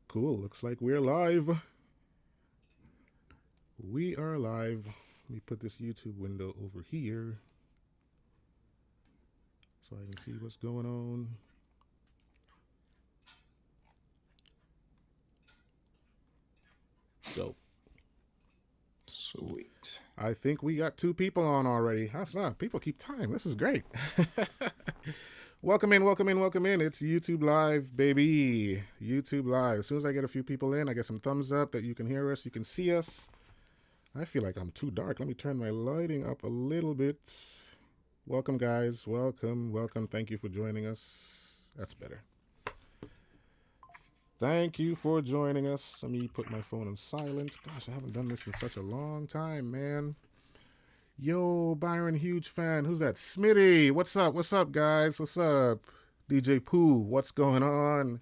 Cool. Looks like we're live. We are live. Let me put this YouTube window over here so I can see what's going on. So, Sweet. I think we got 2 people on already. That's not. People keep time. This is great. Welcome in, welcome in, welcome in. It's YouTube Live, baby. YouTube Live. As soon as I get a few people in, I get some thumbs up that you can hear us, you can see us. I feel like I'm too dark. Let me turn my lighting up a little bit. Welcome, guys. Welcome, welcome. Thank you for joining us. That's better. Thank you for joining us. Let me put my phone on silent. Gosh, I haven't done this in such a long time, man. Yo, Byron, huge fan. Who's that? Smitty. What's up? What's up, guys? What's up? DJ Pooh, what's going on?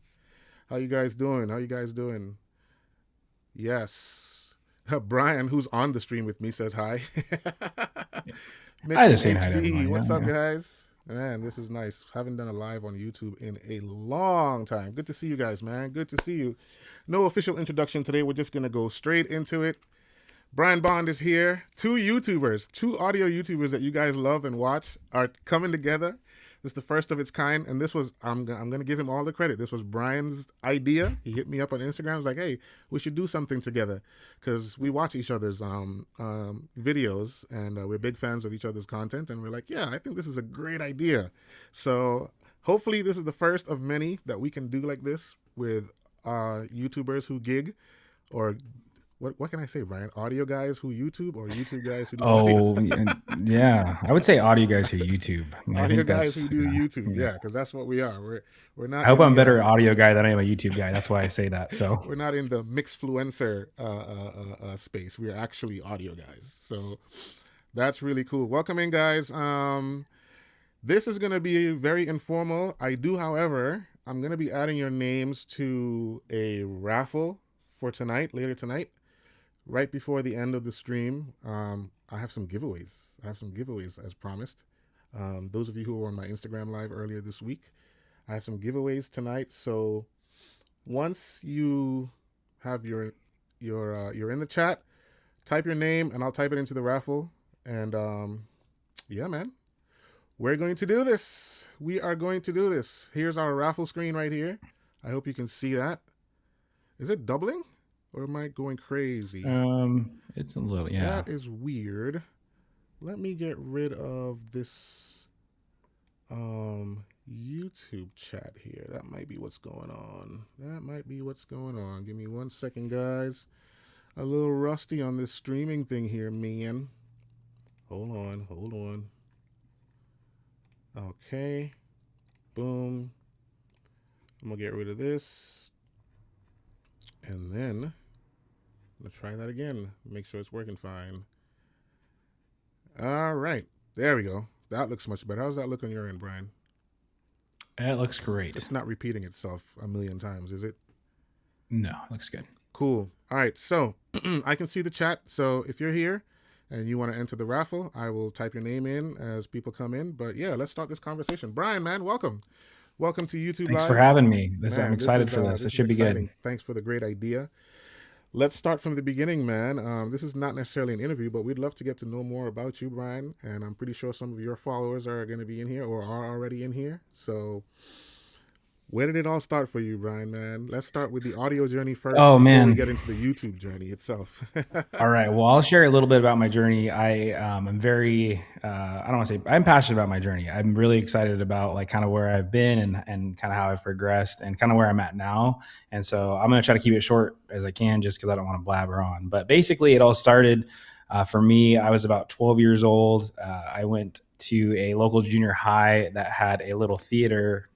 How you guys doing? How you guys doing? Yes. Brian, who's on the stream with me, says hi. I just Mixing saying hi to HD. everybody. What's Yeah, up, yeah. guys? Man, this is nice. Haven't done a live on YouTube in a long time. Good to see you guys, man. Good to see you. No official introduction today. We're just going to go straight into it. Brian Bond is here. 2 YouTubers, 2 audio YouTubers that you guys love and watch are coming together. This is the first of its kind, and this was, I'm going to give him all the credit. This was Brian's idea. He hit me up on Instagram. I was like, hey, we should do something together because we watch each other's videos, and we're big fans of each other's content, and we're like, yeah, I think this is a great idea. So hopefully this is the first of many that we can do like this with YouTubers who gig or what can I say, Brian? Audio guys who YouTube or YouTube guys who do audio? Oh, yeah. I would say audio guys who YouTube. I Audio think guys who that's, do YouTube, yeah. yeah, because that's what we are. We're I not hope in I'm a the better audio guy than I am a YouTube guy. That's why I say that. So, we're not in the mixfluencer space. We're actually audio guys. So that's really cool. Welcome in, guys. This is gonna be very informal. I do, however, I'm gonna be adding your names to a raffle for tonight, later tonight. Right before the end of the stream, I have some giveaways. As promised. Those of you who were on my Instagram live earlier this week, I have some giveaways tonight. So once you have you're in the chat, type your name and I'll type it into the raffle. And yeah, man, we're going to do this. We are going to do this. Here's our raffle screen right here. I hope you can see that. Is it doubling? Or am I going crazy? it's a little, yeah. That is weird. Let me get rid of this YouTube chat here. That might be what's going on. Give me 1 second, guys. A little rusty on this streaming thing here, man. Hold on. Okay. Boom. I'm going to get rid of this. And then I'm going to try that again. Make sure it's working fine. All right. There we go. That looks much better. How's that look on your end, Brian? It looks great. It's not repeating itself a million times, is it? No, it looks good. Cool. All right. So I can see the chat. So if you're here and you want to enter the raffle, I will type your name in as people come in. But yeah, let's start this conversation. Brian, man, welcome. Welcome to YouTube Thanks Live. for having me. Man, I'm excited for this. It should be exciting. good. Thanks for the great idea. Let's start from the beginning, man. This is not necessarily an interview, but we'd love to get to know more about you, Brian. And I'm pretty sure some of your followers are going to be in here or are already in here. So where did it all start for you, Brian, man? Let's start with the audio journey first before we get into the YouTube journey itself. All right. Well, I'll share a little bit about my journey. I'm very, I don't want to say, I'm passionate about my journey. I'm really excited about like kind of where I've been and kind of how I've progressed and kind of where I'm at now. And so I'm going to try to keep it short as I can just because I don't want to blabber on. But basically it all started for me. I was about 12 years old. I went to a local junior high that had a little theater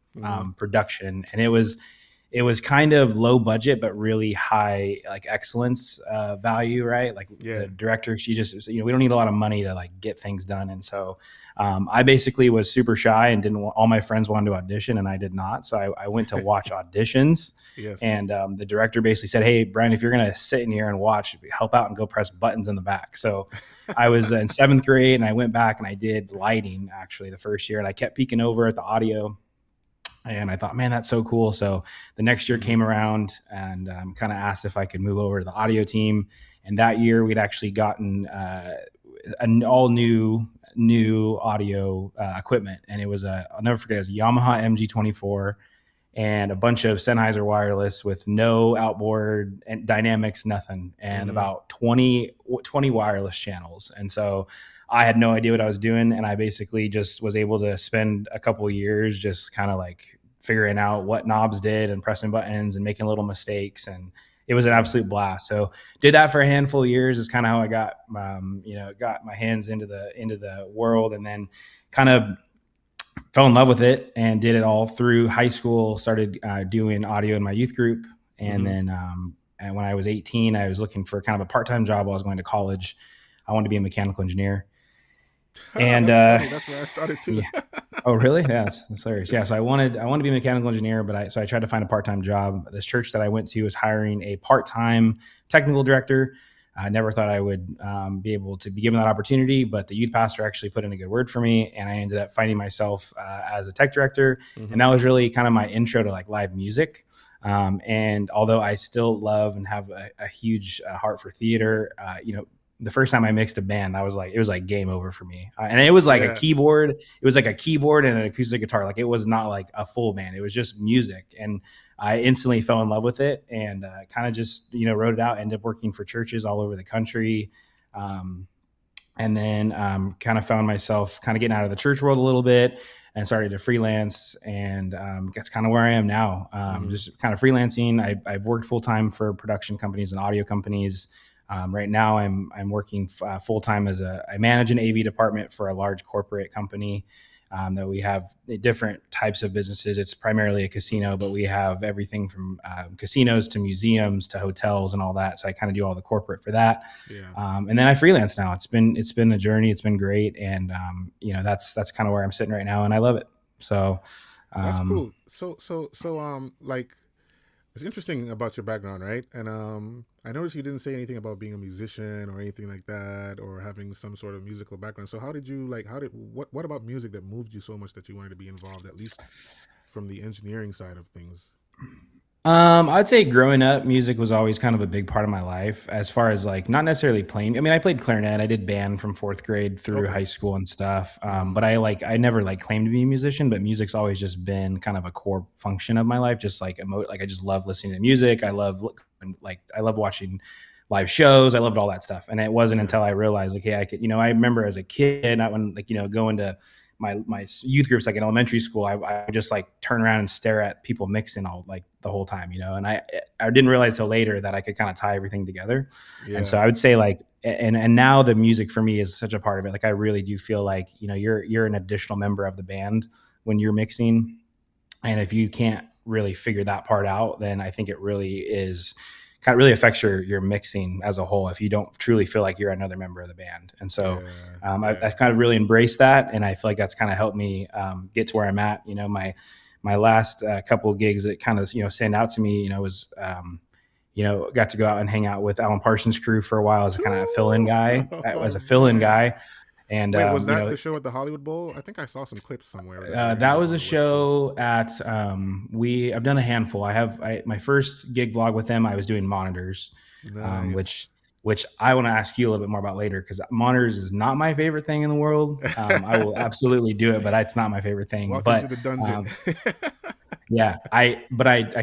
production, and it was kind of low budget but really high like excellence value, right? Like the director, she just, we don't need a lot of money to like get things done. And so I basically was super shy and didn't want, all my friends wanted to audition and I did not. So I went to watch auditions. Yes. And the director basically said, hey, Brian, if you're going to sit in here and watch, help out and go press buttons in the back. So I was in 7th grade and I went back and I did lighting actually the first year, and I kept peeking over at the audio. And I thought, man, that's so cool. So the next year Mm-hmm. came around and kind of asked if I could move over to the audio team. And that year we'd actually gotten an all new audio equipment, and it was I'll never forget, it was a Yamaha MG24 and a bunch of Sennheiser wireless with no outboard and dynamics, nothing, and Mm-hmm. about 20 wireless channels. And so I had no idea what I was doing. And I basically just was able to spend a couple of years just kind of like figuring out what knobs did and pressing buttons and making little mistakes. And it was an Yeah. absolute blast. So did that for a handful of years is kind of how I got, got my hands into the world, and then kind of fell in love with it and did it all through high school. Started doing audio in my youth group, and Mm-hmm. then and when I was 18, I was looking for kind of a part-time job while I was going to college. I wanted to be a mechanical engineer, and That's funny. That's where I started too. yeah. Oh, really? Yeah, that's hilarious. Yeah, so I wanted to be a mechanical engineer, but I tried to find a part-time job. This church that I went to was hiring a part-time technical director. I never thought I would be able to be given that opportunity, but the youth pastor actually put in a good word for me, and I ended up finding myself as a tech director. And Mm-hmm. that was really kind of my intro to like live music. And although I still love and have a huge heart for theater, the first time I mixed a band, it was like game over for me. And it was like a Yeah. keyboard. It was like a keyboard and an acoustic guitar. Like it was not like a full band. It was just music. And I instantly fell in love with it, and kind of just, wrote it out, ended up working for churches all over the country. Um, and then kind of found myself kind of getting out of the church world a little bit and started to freelance. And that's kind of where I am now. Mm-hmm. Just kind of freelancing. I've worked full time for production companies and audio companies. Right now, I'm working full time I manage an AV department for a large corporate company. That we have different types of businesses. It's primarily a casino, but we have everything from casinos to museums to hotels and all that. So I kind of do all the corporate for that. Yeah. And then I freelance now. It's been a journey. It's been great, and that's kind of where I'm sitting right now, and I love it. So That's um, cool. Like, it's interesting about your background, right? And I noticed you didn't say anything about being a musician or anything like that, or having some sort of musical background. So how did you like? How did what about music that moved you so much that you wanted to be involved, at least from the engineering side of things? I'd say growing up, music was always kind of a big part of my life, as far as like not necessarily playing. I mean, I played clarinet. I did band from fourth grade through Okay. high school and stuff. Mm-hmm. But I never like claimed to be a musician, but music's always just been kind of a core function of my life. Just like like I just love listening to music. I love watching live shows. I loved all that stuff. And it wasn't Yeah. until I realized like, hey, I could, I remember as a kid, not when like, going to my youth groups like in elementary school, I would just like turn around and stare at people mixing all like the whole time, and I didn't realize till later that I could kind of tie everything together. And so Yeah. I would say like, and now the music for me is such a part of it. Like I really do feel like, you're an additional member of the band when you're mixing. And if you can't really figure that part out, then I think it really is kind of really affects your mixing as a whole if you don't truly feel like you're another member of the band. And so Yeah. I've Yeah. kind of really embraced that, and I feel like that's kind of helped me get to where I'm at. My last couple of gigs that kind of stand out to me, was got to go out and hang out with Alan Parsons' crew for a while as a kind of fill-in Woo! guy, as Oh a fill-in man. guy, and Wait, was that the show at the Hollywood Bowl? I think I saw some clips somewhere where he that was was on a the West Coast. show at I've done a handful. My first gig vlog with them, I was doing monitors, Nice. which I want to ask you a little bit more about later, because monitors is not my favorite thing in the world. I will absolutely do it, but it's not my favorite thing. Welcome to But the dungeon. yeah, I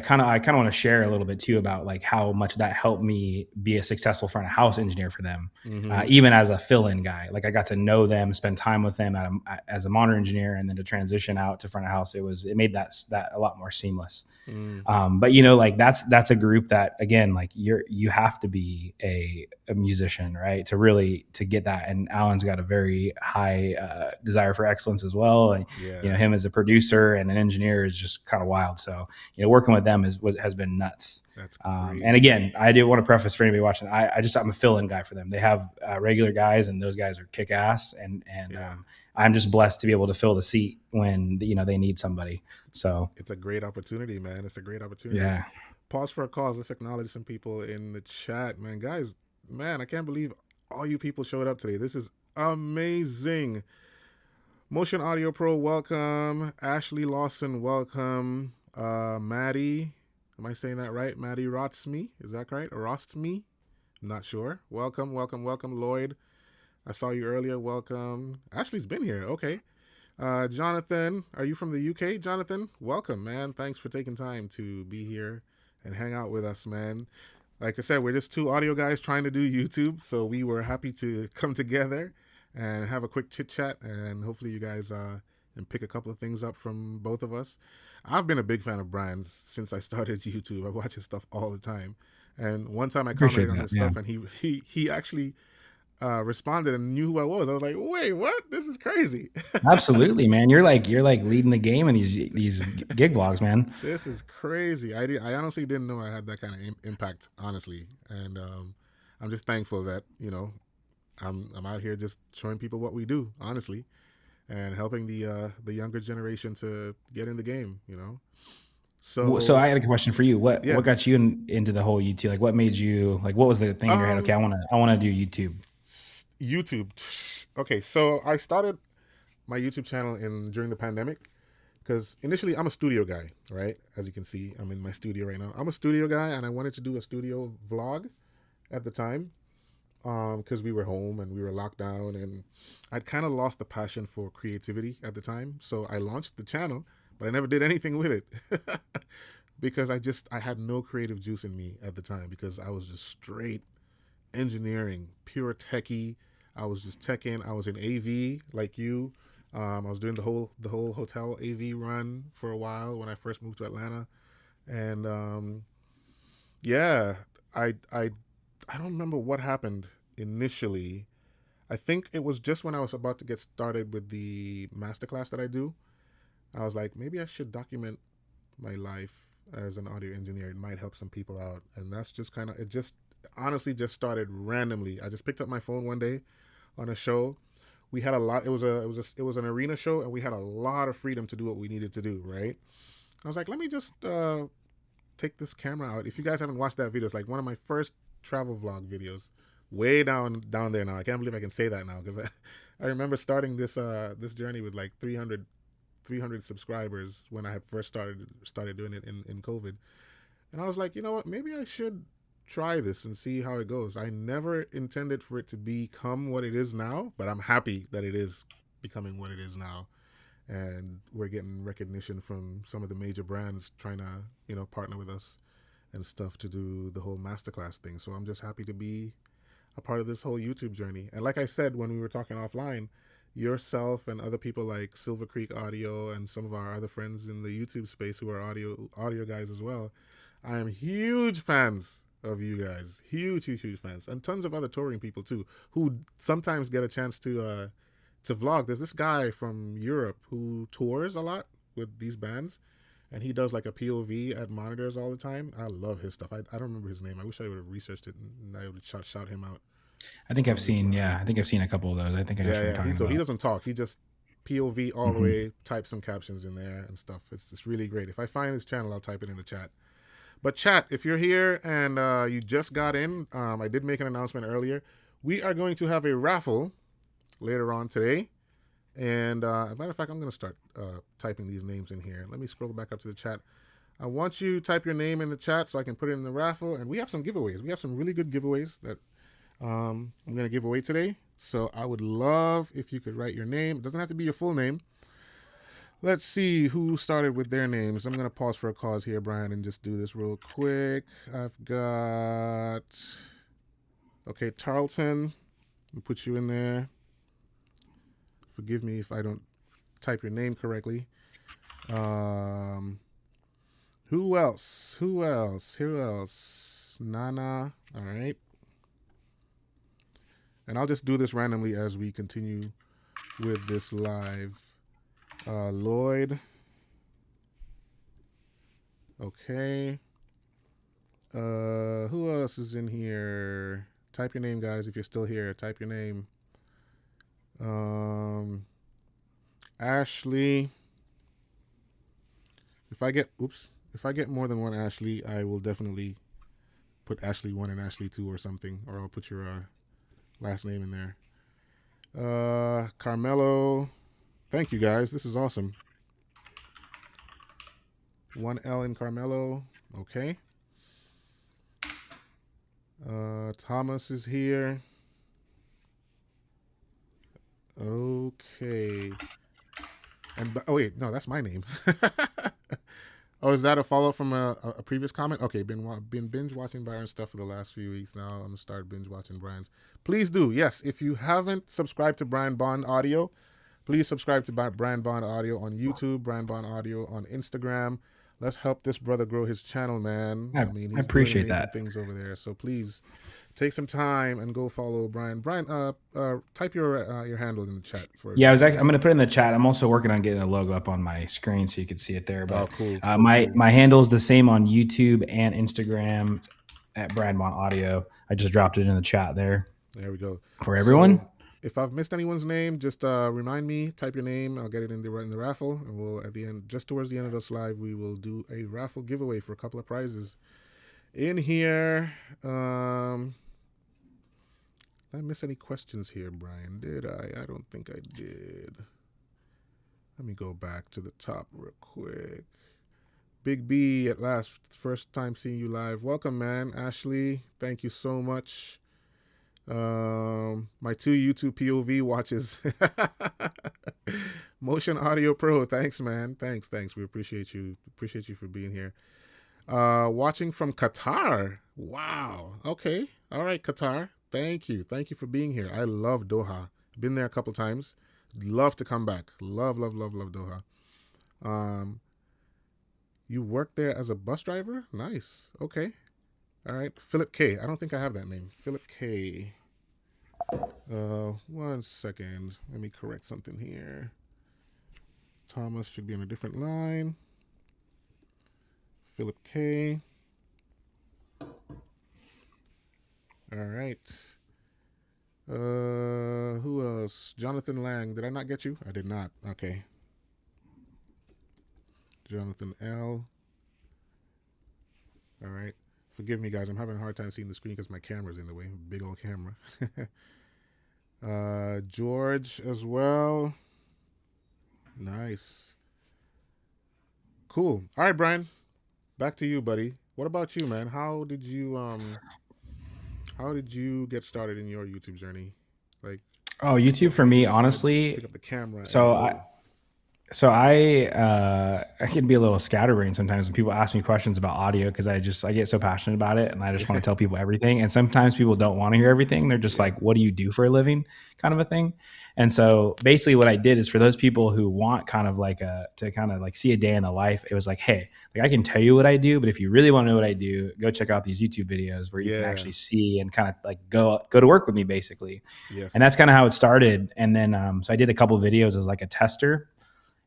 kind of want to share a little bit too about like how much that helped me be a successful front of house engineer for them, Mm-hmm. even as a fill-in guy. Like I got to know them, spend time with them as a monitor engineer, and then to transition out to front of house, it made that a lot more seamless. Mm. But like that's a group that, again, like you have to be a musician, right, to get that. And Alan's got a very high desire for excellence as well. And Yeah. him as a producer and an engineer is just kind of wild. So working with them has been nuts. That's And crazy. again, I do want to preface for anybody watching, I'm a fill-in guy for them. They have regular guys, and those guys are kick ass, and Yeah. I'm just blessed to be able to fill the seat when they need somebody. So It's a great opportunity, man. It's a great opportunity. yeah. Pause for a cause. Let's acknowledge some people in the chat, man. Guys, man, I can't believe all you people showed up today. This is amazing. Motion Audio Pro, welcome. Ashley Lawson, welcome. Maddie, am I saying that right? Maddie Rotsme, is that right? Or Rostme? I'm not sure. Welcome, welcome, welcome. Lloyd, I saw you earlier. Welcome. Ashley's been here. Okay. Jonathan, are you from the UK? Jonathan, welcome, man. Thanks for taking time to be here and hang out with us, man. Like I said, we're just two audio guys trying to do YouTube, so we were happy to come together and have a quick chit chat, and hopefully you guys and pick a couple of things up from both of us. I've been a big fan of Brian's since I started YouTube. I watch his stuff all the time, and one time I Appreciate commented on that. his Yeah. stuff, and he actually responded and knew who I was. I was like, wait, what? This is crazy. Absolutely, man. You're like leading the game in these gig vlogs, man. This is crazy. I honestly didn't know I had that kind of impact, honestly, and I'm just thankful that I'm out here just showing people what we do, honestly, and helping the younger generation to get in the game. So So I had a question for you. What yeah, what got you into the whole YouTube? Like, what made you like? What was the thing in your head? Okay, um, I want to do YouTube. YouTube. Okay, so I started my YouTube channel in during the pandemic because initially I'm a studio guy, right? As you can see, I'm in my studio right now. I'm a studio guy, and I wanted to do a studio vlog at the time because we were home and we were locked down, and I'd kind of lost the passion for creativity at the time. So I launched the channel, but I never did anything with it because I had no creative juice in me at the time because I was just straight engineering, pure techie. I was just teching. I was in AV like you. I was doing the whole hotel AV run for a while when I first moved to Atlanta, and yeah, I I don't remember what happened initially. I think it was just when I was about to get started with the masterclass that I do. I was like, maybe I should document my life as an audio engineer. It might help some people out, and that's just kind of it. Just honestly, just started randomly. I just picked up my phone one day on a show. We had a lot. It was an arena show, and we had a lot of freedom to do what we needed to do. Right. I was like, let me just take this camera out. If you guys haven't watched that video, it's like one of my first travel vlog videos. Way down there now. I can't believe I can say that now because I remember starting this journey with like 300 subscribers when I had first started doing it in COVID. And I was like, you know what? Maybe I should try this and see how it goes. I never intended for it to become what it is now, but I'm happy that it is becoming what it is now. And we're getting recognition from some of the major brands trying to, partner with us and stuff to do the whole masterclass thing. So I'm just happy to be a part of this whole YouTube journey. And like I said when we were talking offline, yourself and other people like Silver Creek Audio and some of our other friends in the YouTube space who are audio guys as well. I am huge fans of you guys. Huge, huge, huge fans. And tons of other touring people too, who sometimes get a chance to vlog. There's this guy from Europe who tours a lot with these bands, and he does like a POV at monitors all the time. I love his stuff. I don't remember his name. I wish I would have researched it and I would shout him out I think I've on this seen. live. Yeah, I think I've seen a couple of those. I think I know what Yeah, you're yeah. talking So he about. doesn't talk. He just POV all the Hmm. way, type some captions in there and stuff. It's really great. If I find his channel, I'll type it in the chat. But chat, if you're here and you just got in, I did make an announcement earlier. We are going to have a raffle later on today. And as a matter of fact, I'm going to start typing these names in here. Let me scroll back up to the chat. I want you to type your name in the chat so I can put it in the raffle. And we have some giveaways. We have some really good giveaways that I'm going to give away today. So I would love if you could write your name. It doesn't have to be your full name. Let's see who started with their names. I'm going to pause for a cause here, Brian, and just do this real quick. I've got, okay, Tarleton. I'll put you in there. Forgive me if I don't type your name correctly. Who else? Who else? Who else? Nana. All right. And I'll just do this randomly as we continue with this live. Lloyd. Okay. Who else is in here? Type your name, guys, if you're still here. Type your name. Ashley. If I get more than one Ashley, I will definitely put Ashley 1 and Ashley 2 or something, or I'll put your last name in there. Carmelo. Thank you guys. This is awesome. 1L in Carmelo. Okay. Thomas is here. Okay. And oh wait, no, that's my name. Oh, is that a follow from a previous comment? Okay, been binge watching Byron's stuff for the last few weeks now. I'm gonna start binge watching Brian's. Please do. Yes, if you haven't subscribed to Brian Bond Audio, please subscribe to Brian Bond Audio on YouTube, Brian Bond Audio on Instagram. Let's help this brother grow his channel, man. I mean, he's appreciate doing amazing that. things over there. So please take some time and go follow Brian. Brian, type your handle in the chat for Yeah, I'm going to put it in the chat. I'm also working on getting a logo up on my screen so you can see it there. But cool. My handle is the same on YouTube and Instagram. It's at Brian Bond Audio. I just dropped it in the chat there. There we go. For everyone. So, if I've missed anyone's name, just remind me. Type your name. I'll get it in the raffle, and we'll at the end, just towards the end of this live, we will do a raffle giveaway for a couple of prizes in here. Did I miss any questions here, Brian? Did I? I don't think I did. Let me go back to the top real quick. Big B at last, first time seeing you live. Welcome, man. Ashley, thank you so much. My 2 YouTube POV watches. Motion Audio Pro, thanks, man. Thanks. We appreciate you. Appreciate you for being here. Watching from Qatar. Wow. Okay. All right, Qatar. Thank you for being here. I love Doha. Been there a couple times. Love to come back. Love Doha. You work there as a bus driver? Nice. Okay. All right. Philip K. I don't think I have that name. Philip K. 1 second. Let me correct something here. Thomas should be on a different line. Philip K. All right. Who else? Jonathan Lang. Did I not get you? I did not. Okay. Jonathan L. All right. Forgive me, guys. I'm having a hard time seeing the screen because my camera's in the way. Big old camera. George as well. Nice. Cool. All right, Brian. Back to you, buddy. What about you, man? How did you get started in your YouTube journey? Like, YouTube for me, honestly. Pick up the camera. I can be a little scatterbrained sometimes when people ask me questions about audio because I get so passionate about it and I just want to tell people everything. And sometimes people don't want to hear everything. They're just like, what do you do for a living? Kind of a thing. And so basically what I did is for those people who want kind of like to kind of like see a day in the life, it was like, hey, like I can tell you what I do, but if you really want to know what I do, go check out these YouTube videos where you can actually see and kind of like go to work with me basically. Yes. And that's kind of how it started. And then, so I did a couple of videos as like a tester.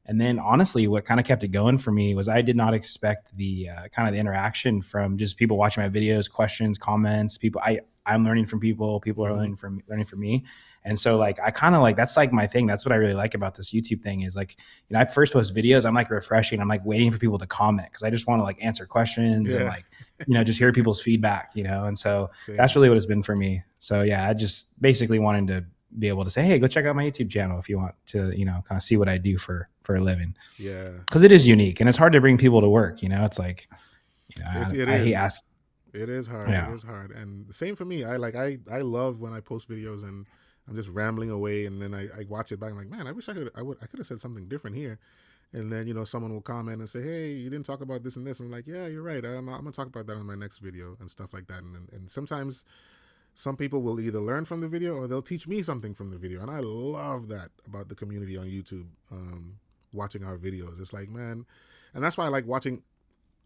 And then honestly, what kind of kept it going for me was I did not expect the kind of the interaction from just people watching my videos, questions, comments, people. I'm learning from people. People are learning from me. And so like, I kind of like, that's like my thing. That's what I really like about this YouTube thing is like, you know, I first post videos. I'm like refreshing. I'm like waiting for people to comment. Cause I just want to like answer questions and like, you know, just hear people's feedback, you know? And so that's really what it's been for me. So yeah, I just basically wanted to be able to say, hey, go check out my YouTube channel if you want to, you know, kind of see what I do for a living. Yeah. Cause it is unique and it's hard to bring people to work, you know, it's like, you know, I hate asking. It is hard. Yeah. It is hard. And the same for me. I love when I post videos and I'm just rambling away and then I watch it back. I'm like, man, I wish I could have said something different here. And then, you know, someone will comment and say, hey, you didn't talk about this and this. And I'm like, yeah, you're right. I'm going to talk about that on my next video and stuff like that. And sometimes some people will either learn from the video or they'll teach me something from the video. And I love that about the community on YouTube, watching our videos. It's like, man, and that's why I like watching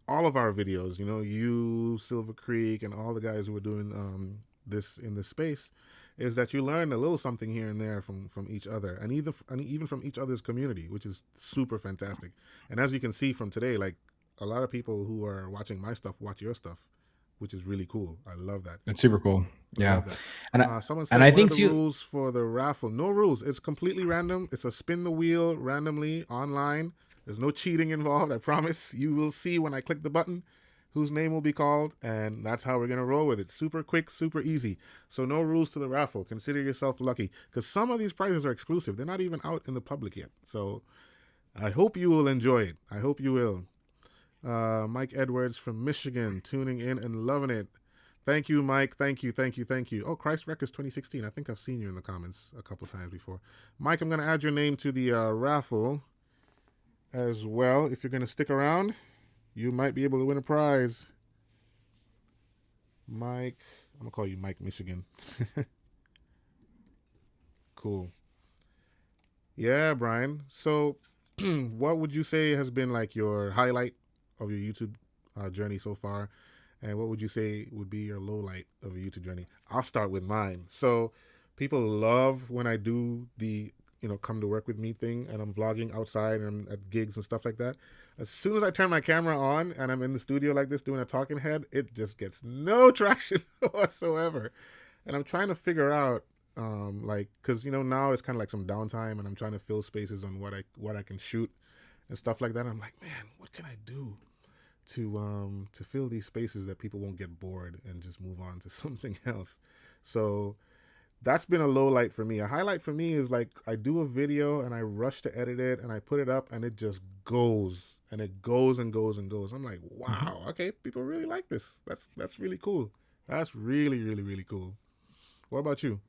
all of our videos, you know, you, Silver Creek, and all the guys who are doing this in this space, is that you learn a little something here and there from each other, and even from each other's community, which is super fantastic. And as you can see from today, like a lot of people who are watching my stuff watch your stuff, which is really cool. I love that. It's super cool. Yeah. And someone said, I think the rules for the raffle? No rules. It's completely random. It's a spin the wheel randomly online. There's no cheating involved. I promise. You will see when I click the button whose name will be called, and that's how we're gonna roll with it. Super quick, super easy. So no rules to the raffle. Consider yourself lucky, because some of these prizes are exclusive. They're not even out in the public yet. So I hope you will enjoy it. I hope you will. Mike Edwards from Michigan, tuning in and loving it. Thank you, Mike. Thank you, thank you, thank you. Oh, Christ Records 2016. I think I've seen you in the comments a couple times before. Mike, I'm going to add your name to the raffle as well. If you're going to stick around, you might be able to win a prize. Mike, I'm going to call you Mike Michigan. Cool. Yeah, Brian. So, what would you say has been like your highlight of your YouTube journey so far? And what would you say would be your low light of a YouTube journey? I'll start with mine. So people love when I do the, come to work with me thing and I'm vlogging outside and at gigs and stuff like that. As soon as I turn my camera on and I'm in the studio like this doing a talking head, it just gets no traction whatsoever. And I'm trying to figure out, because now it's kind of like some downtime and I'm trying to fill spaces on what I can shoot and stuff like that. And I'm like, man, what can I do to fill these spaces that people won't get bored and just move on to something else? So that's been a low light for me. A highlight for me is like I do a video and I rush to edit it and I put it up and it just goes and it goes and goes and goes. I'm like, wow, okay, people really like this. That's really cool. That's really, really, really cool. What about you?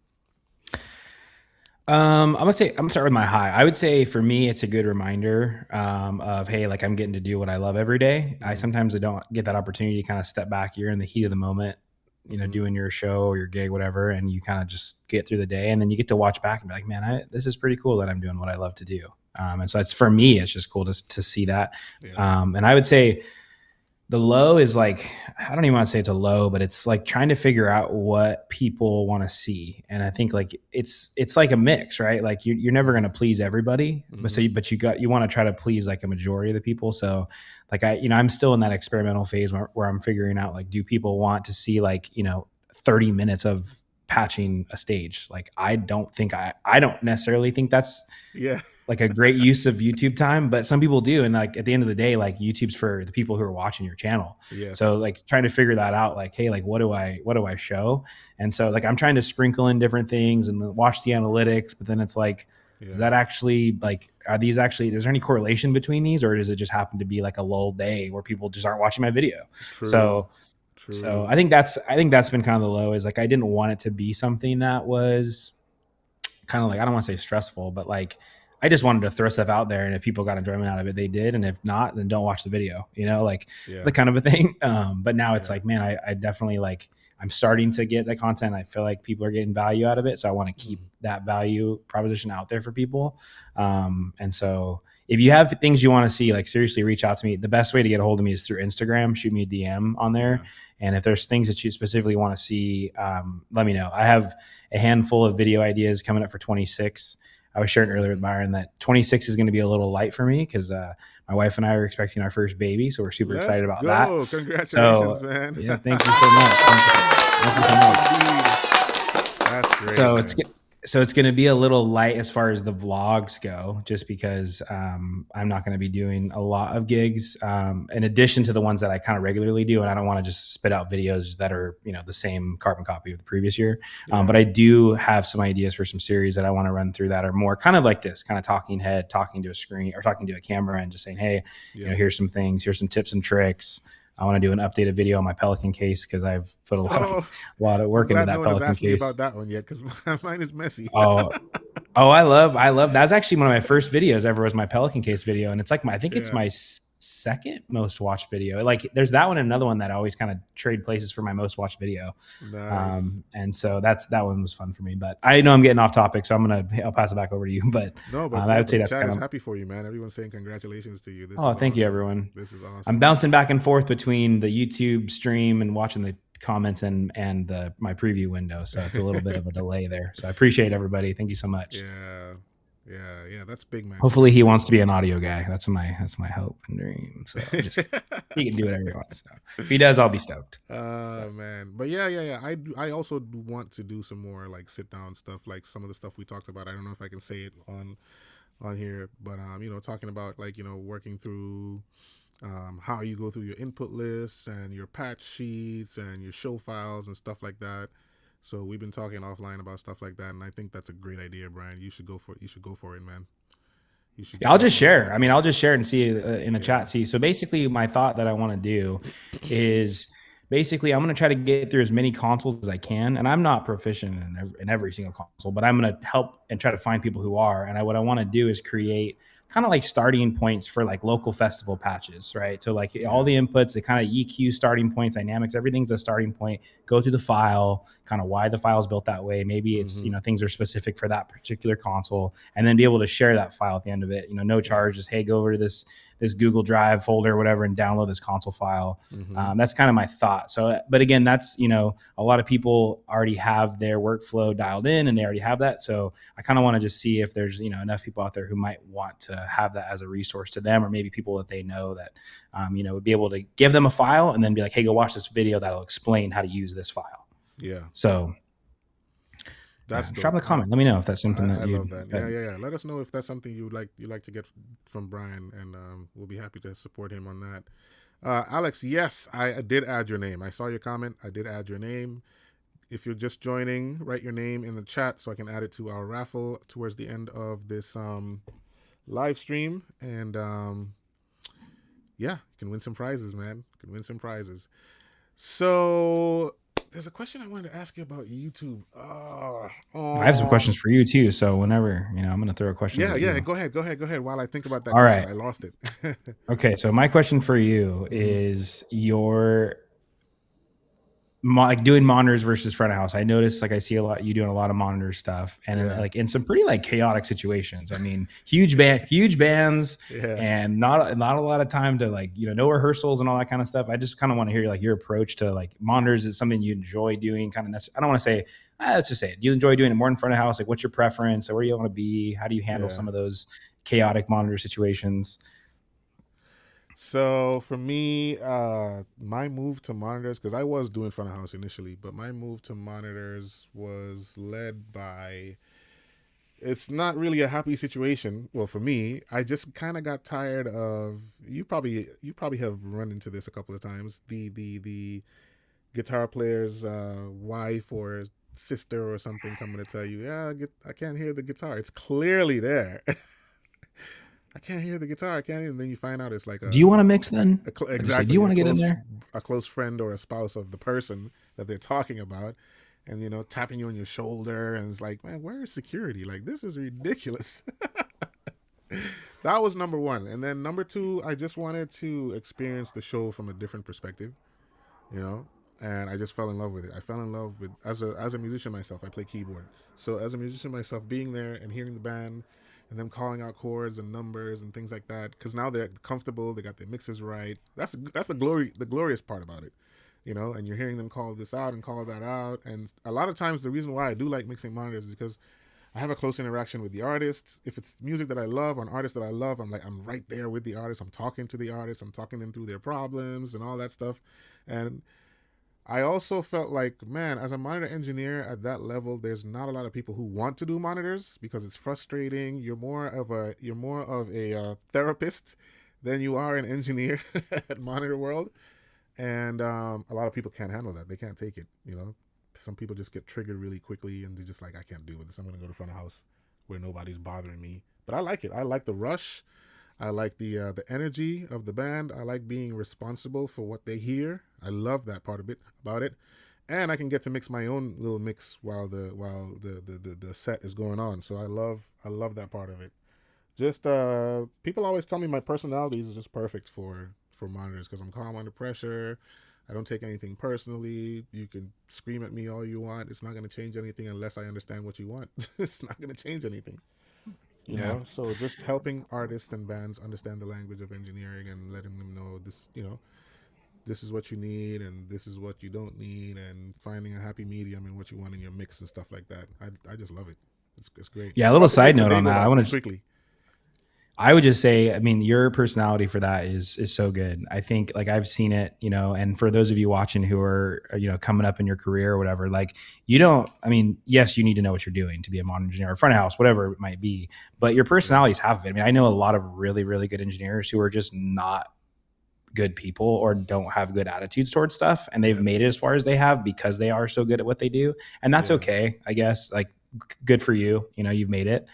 I'm gonna start with my high. I would say for me, it's a good reminder of, hey, like I'm getting to do what I love every day. I sometimes don't get that opportunity to kind of step back. You're in the heat of the moment, doing your show or your gig, whatever, and you kind of just get through the day, and then you get to watch back and be like, man, this is pretty cool that I'm doing what I love to do. And so it's, for me, it's just cool to see that. Yeah. And I would say the low is like, I don't even want to say it's a low, but it's like trying to figure out what people want to see. And I think like it's like a mix, right? Like you're never going to please everybody, but you want to try to please like a majority of the people. So like I'm still in that experimental phase where I'm figuring out, like, do people want to see like 30 minutes of patching a stage? Like I don't necessarily think that's like a great use of YouTube time, but some people do. And like at the end of the day, like YouTube's for the people who are watching your channel. Yes. So like trying to figure that out, like, hey, like what do I show? And so like I'm trying to sprinkle in different things and watch the analytics, but then it's like, is that actually like, is there any correlation between these, or does it just happen to be like a lull day where people just aren't watching my video? True. So I think that's been kind of the low, is like I didn't want it to be something that was kind of like, I don't want to say stressful, but like I just wanted to throw stuff out there, and if people got enjoyment out of it, they did, and if not, then don't watch the video, the kind of a thing. But now it's like, man, I definitely like, I'm starting to get the content. I feel like people are getting value out of it, so I want to keep that value proposition out there for people. And so if you have things you want to see, like seriously, reach out to me. The best way to get a hold of me is through Instagram. Shoot me a DM on there. And if there's things that you specifically want to see, let me know. I have a handful of video ideas coming up for 26. I was sharing earlier with Byron that 26 is going to be a little light for me because my wife and I are expecting our first baby. So we're super excited about that. Congratulations, man. Yeah, thank you so much. Thank you so much. That's great. So it's going to be a little light as far as the vlogs go, just because I'm not going to be doing a lot of gigs in addition to the ones that I kind of regularly do. And I don't want to just spit out videos that are, the same carbon copy of the previous year. But I do have some ideas for some series that I want to run through that are more kind of like this, kind of talking head, talking to a screen or talking to a camera and just saying, hey, here's some things, here's some tips and tricks. I want to do an updated video on my Pelican case because I've put a lot of work into that Pelican case. No one's asked me about that one yet because mine is messy. I love that's actually one of my first videos ever, was my Pelican case video, and it's like I think it's my second most watched video. Like there's that one and another one that I always kind of trade places for my most watched video. Nice. And so that one was fun for me. But I know I'm getting off topic, so I'll pass it back over to you. But I would say that's kind of happy for you, man. Everyone's saying congratulations to you. Thank you, everyone. This is awesome. I'm bouncing back and forth between the YouTube stream and watching the comments and my preview window, so it's a little bit of a delay there. So I appreciate everybody. Thank you so much. Yeah, that's big, man. Hopefully he wants to be an audio guy. That's my hope and dream. So he can do whatever he wants. So if he does, I'll be stoked. Man. But yeah. I also want to do some more like sit down stuff, like some of the stuff we talked about. I don't know if I can say it on here, but talking about like working through how you go through your input lists and your patch sheets and your show files and stuff like that. So we've been talking offline about stuff like that, and I think that's a great idea, Brian. You should go for it. You should go for it, man. You should Yeah, I'll just definitely go share. I for mean, it. I'll just share and see in the Yeah. chat. See, so basically, my thought that I want to do is basically I'm going to try to get through as many consoles as I can, and I'm not proficient in every single console, but I'm going to help and try to find people who are. And what I want to do is create kind of like starting points for like local festival patches, right? So like all Yeah. the inputs, the kind of EQ starting points, dynamics, everything's a starting point. Go through the file, kind of why the file is built that way. Maybe it's Mm-hmm. things are specific for that particular console, and then be able to share that file at the end of it. No Yeah. charge. Just hey, go over to this Google Drive folder or whatever and download this console file. Mm-hmm. That's kind of my thought. So, but again, that's a lot of people already have their workflow dialed in and they already have that. So I kind of want to just see if there's enough people out there who might want to have that as a resource to them, or maybe people that they know that would be able to give them a file and then be like, hey, go watch this video that'll explain how to use this file. Yeah. So That's drop dope. a comment. Let me know if that's something I that love that. Yeah, yeah, yeah. Let us know if that's something you like to get from Brian, and we'll be happy to support him on that. Alex, yes, I did add your name. I saw your comment. I did add your name. If you're just joining, write your name in the chat so I can add it to our raffle towards the end of this live stream. And yeah, you can win some prizes, man. You can win some prizes. So there's a question I wanted to ask you about YouTube. I have some questions for you too. So whenever I'm going to throw questions Yeah, at yeah. you. Go ahead, go ahead, go ahead. While I think about that All question, right. I lost it. Okay. So my question for you Mm-hmm. is your like doing monitors versus front of house. I noticed like I see a lot you doing a lot of monitor stuff, and Yeah, like in some pretty like chaotic situations. I mean, huge bands, yeah. and not a lot of time to like no rehearsals and all that kind of stuff. I just kind of want to hear like your approach to like monitors. Is something you enjoy doing? Kind of. I don't want to say. Let's just say it. Do you enjoy doing it more in front of house? Like, what's your preference? Or where do you want to be? How do you handle Yeah. some of those chaotic monitor situations? So for me, my move to monitors, because I was doing front of house initially, but my move to monitors was led by. It's not really a happy situation. Well, for me, I just kind of got tired of. You probably have run into this a couple of times. The guitar player's wife or sister or something coming to tell you, yeah, I can't hear the guitar. It's clearly there. I can't hear the guitar. I can't hear. And then you find out it's like Do you want to mix then? I just say, do you exactly want to get in there? a close friend or a spouse of the person that they're talking about, and tapping you on your shoulder, and it's like, man, where is security? Like, this is ridiculous. That was number one, and then number two, I just wanted to experience the show from a different perspective, you know. And I just fell in love with it. I fell in love with as a musician myself. I play keyboard, so as a musician myself, being there and hearing the band and them calling out chords and numbers and things like that, because now they're comfortable, they got their mixes right. That's the glorious part about it, And you're hearing them call this out and call that out. And a lot of times, the reason why I do like mixing monitors is because I have a close interaction with the artists. If it's music that I love, or an artist that I love, I'm right there with the artist. I'm talking to the artist. I'm talking them through their problems and all that stuff. And I also felt like, man, as a monitor engineer at that level, there's not a lot of people who want to do monitors because it's frustrating. You're more of a therapist than you are an engineer at Monitor World, and a lot of people can't handle that. They can't take it. Some people just get triggered really quickly, and they're just like, I can't deal with this. I'm gonna go to front of house where nobody's bothering me. But I like it. I like the rush. I like the energy of the band. I like being responsible for what they hear. I love that part of it about it, and I can get to mix my own little mix while the set is going on. So I love that part of it. Just people always tell me my personality is just perfect for monitors because I'm calm under pressure. I don't take anything personally. You can scream at me all you want. It's not going to change anything unless I understand what you want. It's not going to change anything. Yeah. So just helping artists and bands understand the language of engineering and letting them know this is what you need and this is what you don't need, and finding a happy medium in what you want in your mix and stuff like that. I just love it. It's great. Yeah. A How little about the days side the note day on go that. by pretty quickly? I would just say, I mean, your personality for that is so good. I think like I've seen it, and for those of you watching who are, coming up in your career or whatever, like I mean, yes, you need to know what you're doing to be a modern engineer or front of house, whatever it might be, but your Yeah. personalities have it. I mean, I know a lot of really, really good engineers who are just not good people or don't have good attitudes towards stuff, and they've made it as far as they have because they are so good at what they do, and that's okay, I guess. Like, good for you, you've made it.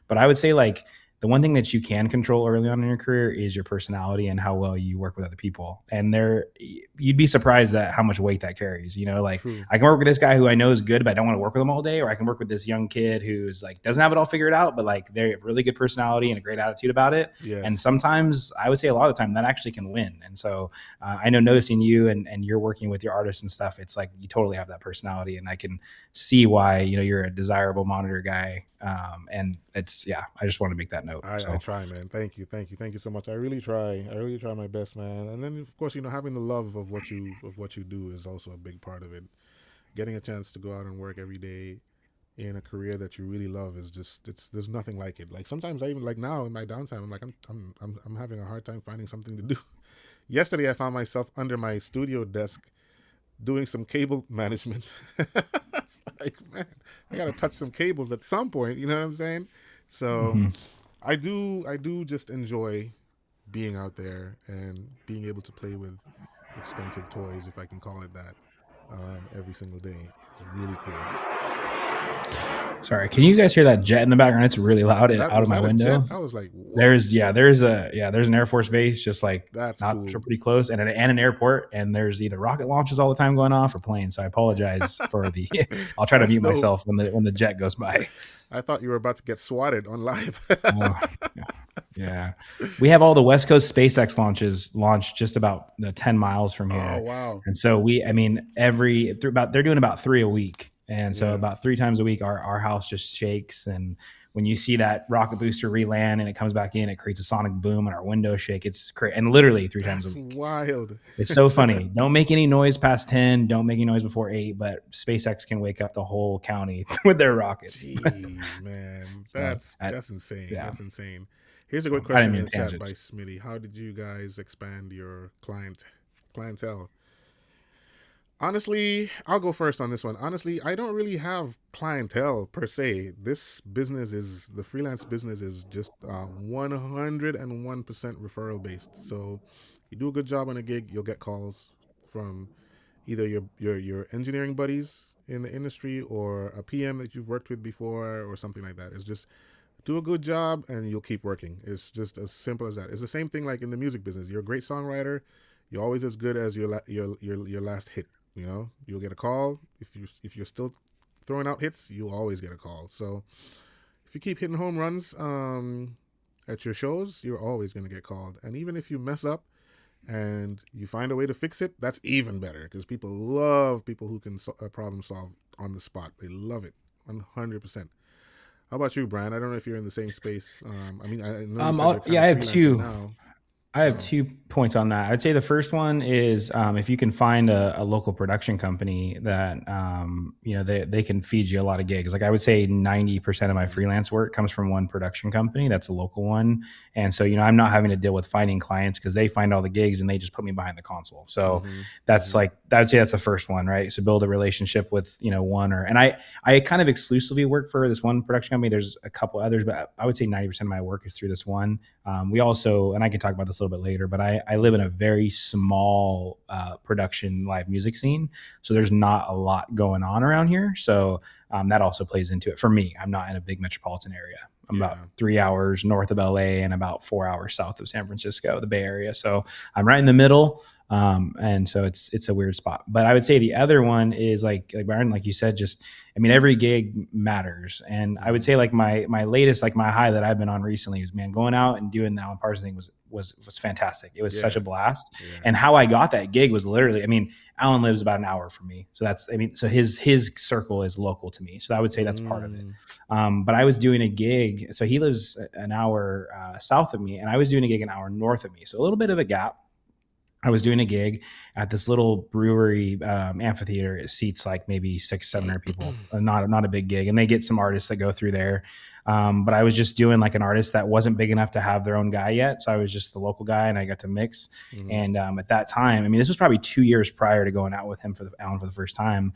But I would say, like, the one thing that you can control early on in your career is your personality and how well you work with other people. And you'd be surprised at how much weight that carries. Like, True. I can work with this guy who I know is good, but I don't want to work with him all day. Or I can work with this young kid who's like, doesn't have it all figured out, but like they have really good personality and a great attitude about it. Yes. And sometimes, I would say a lot of the time, that actually can win. And so I know, noticing you and you're working with your artists and stuff, it's like you totally have that personality, and I can see why, you're a desirable monitor guy. And it's, I just want to make that note. I try, man. Thank you so much. I really try my best, man. And then, of course, having the love of what you do is also a big part of it. Getting a chance to go out and work every day in a career that you really love is just, there's nothing like it. Like, sometimes I even, like, now in my downtime, I'm like, I'm having a hard time finding something to do. Yesterday I found myself under my studio desk doing some cable management. It's like, man, I gotta touch some cables at some point, you know what I'm saying? So I do just enjoy being out there and being able to play with expensive toys, if I can call it that, every single day. It's really cool. Sorry, can you guys hear that jet in the background? It's really loud out of my window. I was like, what? there's an Air Force base just like That's not cool. pretty close, and an airport, and there's either rocket launches all the time going off or planes. So I apologize for the. I'll try to mute myself when the jet goes by. I thought you were about to get swatted on live. Yeah, we have all the West Coast SpaceX launches launched just about 10 miles from here. Oh wow! And so they're doing about 3 a week. And so about 3 times a week, our house just shakes. And when you see that rocket booster re-land and it comes back in, it creates a sonic boom and our windows shake. It's crazy. And literally 3 times a week. Wild. It's so funny. Don't make any noise past 10. Don't make any noise before 8. But SpaceX can wake up the whole county with their rockets. Jeez, man. That's insane. Yeah. That's insane. Here's a good question in the chat tangents. by Smitty. How did you guys expand your clientele? Honestly, I'll go first on this one. Honestly, I don't really have clientele per se. The freelance business is just 101% referral based. So you do a good job on a gig, you'll get calls from either your engineering buddies in the industry or a PM that you've worked with before or something like that. It's just do a good job and you'll keep working. It's just as simple as that. It's the same thing like in the music business. You're a great songwriter. You're always as good as your last hit. You'll get a call. If you're still throwing out hits, you'll always get a call. So if you keep hitting home runs at your shows, you're always going to get called. And even if you mess up and you find a way to fix it, that's even better, because people love people who can problem solve on the spot. They love it 100%. How about you, Brian? I don't know if you're in the same space. I know you said I have 2. now. I have 2 points on that. I'd say the first one is if you can find a local production company that they can feed you a lot of gigs. Like, I would say 90% of my freelance work comes from one production company that's a local one, and so I'm not having to deal with finding clients because they find all the gigs and they just put me behind the console. So that's like, I would say that's the first one, right? So build a relationship with one and I kind of exclusively work for this one production company. There's a couple others, but I would say 90% of my work is through this one. We also, and I can talk about this a little bit later, but I live in a very small production live music scene. So there's not a lot going on around here. So that also plays into it for me. I'm not in a big metropolitan area. I'm about 3 hours north of LA and about 4 hours south of San Francisco, the Bay Area. So I'm right in the middle. And so it's a weird spot. But I would say the other one is like Byron, like you said, every gig matters. And I would say like my latest, like my high that I've been on recently is, man, going out and doing the Alan Parsons thing was fantastic. It was such a blast. Yeah. And how I got that gig was literally, Alan lives about an hour from me. So so his circle is local to me. So I would say that's part of it. But I was doing a gig. So he lives an hour south of me, and I was doing a gig an hour north of me. So a little bit of a gap. I was doing a gig at this little brewery amphitheater. It seats like maybe 600-700 people. Not a big gig, and they get some artists that go through there. But I was just doing like an artist that wasn't big enough to have their own guy yet, so I was just the local guy, and I got to mix. And at that time, this was probably 2 years prior to going out with him Alan for the first time.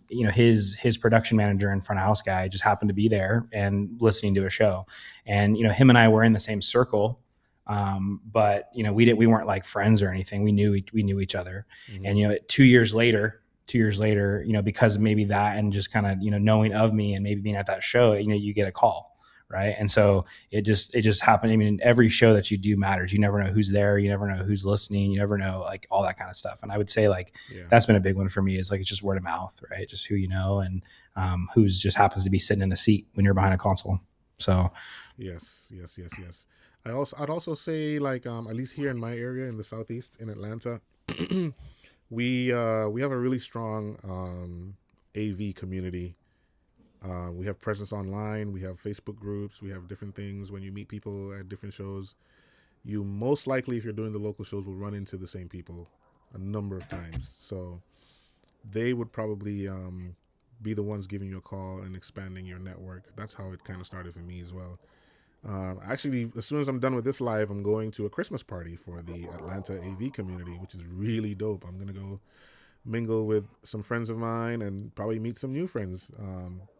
His production manager and front of house guy just happened to be there and listening to a show, and him and I were in the same circle. But we weren't like friends or anything. We knew each other. Mm-hmm. And 2 years later, because of maybe that and just kind of knowing of me and maybe being at that show, you get a call, right? And so it just happened. I mean, every show that you do matters. You never know who's there. You never know who's listening. You never know, like, all that kind of stuff. And I would say, like, Yeah. that's been a big one for me, is like, it's just word of mouth, right? Just who you know, and who's just happens to be sitting in a seat when you're behind a console. So Yes. I'd also say, like, at least here in my area in the southeast in Atlanta, we have a really strong AV community. We have presence online. We have Facebook groups. We have different things. When you meet people at different shows, you most likely, if you're doing the local shows, will run into the same people a number of times. So they would probably be the ones giving you a call and expanding your network. That's how it kind of started for me as well. Actually, as soon as I'm done with this live, I'm going to a Christmas party for the Atlanta AV community, which is really dope. I'm going to go mingle with some friends of mine and probably meet some new friends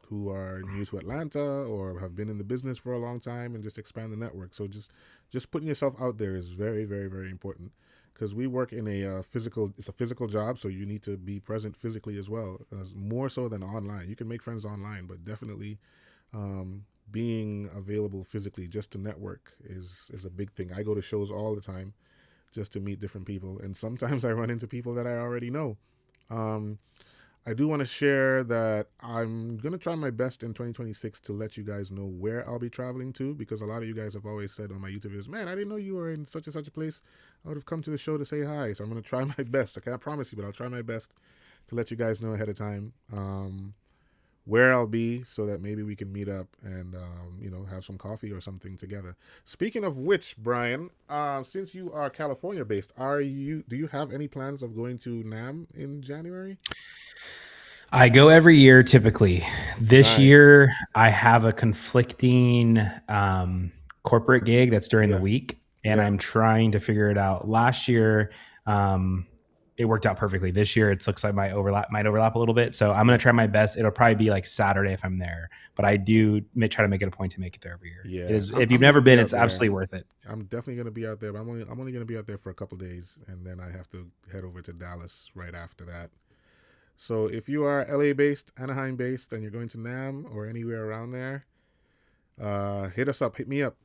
who are new to Atlanta or have been in the business for a long time, and just expand the network. So just putting yourself out there is very, very, very important, because we work in it's a physical job, so you need to be present physically as well, more so than online. You can make friends online, but definitely being available physically just to network is a big thing. I go to shows all the time just to meet different people, and sometimes I run into people that I already know. I do want to share that I'm going to try my best in 2026 to let you guys know where I'll be traveling to, because a lot of you guys have always said on my YouTube videos, man, I didn't know you were in such and such a place. I would have come to the show to say hi. So I'm going to try my best. I can't promise you, but I'll try my best to let you guys know ahead of time where I'll be, so that maybe we can meet up and have some coffee or something together. Speaking of which, Brian, since you are California based, do you have any plans of going to NAMM in January? I go every year typically. This Nice. year I have a conflicting corporate gig that's during the Yeah. week, and Yeah. I'm trying to figure it out. Last year, it worked out perfectly. This year, it looks like might overlap a little bit. So I'm going to try my best. It'll probably be like Saturday if I'm there, but I do try to make it a point to make it there every year. Yeah. If you've never been, it's absolutely worth it. I'm definitely going to be out there, but I'm only going to be out there for a couple days, and then I have to head over to Dallas right after that. So if you are LA based, Anaheim based, and you're going to NAMM or anywhere around there, hit us up. Hit me up.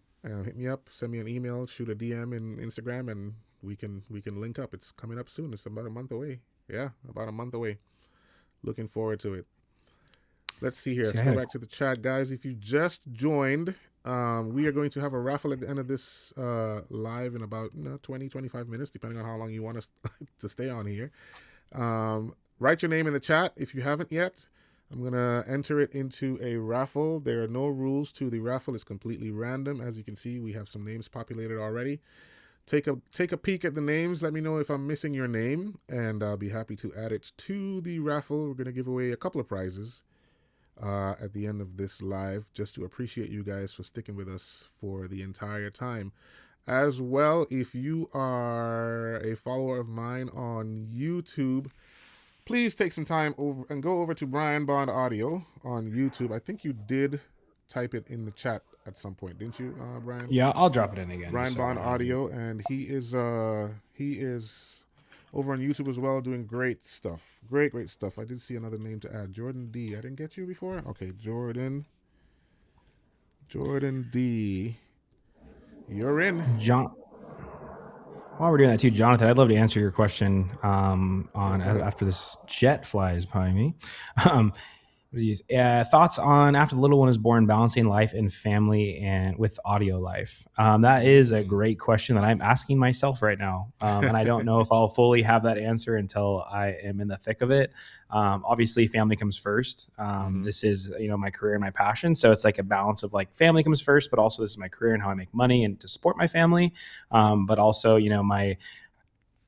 Send me an email. Shoot a DM in Instagram, and we can link up. It's coming up soon. It's about a month away. Yeah, about a month away. Looking forward to it. Let's see here. Let's go back to the chat, guys. If you just joined, we are going to have a raffle at the end of this live in about 20, 25 minutes, depending on how long you want us to stay on here. Write your name in the chat if you haven't yet. I'm going to enter it into a raffle. There are no rules to the raffle. It's completely random. As you can see, we have some names populated already. Take a peek at the names. Let me know if I'm missing your name, and I'll be happy to add it to the raffle. We're going to give away a couple of prizes at the end of this live, just to appreciate you guys for sticking with us for the entire time. As well, if you are a follower of mine on YouTube, please take some time and go over to Brian Bond Audio on YouTube. I think you did type it in the chat at some point, didn't you, Brian? Yeah, I'll drop it in again. Brian Bond Audio, and he is over on YouTube as well, doing great stuff. Great stuff. I did see another name to add. Jordan D. I didn't get you before? Okay, Jordan D. You're in. John. While we're doing that too, Jonathan, I'd love to answer your question after this jet flies by me. Thoughts on after the little one is born, balancing life and family and with audio life. That is a great question that I'm asking myself right now, and I don't know if I'll fully have that answer until I am in the thick of it. Obviously, family comes first. This is my career and my passion, so it's like a balance of like family comes first, but also this is my career and how I make money and to support my family. But also my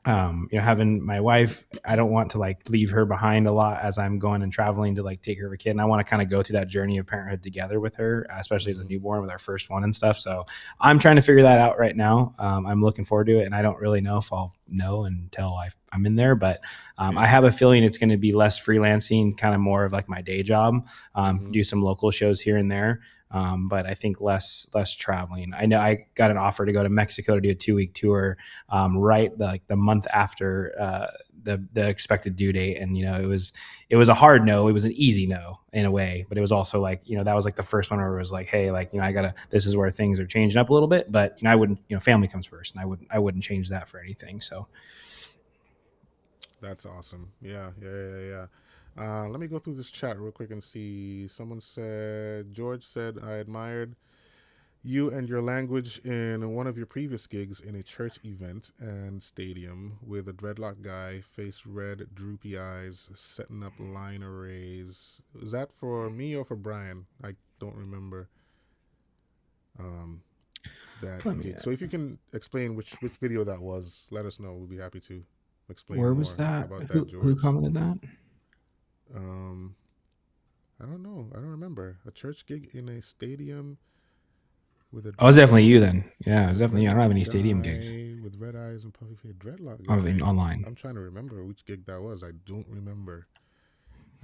having my wife, I don't want to like leave her behind a lot as I'm going and traveling to like take care of a kid. And I want to kind of go through that journey of parenthood together with her, especially as a newborn with our first one and stuff. So I'm trying to figure that out right now. I'm looking forward to it. And I don't really know if I'll know until I'm in there, but I have a feeling it's going to be less freelancing, kind of more of like my day job, do some local shows here and there. but I think less traveling. I know I got an offer to go to Mexico to do a 2 week tour, right like the month after the expected due date, and it was a hard no. It was an easy no in a way, but it was also like that was like the first one where it was like, hey, like I gotta. This is where things are changing up a little bit, but I wouldn't. Family comes first, and I wouldn't change that for anything. So That's awesome. Yeah, yeah, yeah, yeah. Let me go through this chat real quick and see. Someone said, George said, I admired you and your language in one of your previous gigs in a church event and stadium with a dreadlock guy, face red, droopy eyes, setting up line arrays. Was that for me or for Brian? I don't remember um, that let me. gig. So if you can explain which video that was, let us know. We'll be happy to explain Where was more that? about that, Who George. commented that? Um, I don't know. I don't remember. A church gig in a stadium with a Oh, it was dreadlock definitely you then. Yeah, it was definitely you. I don't have any stadium gigs. guy with red eyes and puffy face. Dreadlock I guy. mean, online. I'm trying to remember which gig that was. I don't remember.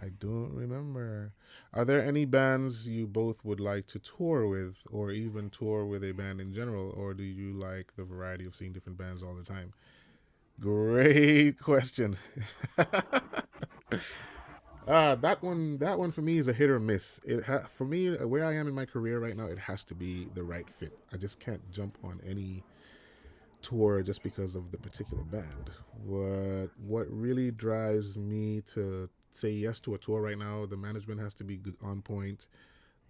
I don't remember. Are there any bands you both would like to tour with, or even tour with a band in general, or do you like the variety of seeing different bands all the time? Great question. That one for me is a hit or miss. For me, where I am in my career right now, it has to be the right fit. I just can't jump on any tour just because of the particular band. What really drives me to say yes to a tour right now, the management has to be on point,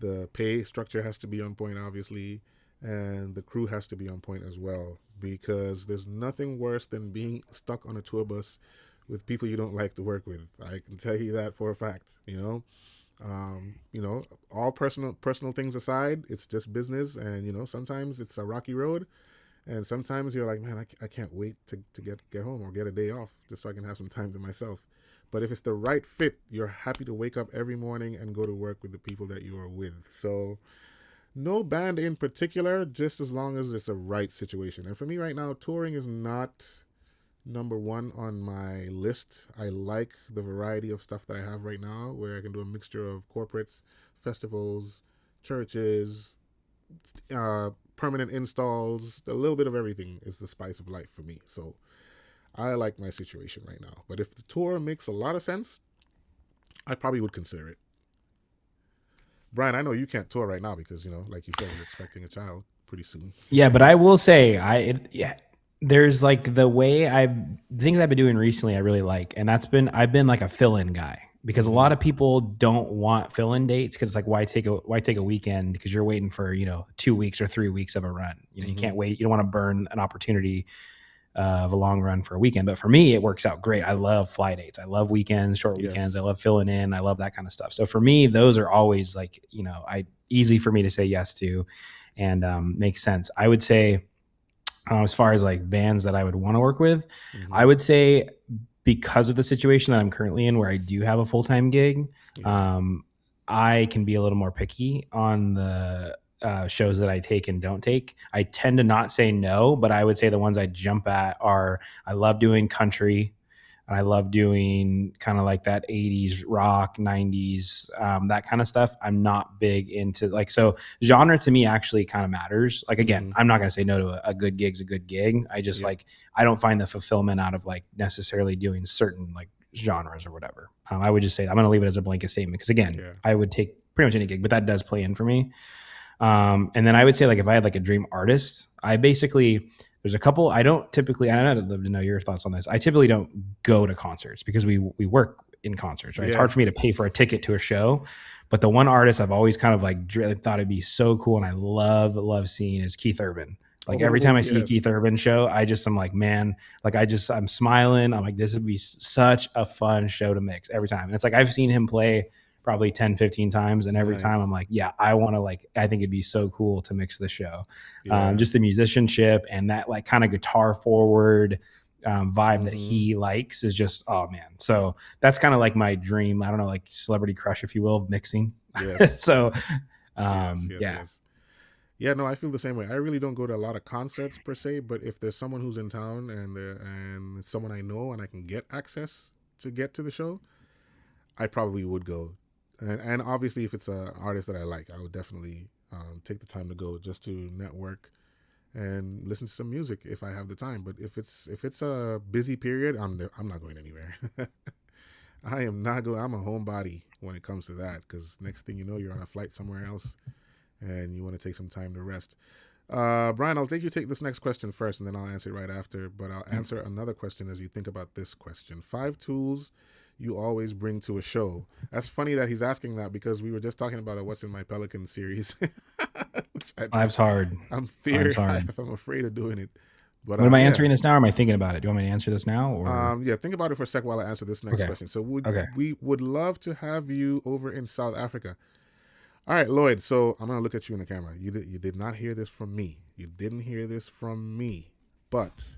the pay structure has to be on point, obviously, and the crew has to be on point as well. Because there's nothing worse than being stuck on a tour bus with people you don't like to work with. I can tell you that for a fact. All personal things aside, it's just business, and sometimes it's a rocky road, and sometimes you're like, man, I can't wait to get home or get a day off just so I can have some time to myself. But if it's the right fit, you're happy to wake up every morning and go to work with the people that you are with. So no band in particular, just as long as it's a right situation. And for me right now, touring is not number one on my list. I like the variety of stuff that I have right now, where I can do a mixture of corporates, festivals, churches, permanent installs. A little bit of everything is the spice of life for me. So I like my situation right now. But if the tour makes a lot of sense, I probably would consider it. Brian, I know you can't tour right now because, like you said, you're expecting a child pretty soon. Yeah, but I will say, yeah, there's like the things I've been doing recently I really like, and I've been like a fill-in guy because a lot of people don't want fill-in dates because it's like why take a weekend because you're waiting for 2 weeks or 3 weeks of a run. You can't wait. You don't want to burn an opportunity of a long run for a weekend. But for me, it works out great. I love fly dates. I love weekends, short weekends. Yes. I love filling in. I love that kind of stuff. So for me, those are always like easy for me to say yes to, and makes sense. I would say as far as like bands that I would want to work with, I would say because of the situation that I'm currently in, where I do have a full-time gig, I can be a little more picky on the shows that I take and don't take. I tend to not say no, but I would say the ones I jump at are I love doing country. And I love doing kind of like that 80s rock, 90s, that kind of stuff. I'm not big into so genre to me actually kind of matters. Like, again, I'm not going to say no to a good gig's a good gig. I just I don't find the fulfillment out of like necessarily doing certain like genres or whatever. I would just say I'm going to leave it as a blanket statement because, again, I would take pretty much any gig, but that does play in for me. And then I would say, like, if I had like a dream artist, there's a couple. I don't typically, and I'd love to know your thoughts on this. I typically don't go to concerts because we work in concerts, right? It's hard for me to pay for a ticket to a show. But the one artist I've always kind of like thought it'd be so cool and I love seeing is Keith Urban. Like every time I see a Keith Urban show, I'm like, man, like I'm smiling. I'm like, this would be such a fun show to mix every time. And it's like, I've seen him play probably 10, 15 times. And every time I'm like, yeah, I think it'd be so cool to mix the show. Just the musicianship and that like kind of guitar forward vibe that he likes is just, oh man. So that's kind of like my dream. I don't know, like celebrity crush, if you will, of mixing. Yes. So yes. Yeah, no, I feel the same way. I really don't go to a lot of concerts per se, but if there's someone who's in town and someone I know and I can get access to get to the show, I probably would go. And obviously, if it's an artist that I like, I would definitely take the time to go just to network and listen to some music if I have the time. But if it's a busy period, I'm not going anywhere. I am not going. I'm a homebody when it comes to that, because next thing you know, you're on a flight somewhere else, and you want to take some time to rest. Brian, I'll take this next question first, and then I'll answer it right after. But I'll answer another question as you think about this question. 5 tools you always bring to a show. That's funny that he's asking that, because we were just talking about a What's in My Pelican series. Five's hard. I'm afraid of doing it. But am I answering this now, or am I thinking about it? Do you want me to answer this now? Or? Yeah, think about it for a sec while I answer this next question. So we would love to have you over in South Africa. All right, Lloyd, so I'm going to look at you in the camera. You did not hear this from me. You didn't hear this from me. But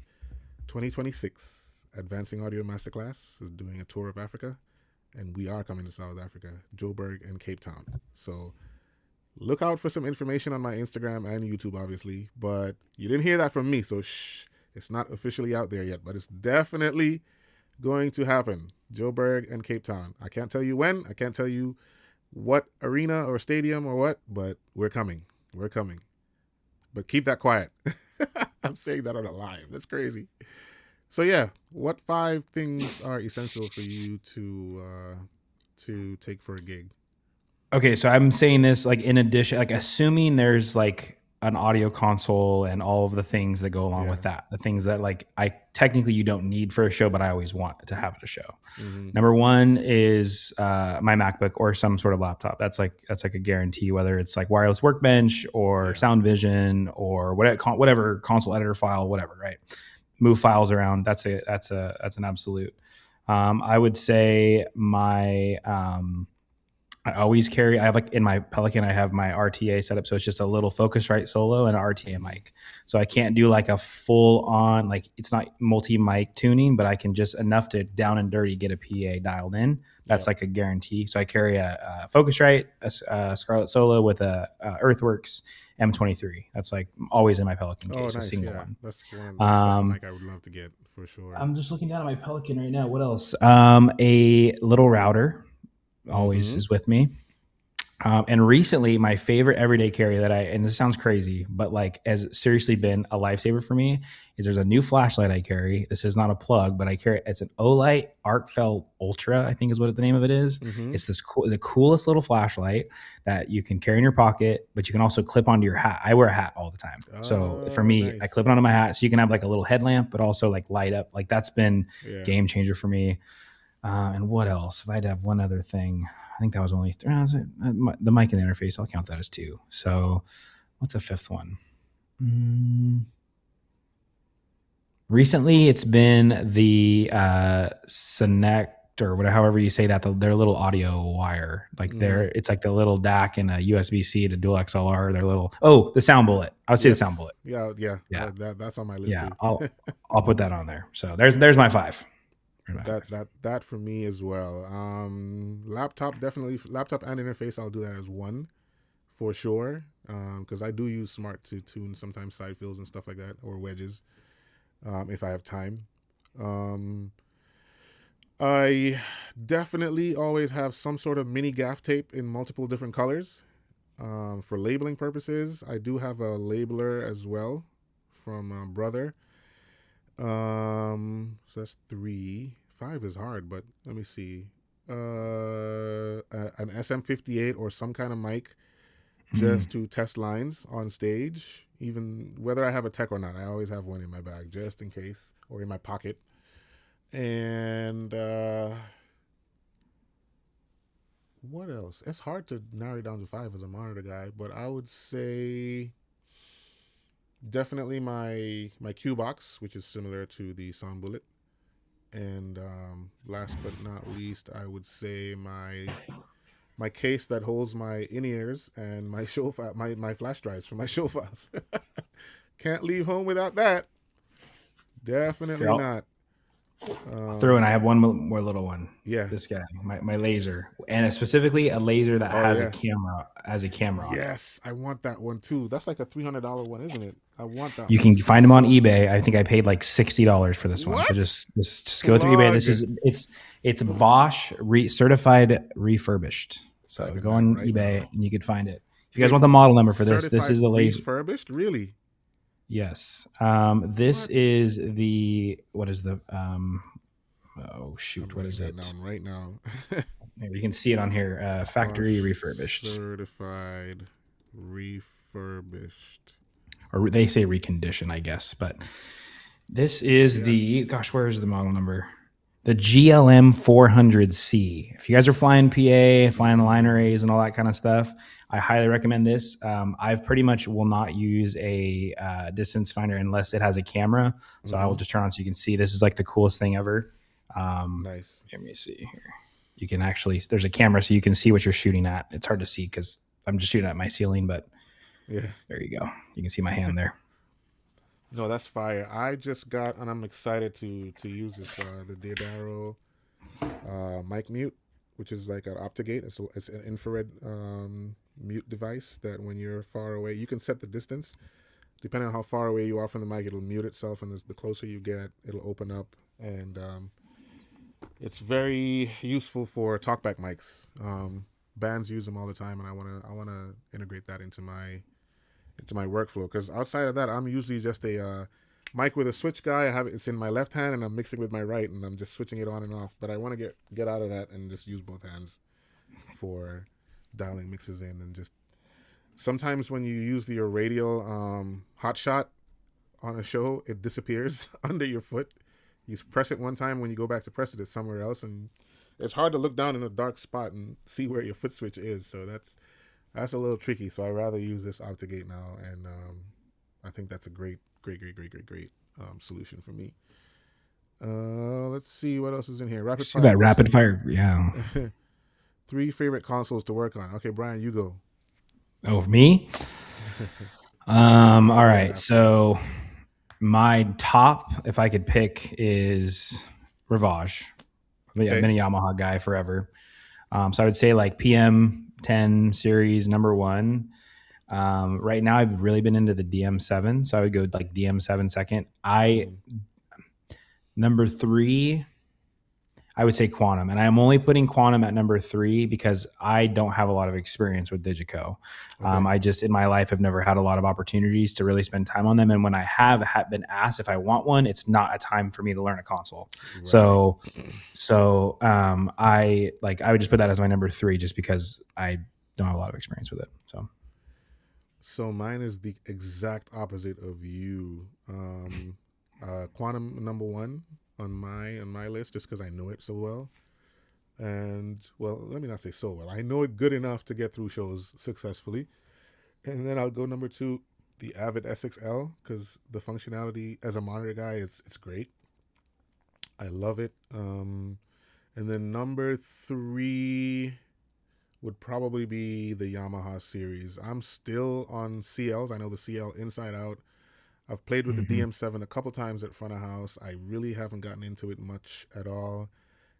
2026, Advancing Audio Masterclass is doing a tour of Africa, and we are coming to South Africa, Joburg and Cape Town. So look out for some information on my Instagram and YouTube, obviously. But you didn't hear that from me, so shh. It's not officially out there yet, but it's definitely going to happen. Joburg and Cape Town. I can't tell you when. I can't tell you what arena or stadium or what, but we're coming. We're coming. But keep that quiet. I'm saying that on a live. That's crazy. So yeah, what 5 things are essential for you to take for a gig? Okay, so I'm saying this like in addition, like assuming there's like an audio console and all of the things that go along with that, the things that like you don't need for a show, but I always want to have at a show. Mm-hmm. Number 1 is my MacBook or some sort of laptop. That's like a guarantee, whether it's like Wireless Workbench or Sound Vision or whatever console editor file, whatever, right? Move files around. That's an absolute. I would say I always carry, I have like in my Pelican, I have my RTA set up. So it's just a little Focusrite Solo and an RTA mic. So I can't do like a full on, like it's not multi-mic tuning, but I can just enough to down and dirty get a PA dialed in. That's like a guarantee. So I carry a Focusrite, a Scarlett Solo with a Earthworks M23. That's like always in my Pelican case, nice. A single one. That's the mic I would love to get for sure. I'm just looking down at my Pelican right now. What else? A little router. Always is with me. And recently my favorite everyday carry and this sounds crazy, but like has seriously been a lifesaver for me is there's a new flashlight I carry. This is not a plug, but I carry, it's an Olight Arcfelt Ultra, I think is what the name of it is. Mm-hmm. It's the coolest little flashlight that you can carry in your pocket, but you can also clip onto your hat. I wear a hat all the time. So for me, nice. I clip it onto my hat so you can have like a little headlamp, but also like light up. Like that's been game changer for me. And what else? If I had to have one other thing, I think that was only 3. The mic and the interface, I'll count that as 2. So what's a 5th one? Recently, it's been the Sonect or whatever, however you say that, their little audio wire. Like it's like the little DAC and a USB-C to dual XLR. Their little, the Sound Bullet. I would say the Sound Bullet. Yeah. That's on my list too. I'll put that on there. So there's my 5. That for me as well. Laptop, definitely. Laptop and interface, I'll do that as 1 for sure. Because I do use Smart to tune sometimes side fills and stuff like that, or wedges, if I have time. I definitely always have some sort of mini gaff tape in multiple different colors for labeling purposes. I do have a labeler as well from Brother. So that's 3. 5 is hard, but let me see. An SM58 or some kind of mic just to test lines on stage, even whether I have a tech or not. I always have one in my bag just in case, or in my pocket. And what else? It's hard to narrow it down to 5 as a monitor guy, but I would say definitely my Q box, which is similar to the Sound Bullet. And last but not least, I would say my case that holds my in-ears and my show my flash drives for my show files. Can't leave home without that. Definitely not. Throw in, I have one more little one. Yeah, this guy, my laser, and specifically a laser that has a camera on yes, I want that one too. That's like a $300 one, isn't it? I want that. You can find them on eBay. I think I paid like $60 for this one. So just go through eBay. This is it's Bosch certified refurbished. So go on eBay and you could find it. If you guys Wait, want the model number for this certified is the laser. refurbished? Really? Yes. This What? is the what is the oh I'm shoot, what writing is that it? down right now. Maybe you can see it on here. Factory Bosch refurbished, certified refurbished. or they say reconditioned, I guess. But this is the Yes. gosh, where is the model number? The GLM 400C. If you guys are flying PA, flying liner A's, and all that kind of stuff, I highly recommend this. I've pretty much will not use a distance finder unless it has a camera. So I will just turn on so you can see. This is like the coolest thing ever. Nice. Let me see here. You can actually, there's a camera so you can see what you're shooting at. It's hard to see because I'm just shooting at my ceiling, but Yeah. there you go. You can see my hand there. No, that's fire. I just got, and I'm excited to use this the Deodaro mic mute, which is like an Optigate. It's an infrared mute device that when you're far away, you can set the distance. Depending on how far away you are from the mic, it'll mute itself, and the closer you get, it'll open up. And it's very useful for talkback mics. Bands use them all the time, and I wanna integrate that into my workflow, because outside of that, I'm usually just a mic with a switch guy. It's in my left hand and I'm mixing with my right, and I'm just switching it on and off. But I want to get out of that and just use both hands for dialing mixes in. And just sometimes when you use your radial hot shot on a show, it disappears under your foot. You press it one time, when you go back to press it, it's somewhere else, and it's hard to look down in a dark spot and see where your foot switch is. So that's a little tricky. So I rather use this Optigate now, and I think that's a great solution for me. Let's see what else is in here. Rapid fire. Yeah. 3 favorite consoles to work on. Okay, Brian, you go. Oh, me? All right. So my top, if I could pick, is Rivage. Okay. I've been a Yamaha guy forever. So I would say like PM10 series number 1. Right now I've really been into the DM7, so I would go like DM7 second. Number 3, I would say Quantum, and I'm only putting Quantum at number 3 because I don't have a lot of experience with Digico. Okay. I just in my life have never had a lot of opportunities to really spend time on them, and when I have been asked if I want one, it's not a time for me to learn a console. Right. So I would just put that as my number 3 just because I don't have a lot of experience with it. So mine is the exact opposite of you. Quantum number 1 on my list, just because I know it so well. And, well, let me not say so well. I know it good enough to get through shows successfully. And then I'll go number 2, the Avid SXL, because the functionality as a monitor guy, it's great. I love it. And then number 3 would probably be the Yamaha series. I'm still on CLs. I know the CL inside out. I've played with the DM7 a couple times at front of house. I really haven't gotten into it much at all.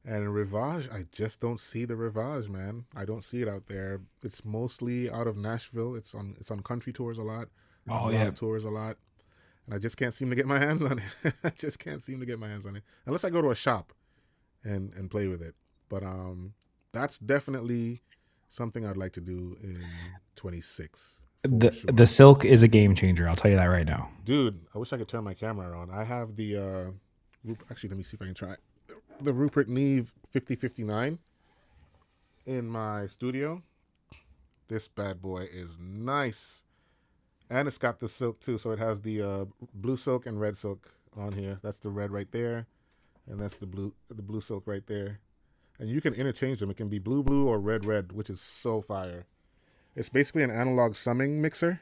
And Rivage, I just don't see the Rivage, man. I don't see it out there. It's mostly out of Nashville. It's on country tours a lot. Tours a lot. And I just can't seem to get my hands on it. I just can't seem to get my hands on it. Unless I go to a shop and play with it. But that's definitely something I'd like to do in 26. The Silk is a game changer. I'll tell you that right now. Dude, I wish I could turn my camera on. I have the actually, let me see if I can try it. The Rupert Neve 5059 in my studio. This bad boy is nice. And it's got the silk too, so it has the blue silk and red silk on here. That's the red right there, and that's the blue silk right there. And you can interchange them. It can be blue or red, which is so fire. It's basically an analog summing mixer.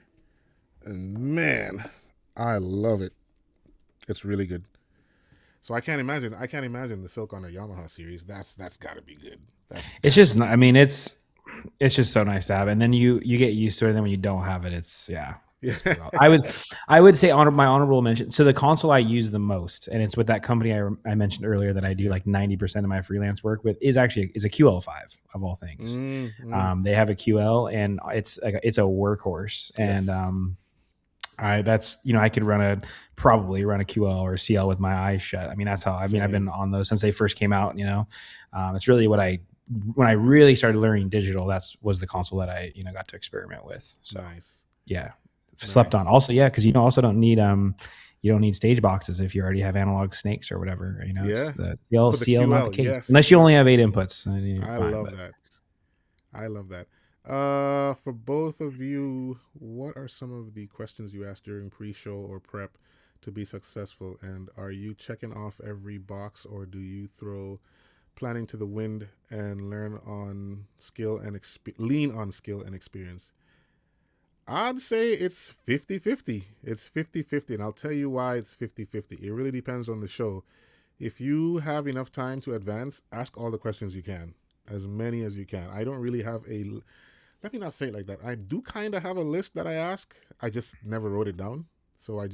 And man, I love it. It's really good. So I can't imagine the silk on a Yamaha series. That's got to be good. It's just, I mean, it's just so nice to have. And then you get used to it. And then when you don't have it, it's, yeah. I would say my honorable mention. So the console I use the most, and it's with that company I mentioned earlier that I do like 90% of my freelance work with, is a QL5 of all things. They have a QL, and it's a workhorse. Yes. And I could probably run a QL or a CL with my eyes shut. I mean, that's how. I've been on those since they first came out. It's really what I when I really started learning digital, was the console that I got to experiment with. So Nice. yeah, slept on. Nice. Also, yeah, because also you don't need stage boxes if you already have analog snakes or whatever. It's Yeah. the For the CL, not the QL. case, Yes. unless you only have Yes. 8 inputs. Then you're I fine, love but that. I love that. For both of you, what are some of the questions you ask during pre-show or prep to be successful? And are you checking off every box, or do you throw planning to the wind and lean on skill and experience? I'd say it's 50-50. It's 50-50, and I'll tell you why it's 50-50. It really depends on the show. If you have enough time to advance, ask all the questions you can, as many as you can. I don't really have let me not say it like that. I do kind of have a list that I ask. I just never wrote it down. So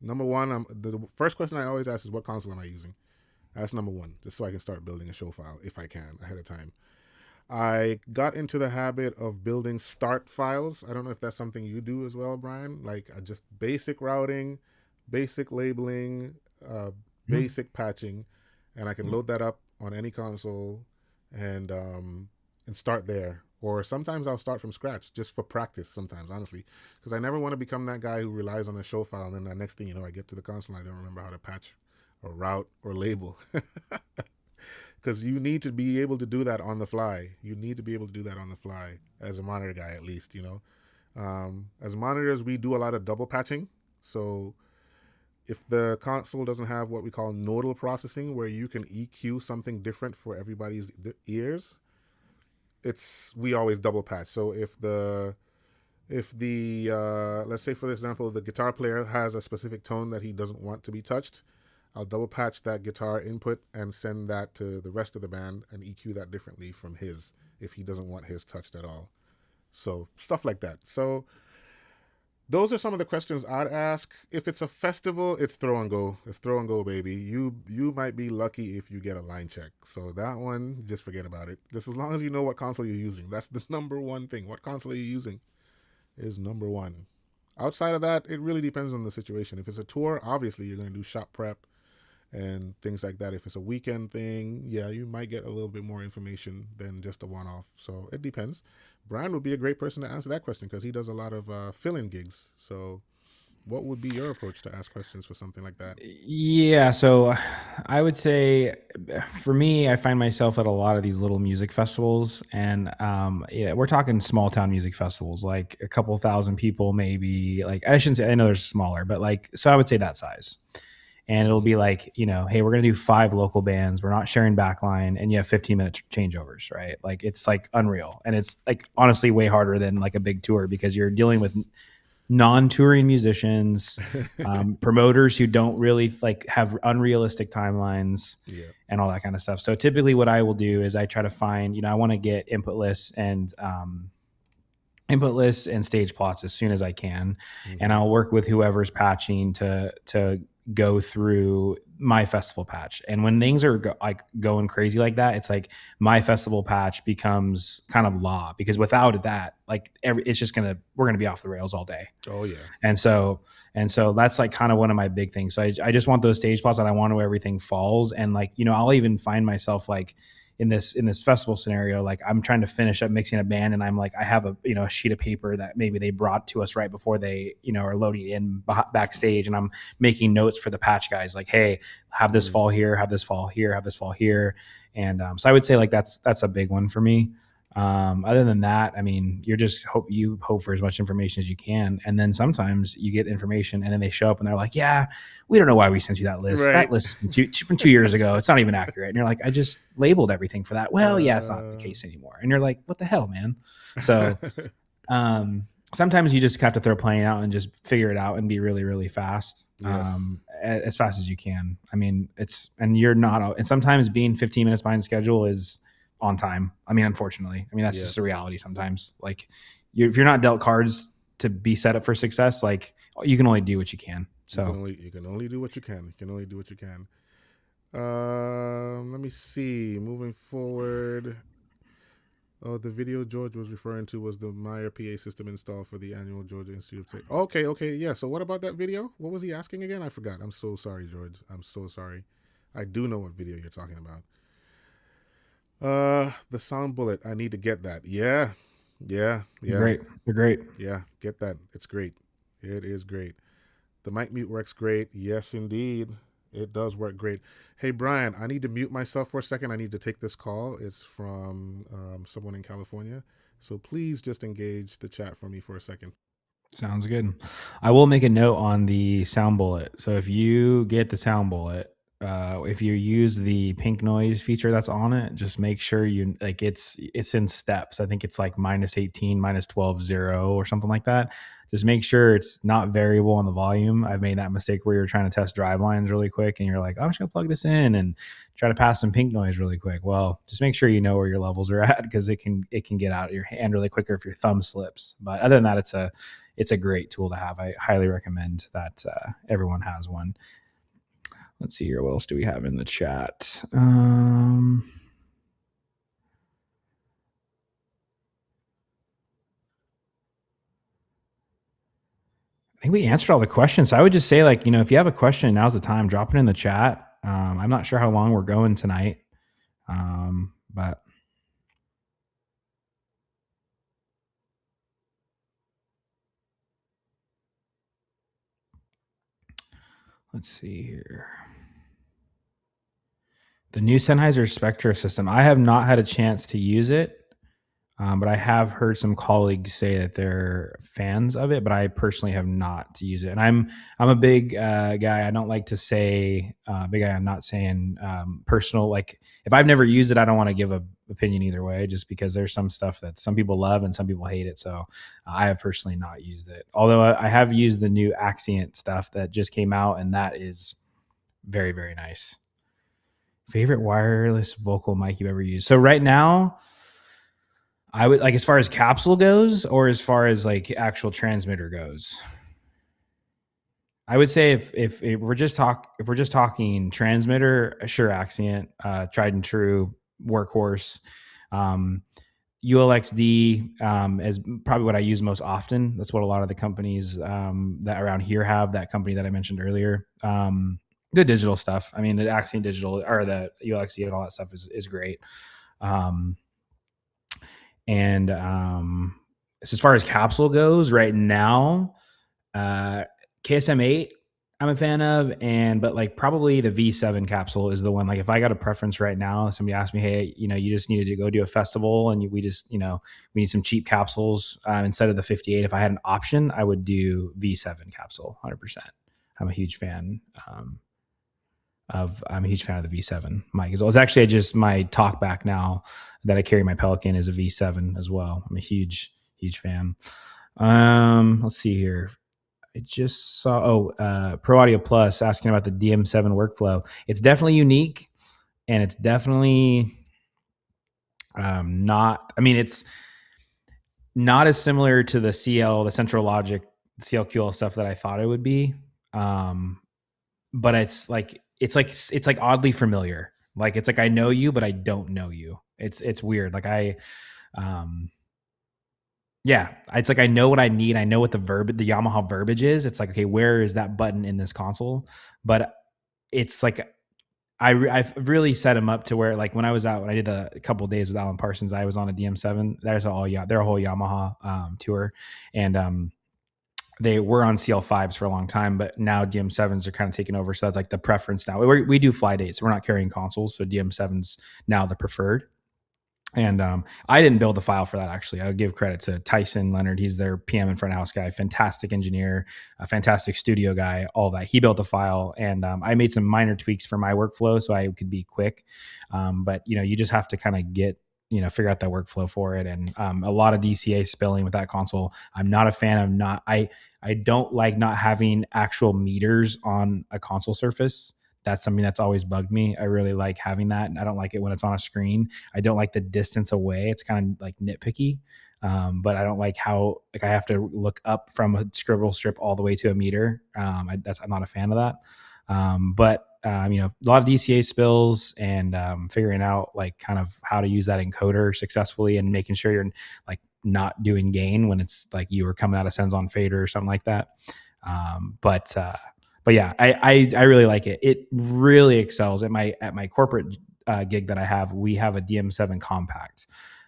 number one, the first question I always ask is, what console am I using? That's number one, just so I can start building a show file if I can ahead of time. I got into the habit of building start files. I don't know if that's something you do as well, Brian. Like just basic routing, basic labeling, uh, basic patching, and I can load that up on any console and start there. Or sometimes I'll start from scratch just for practice. Sometimes, honestly, because I never want to become that guy who relies on a show file, and then the next thing you know, I get to the console and I don't remember how to patch, or route, or label. Because you need to be able to do that on the fly. You need to be able to do that on the fly as a monitor guy, at least. As monitors, we do a lot of double patching. So if the console doesn't have what we call nodal processing, where you can EQ something different for everybody's ears, we always double patch. So if the let's say, for example, the guitar player has a specific tone that he doesn't want to be touched, I'll double patch that guitar input and send that to the rest of the band and EQ that differently from his, if he doesn't want his touched at all. So stuff like that. So those are some of the questions I'd ask. If it's a festival, it's throw and go. It's throw and go, baby. You might be lucky if you get a line check. So that one, just forget about it. Just as long as you know what console you're using. That's the number one thing. What console are you using is number one. Outside of that, it really depends on the situation. If it's a tour, obviously you're going to do shop prep and things like that. If it's a weekend thing, yeah, you might get a little bit more information than just a one-off. So it depends. Brian would be a great person to answer that question because he does a lot of fill-in gigs. So what would be your approach to ask questions for something like that? Yeah, so I would say for me, I find myself at a lot of these little music festivals, and we're talking small town music festivals, like a couple thousand people, maybe. Like I shouldn't say, I know there's smaller, but like, so I would say that size. And it'll be like, hey, we're going to do 5 local bands. We're not sharing backline, and you have 15-minute changeovers, right? Like it's like unreal. And it's like honestly way harder than like a big tour because you're dealing with non-touring musicians, promoters who don't really like have unrealistic timelines, Yeah. and all that kind of stuff. So typically what I will do is I try to find, I want to get input lists and stage plots as soon as I can. And I'll work with whoever's patching to go through my festival patch. And when things are going crazy like that, it's like my festival patch becomes kind of law, because without that, like it's just we're gonna be off the rails all day. Oh yeah. And so that's like kind of one of my big things. So I just want those stage plots, and I want to everything falls. And like, I'll even find myself like in this festival scenario, like I'm trying to finish up mixing a band, and I'm like, I have a sheet of paper that maybe they brought to us right before they are loading in backstage, and I'm making notes for the patch guys, like, hey, have this fall here, have this fall here, have this fall here. And so I would say like that's a big one for me. Other than that, I mean, you hope for as much information as you can. And then sometimes you get information and then they show up and they're like, yeah, we don't know why we sent you that list. Right. That list is from 2 years ago. It's not even accurate. And you're like, I just labeled everything for that. Well, yeah, it's not the case anymore. And you're like, what the hell, man? So, sometimes you just have to throw playing out and just figure it out and be really, really fast. Yes. As fast as you can. I mean, and sometimes being 15 minutes behind schedule is on time. I mean, unfortunately, that's just a reality sometimes. Like if you're not dealt cards to be set up for success, like you can only do what you can. So you can only do what you can. You can only do what you can. Let me see. Moving forward. Oh, the video George was referring to was the Meyer PA system install for the annual Georgia Institute of Technology. Okay, yeah. So what about that video? What was he asking again? I forgot. I'm so sorry, George. I'm so sorry. I do know what video you're talking about. The sound bullet. I need to get that. Yeah, yeah, They're yeah, great. They're great. yeah. Get that. It's great. It is great. The mic mute works great. Yes, indeed. It does work great. Hey, Brian, I need to mute myself for a second. I need to take this call. It's from someone in California. So please just engage the chat for me for a second. Sounds good. I will make a note on the sound bullet. So if you get the sound bullet, if you use the pink noise feature that's on it, just make sure you like it's in steps. I think it's like -18, -12, 0 or something like that. Just make sure it's not variable on the volume. I've made that mistake where you're trying to test drive lines really quick and you're like, I'm just gonna plug this in and try to pass some pink noise really quick. Well, just make sure you know where your levels are at because it can get out of your hand really quicker if your thumb slips. But other than that, it's a great tool to have. I highly recommend that everyone has one. Let's see here. What else do we have in the chat? I think we answered all the questions. So I would just say, like, if you have a question, now's the time. Drop it in the chat. I'm not sure how long we're going tonight, but let's see here. The new Sennheiser Spectra system. I have not had a chance to use it. But I have heard some colleagues say that they're fans of it, but I personally have not to use it. And I'm a big guy. I don't like to say big guy. I'm not saying personal. Like if I've never used it, I don't want to give a opinion either way, just because there's some stuff that some people love and some people hate it. So I have personally not used it. Although I have used the new Axient stuff that just came out, and that is very, very nice. Favorite wireless vocal mic you've ever used? So right now, I would like as far as capsule goes, or as far as like actual transmitter goes. I would say if we're just talking transmitter, sure, Axient, tried and true workhorse. ULXD is probably what I use most often. That's what a lot of the companies that around here have. That company that I mentioned earlier. The digital stuff. I mean, the Axient digital or the ULXD and all that stuff is great. And as far as capsule goes, right now, KSM8 I'm a fan of, but like probably the V7 capsule is the one. Like if I got a preference right now, somebody asked me, hey, you just needed to go do a festival, and we need some cheap capsules instead of the 58. If I had an option, I would do V7 capsule, 100%. I'm a huge fan. I'm a huge fan of the V7 mic as well. It's actually just my talkback now that I carry my Pelican is a V7 as well. I'm a huge fan. Let's see here. I just saw Pro Audio Plus asking about the DM7 workflow. It's definitely unique, and it's definitely not. I mean, it's not as similar to the the Central Logic CLQL stuff that I thought it would be. But it's like oddly familiar. Like it's like I know you, but I don't know you. It's weird. Like it's like I know what I need. I know what the Yamaha verbiage is. It's like, okay, where is that button in this console? But it's like I've really set him up to where, like, when I was out, when I did a couple of days with Alan Parsons, I was on a DM7. They're a whole Yamaha tour, and they were on CL5s for a long time, but now DM7s are kind of taking over. So that's like the preference now. We do fly dates. We're not carrying consoles, so DM7's now the preferred. And I didn't build the file for that, actually. I would give credit to Tyson Leonard. He's their PM and front house guy, fantastic engineer, a fantastic studio guy, all that. He built the file, and I made some minor tweaks for my workflow so I could be quick. But, you just have to kind of figure out that workflow for it. And a lot of DCA spilling with that console. I'm not a fan of I don't like not having actual meters on a console surface. That's something that's always bugged me. I really like having that, and I don't like it when it's on a screen. I don't like the distance away. It's kind of like nitpicky, but I don't like how I have to look up from a scribble strip all the way to a meter. I'm not a fan of that. But a lot of DCA spills, and figuring out like kind of how to use that encoder successfully, and making sure you're like not doing gain when it's like you were coming out of Senzon fader or something like that. But yeah, I really like it. It really excels at my corporate gig that I have, we have a DM7 compact,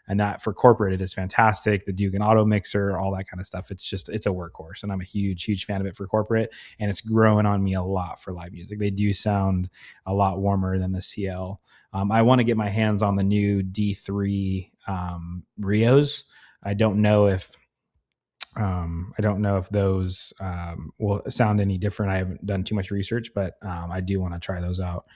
and that for corporate it is fantastic. The Dugan Auto Mixer, all that kind of stuff. It's a workhorse, and I'm a huge fan of it for corporate, and it's growing on me a lot for live music. They do sound a lot warmer than the CL. I want to get my hands on the new D3 Rios. I don't know if those will sound any different. I haven't done too much research, but I do want to try those out.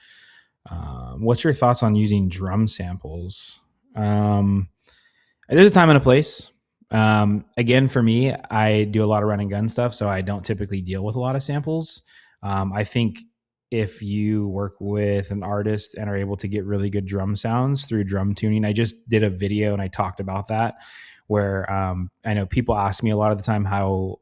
What's your thoughts on using drum samples? There's a time and a place. Again, for me, I do a lot of run and gun stuff, so I don't typically deal with a lot of samples. I think if you work with an artist and are able to get really good drum sounds through drum tuning, I just did a video and I talked about that, where I know people ask me a lot of the time how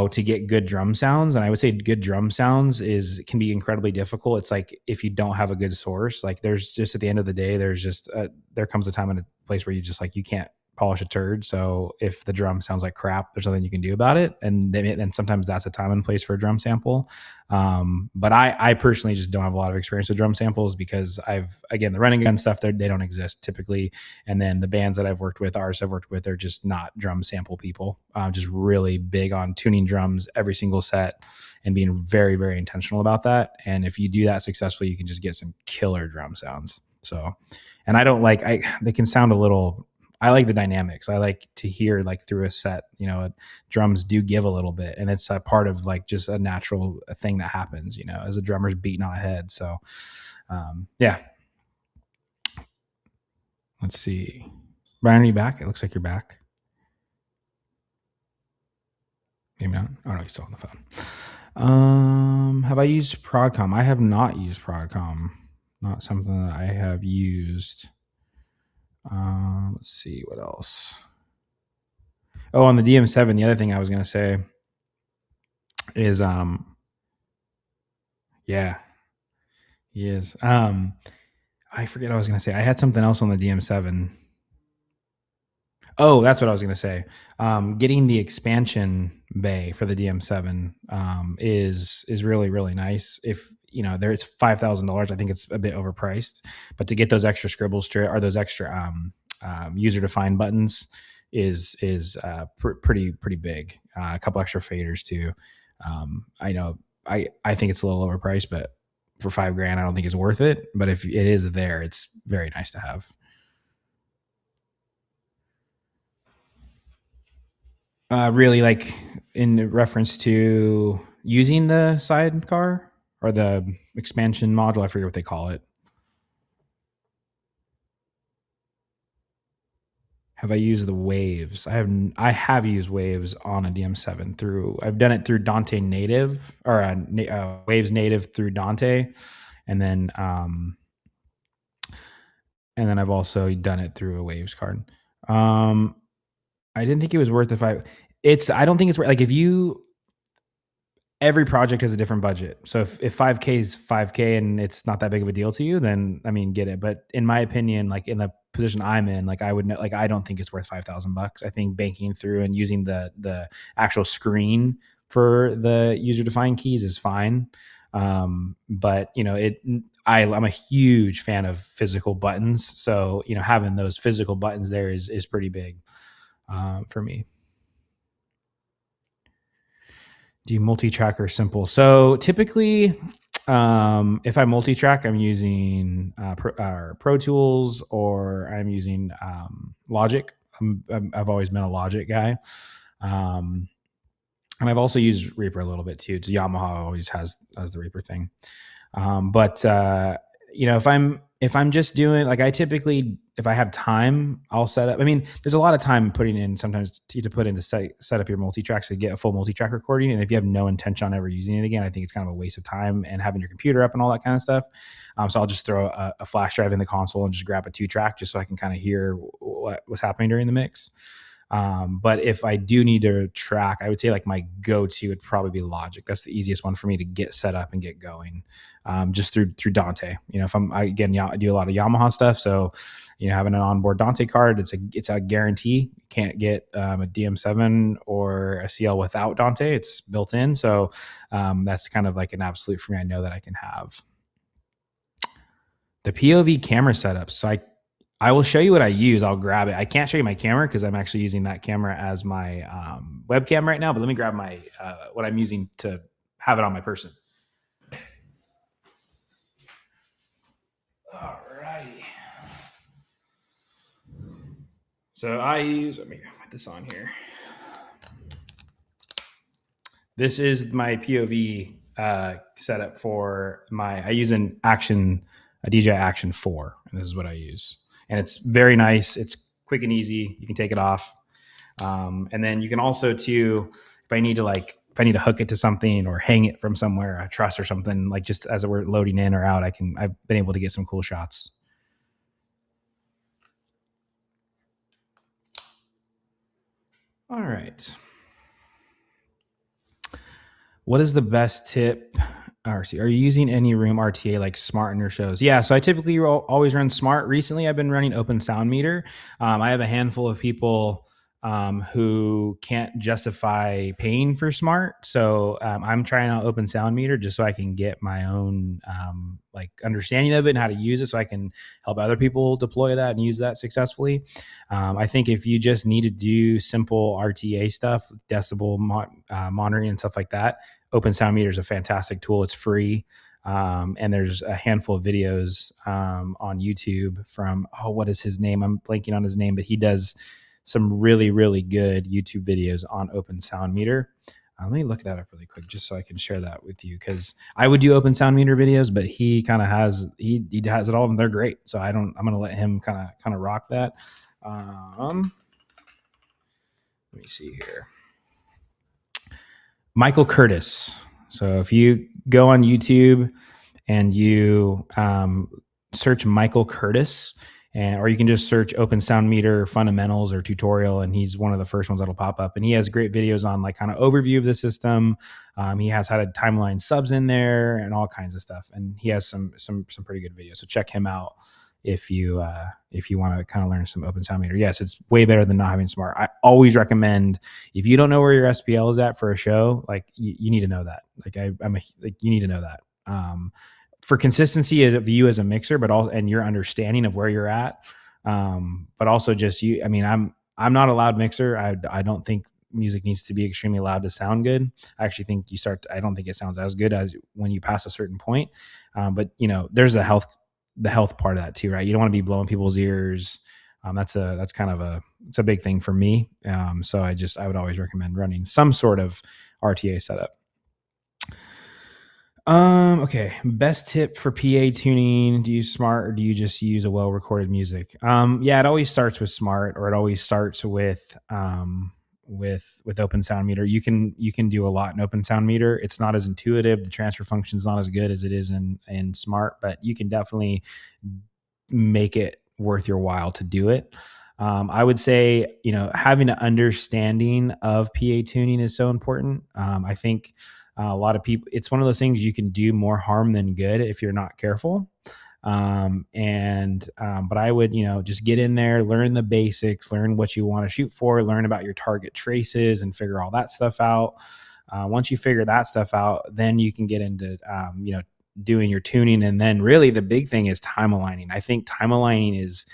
to get good drum sounds, and I would say good drum sounds can be incredibly difficult. It's like if you don't have a good source, like there's just at the end of the day, there comes a time and a place where you just like you can't polish a turd. So if the drum sounds like crap, there's nothing you can do about it, and then sometimes that's a time and place for a drum sample. But I personally just don't have a lot of experience with drum samples because the running gun stuff, they don't exist typically. And then the bands that artists I've worked with, they're just not drum sample people. Just really big on tuning drums every single set and being very, very intentional about that. And if you do that successfully, you can just get some killer drum sounds. So, and they can sound a little, I like the dynamics. I like to hear like through a set, drums do give a little bit, and it's a part of like just a natural thing that happens, as a drummer's beating on a head. So, yeah. Let's see. Brian, are you back? It looks like you're back. Maybe not. Oh no, he's still on the phone. Have I used Prodcom? I have not used Prodcom. Not something that I have used. Let's see what else. Oh, on the DM7, the other thing I was going to say is, yeah, he is. I forget what I was going to say. I had something else on the DM7. Oh, that's what I was going to say. Getting the expansion bay for the DM7 is really, really nice. If there it's $5,000. I think it's a bit overpriced, but to get those extra scribble strip or those extra user defined buttons is pretty big. A couple extra faders too. I know I think it's a little overpriced, but for $5,000, I don't think it's worth it. But if it is there, it's very nice to have. Really, like in reference to using the sidecar or the expansion module, I forget what they call it. Have I used the waves? I have used waves on a DM7 I've done it through Dante native or waves native through Dante, and then I've also done it through a waves card. I didn't think it was worth I don't think it's worth, like every project has a different budget. So if 5K is 5K and it's not that big of a deal to you, then I mean, get it. But in my opinion, like in the position I'm in, like I would know, like I don't think it's worth $5,000. I think banking through and using the actual screen for the user defined keys is fine. But I'm a huge fan of physical buttons. So having those physical buttons there is pretty big for me. Do you multi-track or simple? So typically, if I multi-track, I'm using Pro Tools or I'm using Logic. I've always been a Logic guy. And I've also used Reaper a little bit too. Yamaha always has the Reaper thing. But if I'm just doing, like, I typically, if I have time, I'll set up. I mean, there's a lot of time putting in sometimes to put in to set up your multi-tracks to get a full multi-track recording. And if you have no intention on ever using it again, I think it's kind of a waste of time and having your computer up and all that kind of stuff. So I'll just throw a flash drive in the console and just grab a 2-track just so I can kind of hear what was happening during the mix. But if I do need to track, I would say like my go-to would probably be Logic. That's the easiest one for me to get set up and get going, just through Dante. If I do a lot of Yamaha stuff, so having an onboard Dante card, it's a guarantee. You can't get a DM7 or a CL without Dante. It's built in, so that's kind of like an absolute for me. I know that I can have. The POV camera setup. So I will show you what I use. I'll grab it. I can't show you my camera because I'm actually using that camera as my webcam right now. But let me grab my what I'm using to have it on my person. All right. So I use. Let me put this on here. This is my POV setup for my. I use a DJI Action 4, and this is what I use. And it's very nice. It's quick and easy. You can take it off, and then you can also too, if I need to hook it to something or hang it from somewhere, a truss or something, like just as we're loading in or out, I've been able to get some cool shots. All right. What is the best tip? RC, are you using any room RTA like Smart in your shows? Yeah, so I typically always run Smart. Recently, I've been running Open Sound Meter. I have a handful of people who can't justify paying for Smart, so I'm trying out Open Sound Meter just so I can get my own like understanding of it and how to use it, so I can help other people deploy that and use that successfully. I think if you just need to do simple RTA stuff, decibel monitoring and stuff like that, Open Sound Meter is a fantastic tool. It's free. And there's a handful of videos on YouTube from, what is his name? I'm blanking on his name, but he does some really, really good YouTube videos on Open Sound Meter. Let me look that up really quick just so I can share that with you, because I would do Open Sound Meter videos, but he kind of has it all and they're great. So I'm going to let him kind of rock that. Let me see here. Michael Curtis. So if you go on YouTube and you search Michael Curtis, or you can just search Open Sound Meter fundamentals or tutorial, and he's one of the first ones that'll pop up. And he has great videos on like kind of overview of the system. He has had a timeline subs in there and all kinds of stuff. And he has some pretty good videos. So check him out if you want to kind of learn some Open Sound Meter. Yes, it's way better than not having Smart. I always recommend, if you don't know where your SPL is at for a show, like you need to know that. Like you need to know that. For consistency of you as a mixer, but also and your understanding of where you're at, but also just you. I mean, I'm not a loud mixer. I don't think music needs to be extremely loud to sound good. I actually think I don't think it sounds as good as when you pass a certain point. But there's the health part of that too, right? You don't want to be blowing people's ears. That's a big thing for me. So I would always recommend running some sort of RTA setup. Okay. Best tip for PA tuning. Do you use Smart or do you just use a well-recorded music? Yeah, it always starts with Smart, or it always starts with Open Sound Meter. You can do a lot in Open Sound Meter. It's not as intuitive. The transfer function is not as good as it is in Smart, but you can definitely make it worth your while to do it. I would say, having an understanding of PA tuning is so important. I think a lot of people, it's one of those things you can do more harm than good if you're not careful. But I would, just get in there, learn the basics, learn what you want to shoot for, learn about your target traces and figure all that stuff out. Once you figure that stuff out, then you can get into, doing your tuning. And then really the big thing is time aligning. I think time aligning is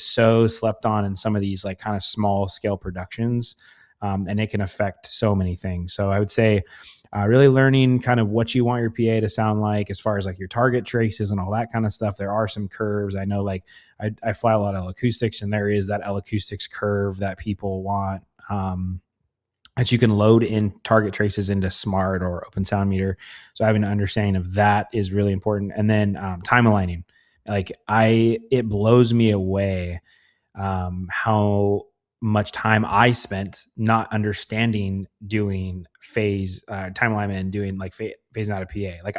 so slept on in some of these like kind of small scale productions. And it can affect so many things. So I would say, really learning kind of what you want your PA to sound like as far as like your target traces and all that kind of stuff. There are some curves. I know, like I fly a lot of L-acoustics, and there is that L-acoustics curve that people want, that you can load in target traces into Smart or Open Sound Meter. So having an understanding of that is really important. And then time aligning. Like it blows me away how much time I spent not understanding doing phase time alignment and doing like phasing out a PA. Like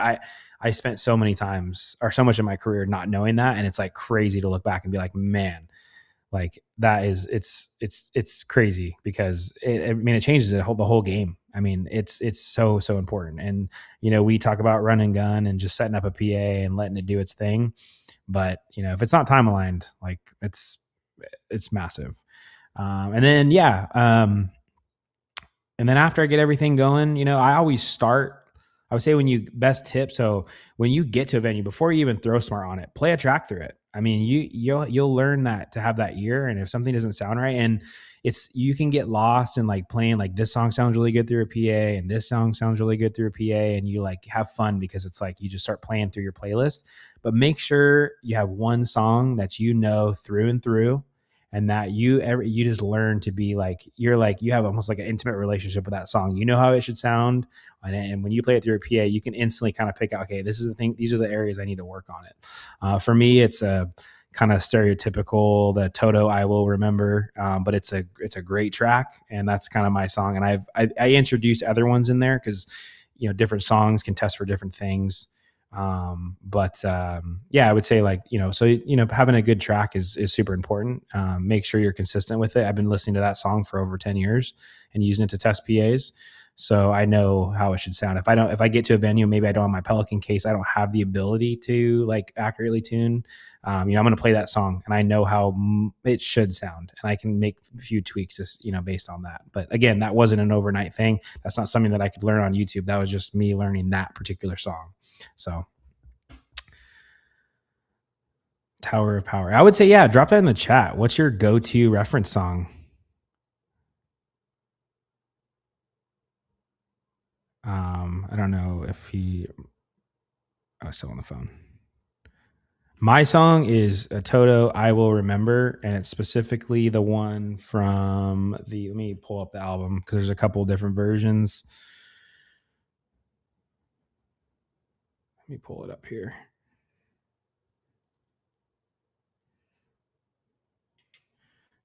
I spent so many times or so much of my career not knowing that, and it's like crazy to look back and be like, man, like that is it's crazy, because it changes the whole game. I mean, it's so important. And we talk about run and gun and just setting up a PA and letting it do its thing, but if it's not time aligned, like it's massive. And then after I get everything going, I always start I would say best tip. So when you get to a venue, before you even throw smart on it, play a track through it. I mean, you'll learn that to have that ear. And if something doesn't sound right, and you can get lost in like playing like this song sounds really good through a PA and this song sounds really good through a PA, and you like have fun because it's like you just start playing through your playlist. But make sure you have one song that through and through, and that you just learn to be like, you have almost like an intimate relationship with that song. You know how it should sound, and when you play it through a PA, you can instantly kind of pick out, okay, this is the thing, these are the areas I need to work on it. For me, it's a kind of stereotypical, the Toto I Will Remember, but it's a great track, and that's kind of my song. And I introduced other ones in there because different songs can test for different things. Yeah, I would say like, having a good track is super important. Make sure you're consistent with it. I've been listening to that song for over 10 years and using it to test PAs. So I know how it should sound. If I get to a venue, maybe I don't have my Pelican case, I don't have the ability to like accurately tune, I'm going to play that song and I know how it should sound, and I can make a few tweaks just, based on that. But again, that wasn't an overnight thing. That's not something that I could learn on YouTube. That was just me learning that particular song. So Tower of Power. I would say, yeah, drop that in the chat. What's your go-to reference song? I don't know if I was still on the phone. My song is a Toto I Will Remember, and it's specifically the one from let me pull up the album because there's a couple different versions. Let me pull it up here.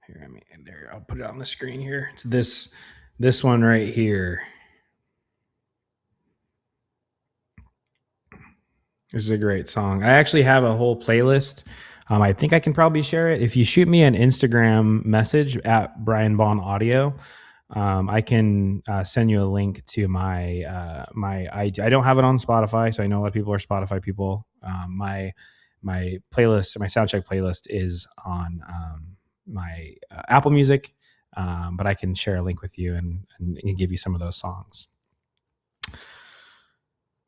Here, I'll put it on the screen here. It's this one right here. This is a great song. I actually have a whole playlist. I think I can probably share it. If you shoot me an Instagram message at Brian Bond Audio, I can send you a link to my I don't have it on Spotify, so I know a lot of people are Spotify people. My playlist, my soundcheck playlist, is on my Apple Music, but I can share a link with you and give you some of those songs.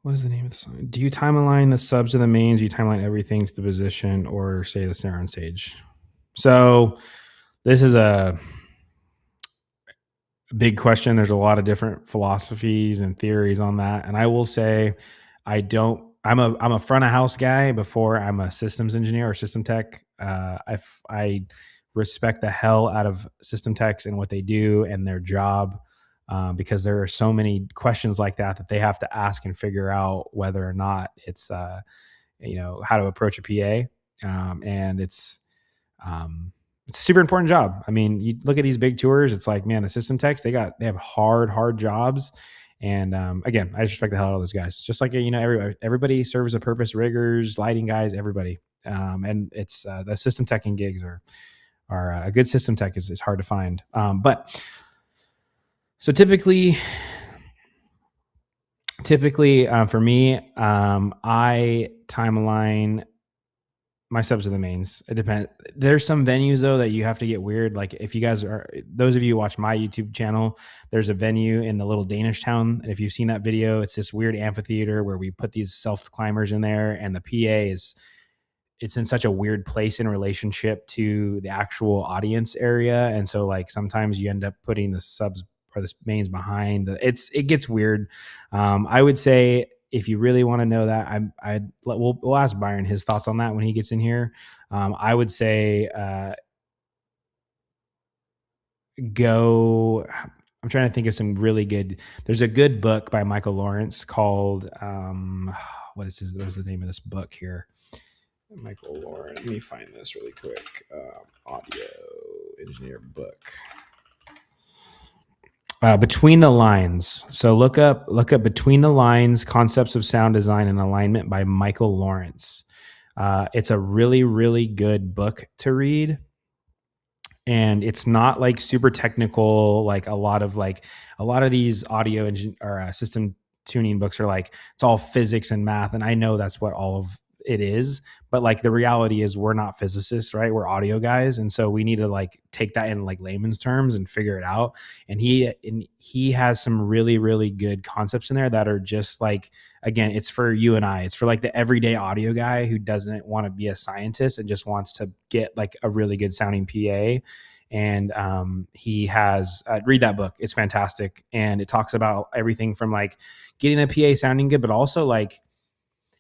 What is the name of the song? Do you timeline the subs to the mains? Do you timeline everything to the position, or say the snare on stage? So this is a big question. There's a lot of different philosophies and theories on that. And I will say, I'm a front of house guy before I'm a systems engineer or system tech. I respect the hell out of system techs and what they do and their job. Because there are so many questions like that they have to ask and figure out whether or not it's, how to approach a PA. And it's a super important job. I mean, you look at these big tours, it's like, man, the system techs, they have hard jobs. And again, I just respect the hell out of those guys. Just like, everybody serves a purpose, riggers, lighting guys, everybody. And it's the system tech and gigs are a good system tech is hard to find. So typically for me, I timeline my subs to the mains. It depends. There's some venues though that you have to get weird. Like if you guys those of you who watch my YouTube channel, there's a venue in the little Danish town. And if you've seen that video, it's this weird amphitheater where we put these self climbers in there, and the PA it's in such a weird place in relationship to the actual audience area. And so like sometimes you end up putting the subs or the mains behind. It gets weird. I would say if you really want to know that, we'll ask Byron his thoughts on that when he gets in here. I would say go. I'm trying to think of some really good. There's a good book by Michael Lawrence called what is the name of this book here? Michael Lawrence. Let me find this really quick. Audio engineer book. Between the Lines. So look up Between the Lines: Concepts of Sound Design and Alignment by Michael Lawrence. It's a really, really good book to read. And it's not like super technical, like a lot of these audio engine or system tuning books are like, it's all physics and math. And I know that's what all of it is. But like the reality is we're not physicists, right? We're audio guys. And so we need to like take that in like layman's terms and figure it out. And he has some really, really good concepts in there that are just like, again, it's for you and I. It's for like the everyday audio guy who doesn't want to be a scientist and just wants to get like a really good sounding PA. And he has read that book. It's fantastic, and it talks about everything from like getting a PA sounding good, but also like,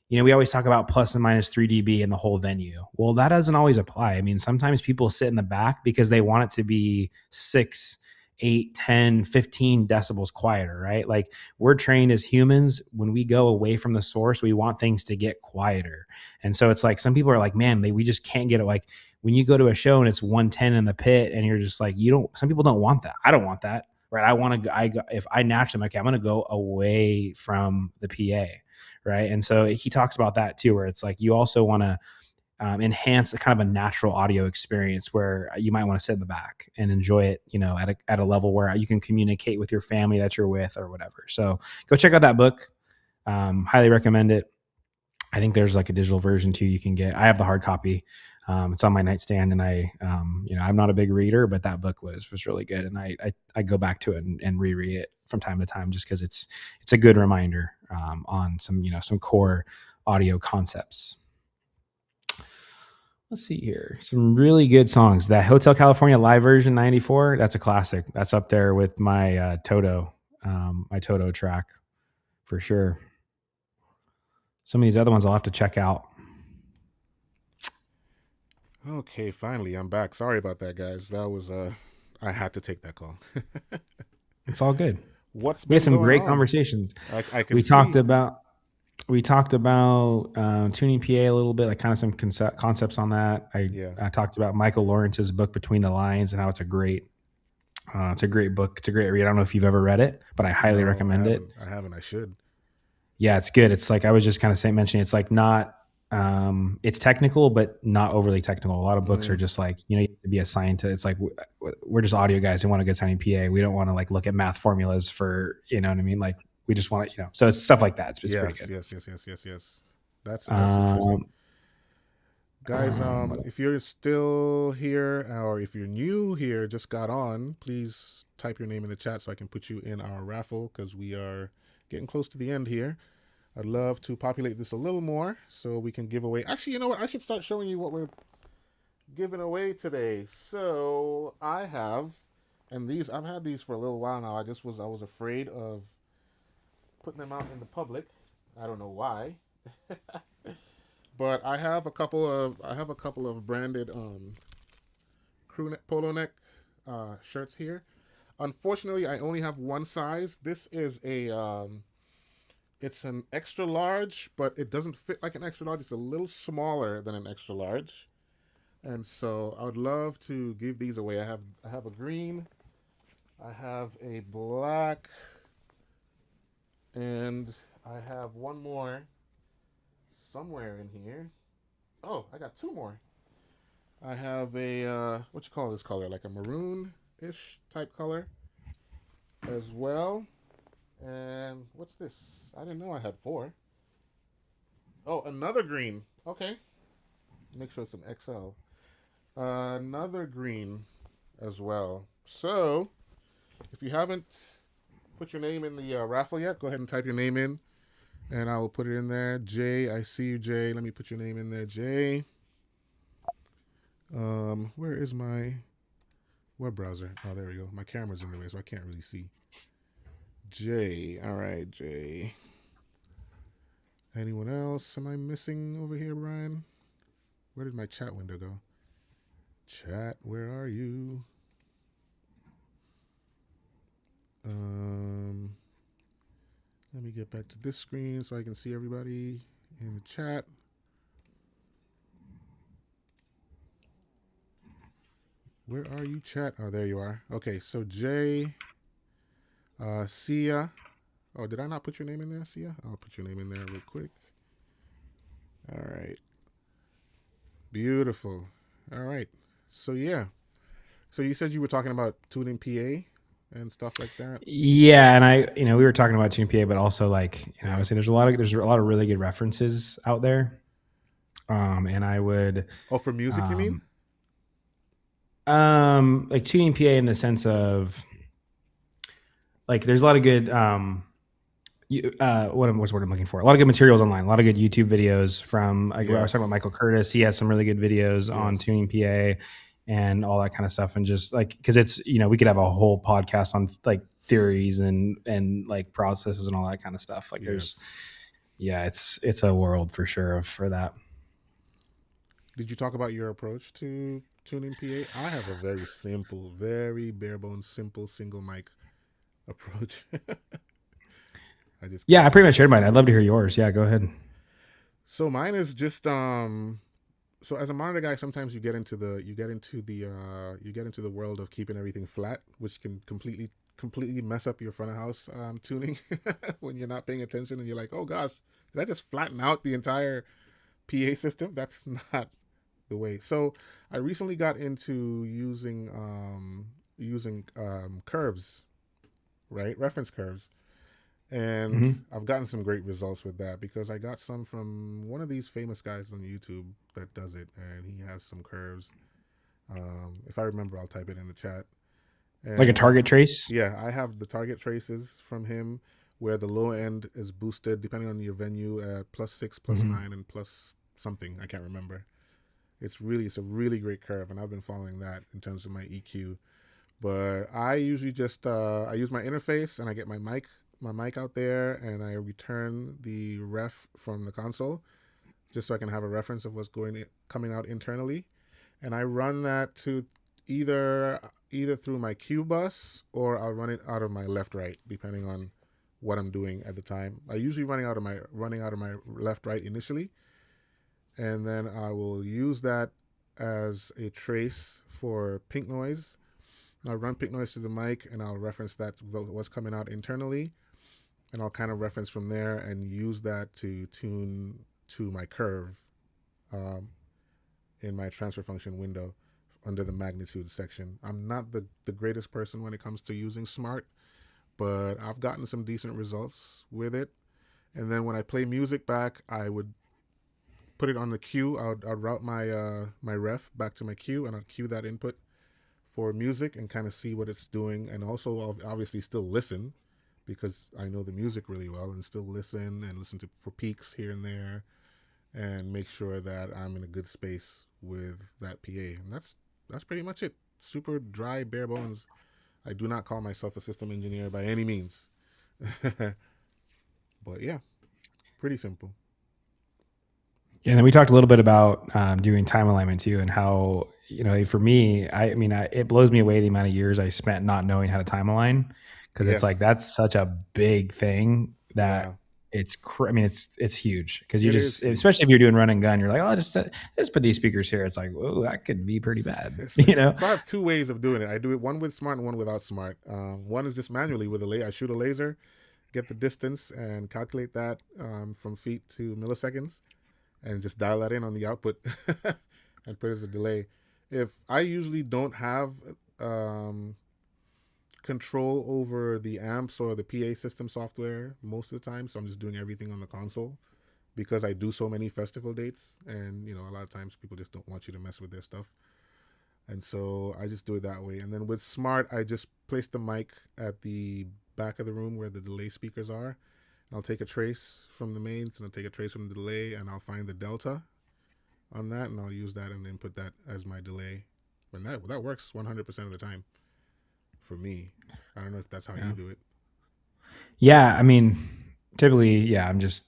you know, we always talk about plus and minus 3 dB in the whole venue. Well, that doesn't always apply. I mean, sometimes people sit in the back because they want it to be 6, 8, 10, 15 decibels quieter, right? Like we're trained as humans, when we go away from the source, we want things to get quieter. And so it's like some people are like, man, we just can't get it. Like when you go to a show and it's 110 in the pit and you're just like, some people don't want that. I don't want that. Right. I want to, if I naturally, okay, I'm going to go away from the PA. Right. And so he talks about that too, where it's like, you also want to enhance a kind of a natural audio experience where you might want to sit in the back and enjoy it, you know, at a level where you can communicate with your family that you're with or whatever. So go check out that book. Highly recommend it. I think there's like a digital version too you can get. I have the hard copy. It's on my nightstand, and I'm not a big reader, but that book was really good, and I go back to it and reread it from time to time just because it's a good reminder on some core audio concepts. Let's see here. Some really good songs. That Hotel California live version 94, that's a classic. That's up there with my Toto track for sure. Some of these other ones I'll have to check out. Okay, finally, I'm back. Sorry about that, guys. That was I had to take that call. It's all good. We had some great on? Conversations. I can see. We talked about tuning PA a little bit, like kind of some concepts on that. I talked about Michael Lawrence's book Between the Lines and how it's a great book. It's a great read. I don't know if you've ever read it, but I highly recommend it. I haven't. I should. Yeah, it's good. It's like I was just kind of mentioning. It's like not. It's technical, but not overly technical. A lot of books are just like, you have to be a scientist. It's like we're just audio guys who want a good sounding PA. We don't want to like look at math formulas for, you know what I mean? Like we just want to, so it's stuff like that. It's pretty good. Yes. That's interesting. Guys, if you're still here or if you're new here, just got on, please type your name in the chat so I can put you in our raffle because we are getting close to the end here. I'd love to populate this a little more so we can give away. Actually, you know what? I should start showing you what we're giving away today. So I have, and I've had these for a little while now. I was afraid of putting them out in the public. I don't know why. But I have a couple of branded crew neck, polo neck shirts here. Unfortunately, I only have one size. This is it's an extra large, but it doesn't fit like an extra large. It's a little smaller than an extra large. And so I would love to give these away. I have a green, I have a black, and I have one more somewhere in here. Oh, I got two more. I have a what you call this color? Like a maroon-ish type color as well. And what's this? I didn't know I had 4. Oh, another green. Okay. Make sure it's an XL. Another green as well. So, if you haven't put your name in the raffle yet, go ahead and type your name in. And I will put it in there. Jay, I see you, Jay. Let me put your name in there, Jay. Where is my web browser? Oh, there we go. My camera's in the way, so I can't really see. Jay. All right, Jay. Anyone else? Am I missing over here, Brian? Where did my chat window go? Chat, where are you? Let me get back to this screen so I can see everybody in the chat. Where are you, chat? Oh, there you are. Okay, so Jay, Sia. Oh, did I not put your name in there, Sia? I'll put your name in there real quick. All right. Beautiful. All right. So, yeah. So you said you were talking about tuning PA and stuff like that. Yeah, and we were talking about tuning PA, but also like, I would say there's a lot of really good references out there. And I would Oh, for music, you mean? um, like tuning PA in the sense of like there's a lot of good what's the word I'm looking for? A lot of good materials online, a lot of good YouTube videos from like I was talking about Yes. Michael Curtis. He has some really good videos on Yes. tuning PA and all that kind of stuff. And just like because it's we could have a whole podcast on like theories and like processes and all that kind of stuff. Like there's Yes. it's a world for sure for that. Did you talk about your approach to tuning PA? I have a very simple, very bare bones, simple single mic approach. I just Yeah, I pretty much shared mine. use. I'd love to hear yours. Yeah, go ahead. So mine is just so as a monitor guy, sometimes you get into the world of keeping everything flat, which can completely mess up your front of house tuning when you're not paying attention and you're like, oh gosh, did I just flatten out the entire PA system? That's not the way. So I recently got into using curves, right? Reference curves. And Mm-hmm. I've gotten some great results with that because I got some from one of these famous guys on YouTube that does it, and he has some curves. If I remember, I'll type it in the chat. Like a And target trace. yeah, I have the target traces from him where the low end is boosted depending on your venue at +6, Mm-hmm. +9, and plus something. I can't remember. It's a really great curve, and I've been following that in terms of my EQ. But I usually just I use my interface and I get my mic out there and I return the ref from the console just so I can have a reference of what's coming out internally, and I run that to either through my Q bus or I'll run it out of my left right depending on what I'm doing at the time. I usually running out of my left right initially, and then I will use that as a trace for pink noise. I'll run pink noise to the mic and I'll reference that what's coming out internally, and I'll kind of reference from there and use that to tune to my curve um, in my transfer function window under the magnitude section. I'm not the greatest person when it comes to using smart, but I've gotten some decent results with it. And then when I play music back, I would put it on the queue. I'll route my ref back to my queue, and I'll queue that input for music and kind of see what it's doing, and also I'll obviously still listen because I know the music really well, and still listen to for peaks here and there, and make sure that I'm in a good space with that PA. And that's pretty much it. Super dry, bare bones. I do not call myself a system engineer by any means, but yeah, pretty simple. And then we talked a little bit about doing time alignment too, and how for me, it blows me away the amount of years I spent not knowing how to time align, because it's like Yes, that's such a big thing that yeah, it's huge, because you it is just, huge. especially if you're doing run and gun, you're like, oh, just put these speakers here. It's like, whoa, that could be pretty bad, you know? So I have two ways of doing it. I do it one with smart and one without smart. One is just manually with a laser. I shoot a laser, get the distance, and calculate that from feet to milliseconds, and just dial that in on the output and put it as a delay. If I usually don't have um, control over the amps or the PA system software most of the time, so I'm just doing everything on the console because I do so many festival dates, and a lot of times people just don't want you to mess with their stuff, and so I just do it that way. And then with smart, I just place the mic at the back of the room where the delay speakers are. I'll take a trace from the mains and I'll take a trace from the delay, and I'll find the delta on that, and I'll use that and input that as my delay. And that works 100% of the time for me. I don't know if that's how you Yeah. do it. Yeah, I mean, typically, yeah, I'm just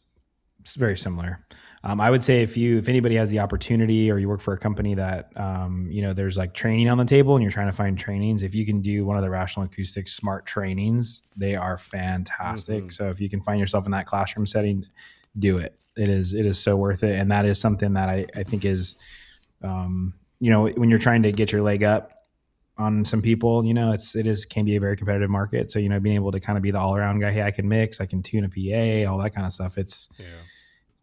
it's very similar. I would say if anybody has the opportunity, or you work for a company that there's like training on the table and you're trying to find trainings, if you can do one of the Rational Acoustics smart trainings, they are fantastic. Mm-hmm. So if you can find yourself in that classroom setting, do it. It is so worth it, and that is something that I think is when you're trying to get your leg up on some people, it can be a very competitive market. So, being able to kind of be the all around guy, hey, I can mix, I can tune a PA, all that kind of stuff. It's Yeah.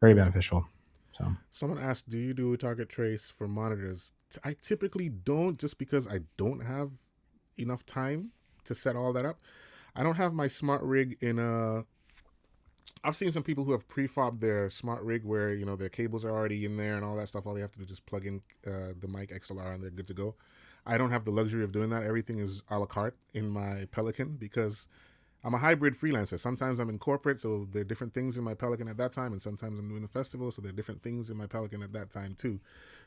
very beneficial. So, Someone asked, "Do you do a target trace for monitors?" I typically don't, just because I don't have enough time to set all that up. I don't have my smart rig in I've seen some people who have prefobbed their smart rig where their cables are already in there and all that stuff. All they have to do is just plug in the mic XLR and they're good to go. I don't have the luxury of doing that. Everything is a la carte in my Pelican because I'm a hybrid freelancer. Sometimes I'm in corporate, so there are different things in my Pelican at that time, and sometimes I'm doing a festival, so there are different things in my Pelican at that time too.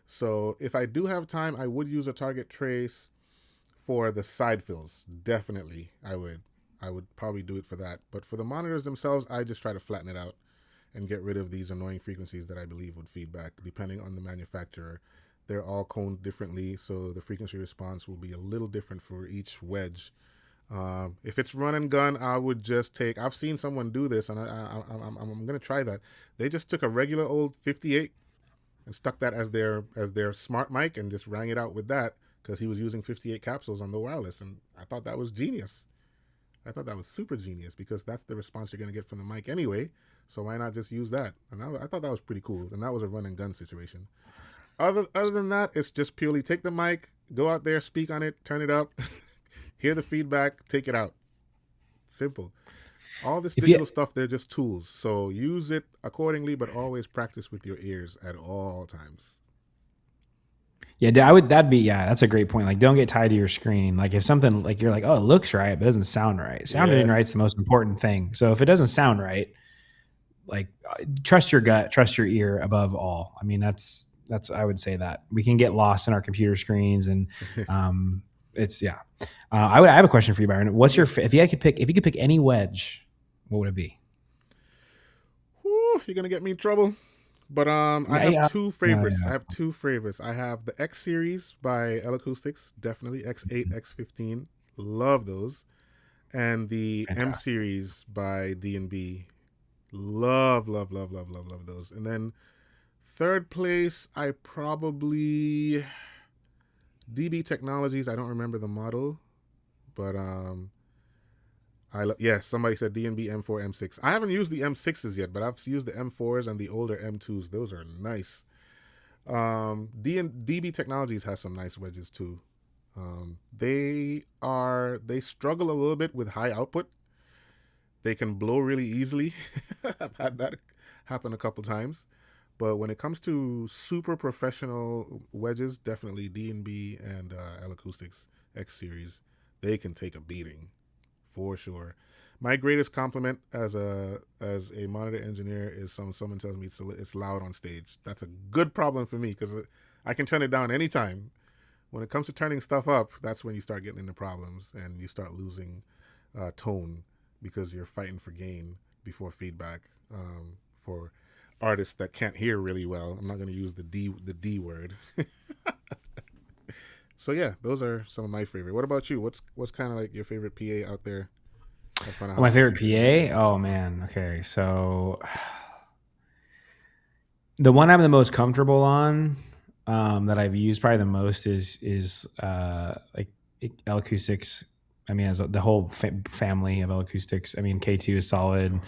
So if I do have time, I would use a target trace for the side fills. Definitely, I would. I would probably do it for that. But for the monitors themselves, I just try to flatten it out and get rid of these annoying frequencies that I believe would feedback, depending on the manufacturer. They're all coned differently, so the frequency response will be a little different for each wedge. If it's run and gun, I would just take. I've seen someone do this, and I'm gonna try that. They just took a regular old 58 and stuck that as their smart mic and just rang it out with that because he was using 58 capsules on the wireless, and I thought that was genius. I thought that was super genius because that's the response you're gonna get from the mic anyway. So why not just use that? And I thought that was pretty cool, and that was a run and gun situation. Other than that, it's just purely take the mic, go out there, speak on it, turn it up, hear the feedback, take it out. Simple. All this digital stuff, they're just tools. So use it accordingly, but always practice with your ears at all times. Yeah, that's a great point. Like, don't get tied to your screen. Like, if something, like, you're like, oh, it looks right, but it doesn't sound right. Sounding right is the most important thing. So if it doesn't sound right, like, trust your gut, trust your ear above all. I mean, that's I would say that we can get lost in our computer screens, and it's I have a question for you, Byron. What's your if you could pick any wedge, what would it be? Whew, you're gonna get me in trouble. But I have two favorites. I have two favorites. I have the X series by L Acoustics, definitely X8, X15. Love those. And the M series by D&B. Love those. And then third place, I probably DB Technologies. I don't remember the model, but somebody said D&B M4, M6. I haven't used the M6s yet, but I've used the M4s and the older M2s. Those are nice. DB Technologies has some nice wedges too. They struggle a little bit with high output. They can blow really easily. I've had that happen a couple times. But when it comes to super professional wedges, definitely D&B and L Acoustics X series, they can take a beating. For sure. My greatest compliment as a monitor engineer is someone tells me it's loud on stage. That's a good problem for me because I can turn it down anytime. When it comes to turning stuff up, that's when you start getting into problems and you start losing tone because you're fighting for gain before feedback. For artists that can't hear really well, I'm not going to use the D word. So yeah, those are some of my favorite. What about you? What's kind of like your favorite PA out there? My favorite PA? Oh man. Okay, so the one I'm the most comfortable on, that I've used probably the most is like L Acoustics. I mean, as the whole family of L Acoustics. I mean, K2 is solid.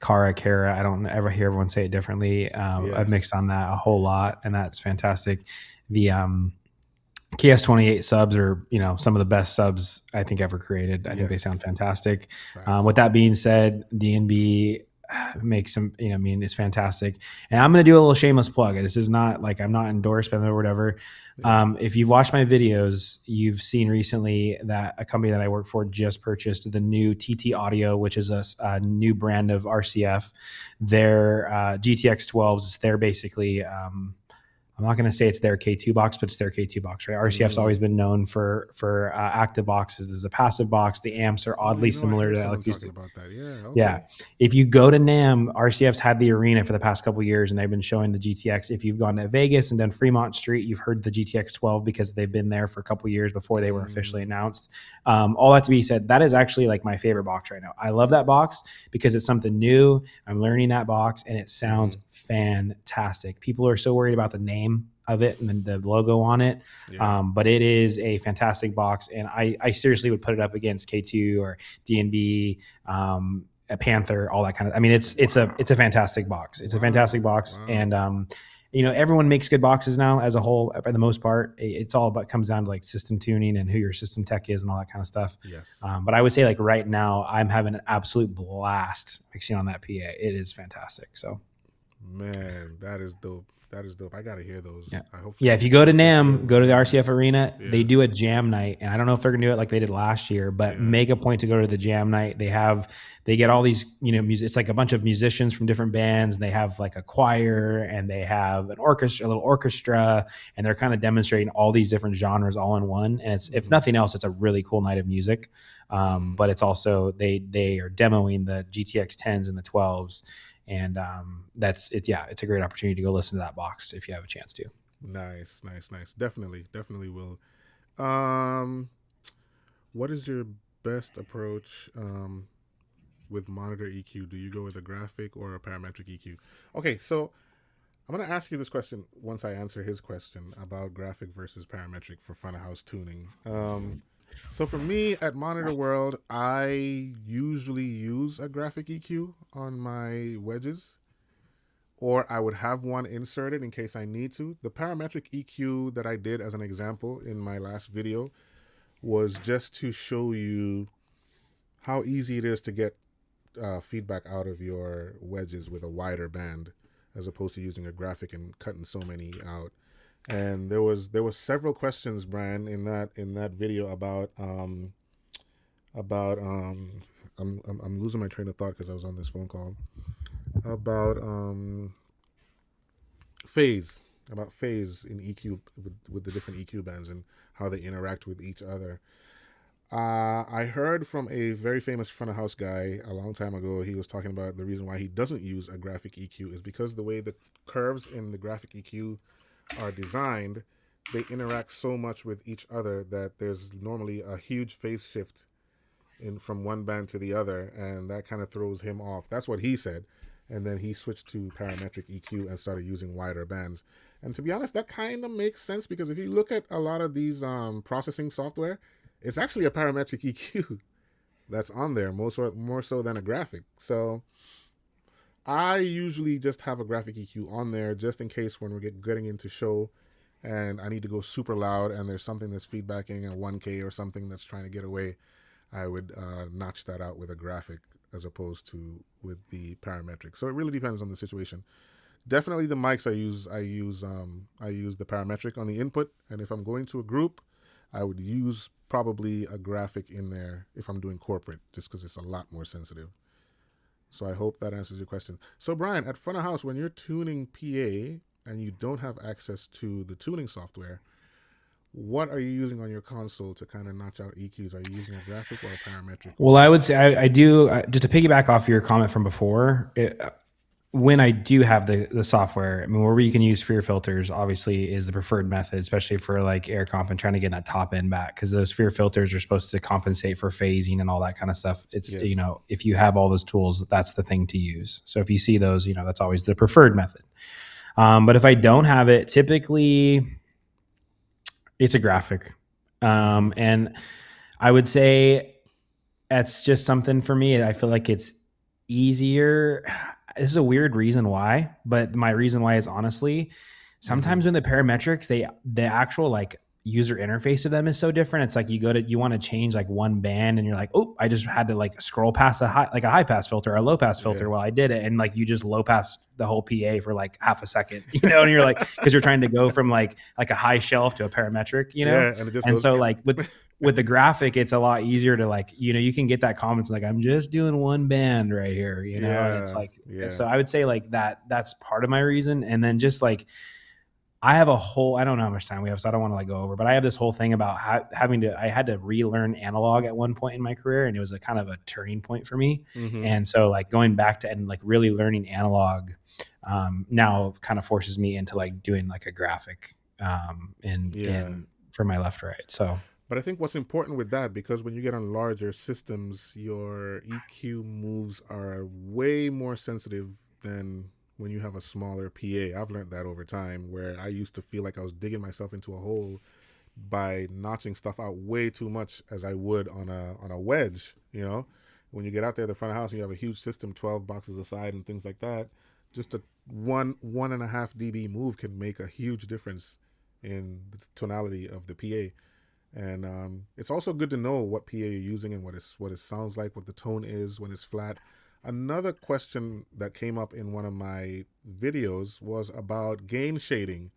Kara. I don't ever hear everyone say it differently. I've mixed on that a whole lot, and that's fantastic. The KS28 subs are, some of the best subs I think ever created. I think they sound fantastic. With that being said, D&B makes some, it's fantastic. And I'm going to do a little shameless plug. This is not like I'm not endorsed by them or whatever. If you've watched my videos, you've seen recently that a company that I work for just purchased the new TT Audio, which is a new brand of RCF. Their GTX 12s, they're basically I'm not going to say it's their K2 box, but it's their K2 box, right? RCF's always been known for active boxes as a passive box. The amps are oddly similar to L Acoustics. About that. Yeah, okay. Yeah. If you go to NAMM, RCF's had the arena for the past couple of years, and they've been showing the GTX. If you've gone to Vegas and done Fremont Street, you've heard the GTX 12 because they've been there for a couple of years before they were officially announced. All that to be said, that is actually like my favorite box right now. I love that box because it's something new. I'm learning that box, and it sounds fantastic. People are so worried about the name of it and the logo on it, but it is a fantastic box, and I seriously would put it up against K2 or D&B, a Panther, all that kind of. I mean, it's a fantastic box. It's a fantastic box, and everyone makes good boxes now as a whole for the most part. It's all about comes down to like system tuning and who your system tech is and all that kind of stuff. Yes. But I would say like right now I'm having an absolute blast mixing on that PA. It is fantastic. So Man, that is dope. That is dope. I gotta hear those. yeah. I Yeah, hopefully if you go to just hear NAM, go to the one. RCF Arena, they Yeah. do a jam night, and I don't know if they're gonna do it like they did last year, but Yeah. make a point to go to the jam night. They get all these, music. It's like a bunch of musicians from different bands, and they have like a choir, and they have an orchestra, a little orchestra, and they're kind of demonstrating all these different genres all in one. And it's, if nothing else, it's a really cool night of music. But it's also they are demoing the GTX 10s and the 12s. And that's it. Yeah, it's a great opportunity to go listen to that box if you have a chance to. Nice, nice, nice. Definitely, definitely will. Um, what is your best approach with monitor EQ? Do you go with a graphic or a parametric EQ? Okay, so I'm gonna ask you this question once I answer his question about graphic versus parametric for front of house tuning. So for me at Monitor World, I usually use a graphic EQ on my wedges, or I would have one inserted in case I need to. The parametric EQ that I did as an example in my last video was just to show you how easy it is to get feedback out of your wedges with a wider band, as opposed to using a graphic and cutting so many out. And there was several questions, Brian, in that video about I'm losing my train of thought because I was on this phone call about phase about phase in EQ with the different EQ bands and how they interact with each other. I heard from a very famous front of house guy a long time ago. He was talking about the reason why he doesn't use a graphic EQ is because the way the curves in the graphic EQ are designed, they interact so much with each other that there's normally a huge phase shift in from one band to the other, and that kind of throws him off. That's what he said. And then he switched to parametric EQ and started using wider bands. And to be honest, that kind of makes sense because if you look at a lot of these processing software, it's actually a parametric EQ that's on there, more so than a graphic. So I usually just have a graphic EQ on there just in case when we're getting into show and I need to go super loud and there's something that's feedbacking a 1K or something that's trying to get away. I would notch that out with a graphic as opposed to with the parametric. So it really depends on the situation. Definitely the mics I use the parametric on the input, and if I'm going to a group, I would use probably a graphic in there if I'm doing corporate, just because it's a lot more sensitive. So I hope that answers your question. So Brian, at front of house, when you're tuning PA and you don't have access to the tuning software, what are you using on your console to kind of notch out EQs? Are you using a graphic or a parametric? Well, I would say I do, just to piggyback off your comment from before. When I do have the software, I mean, where you can use sphere filters, obviously, is the preferred method, especially for like air comp and trying to get that top end back, because those sphere filters are supposed to compensate for phasing and all that kind of stuff. It's, Yes. if you have all those tools, that's the thing to use. So if you see those, that's always the preferred method. But if I don't have it, typically it's a graphic. And I would say that's just something for me. I feel like it's easier. This is a weird reason why, but my reason why is honestly, sometimes when the parametrics, the actual like user interface of them is so different. It's like you want to change like one band and you're like, oh, I just had to like scroll past a high pass filter or a low pass filter while I did it. And like, you just low pass the whole PA for like half a second, and you're like, cause you're trying to go from like a high shelf to a parametric, Yeah, and it just goes. so like with the graphic, it's a lot easier to like, you can get that comment like, I'm just doing one band right here, and it's like, so I would say like that's part of my reason. And then just like, I have I don't know how much time we have, so I don't want to like go over, but I have this whole thing about I had to relearn analog at one point in my career, and it was a kind of a turning point for me. And so like going back to and like really learning analog now kind of forces me into like doing like a graphic in for my left right. So. But I think what's important with that, because when you get on larger systems, your EQ moves are way more sensitive than when you have a smaller PA. I've learned that over time, where I used to feel like I was digging myself into a hole by notching stuff out way too much as I would on a wedge. When you get out there the front of the house and you have a huge system, 12 boxes aside and things like that, Just a 1.5 dB move can make a huge difference in the tonality of the PA. And it's also good to know what PA you're using and what it sounds like, what the tone is when it's flat. Another question that came up in one of my videos was about gain shading.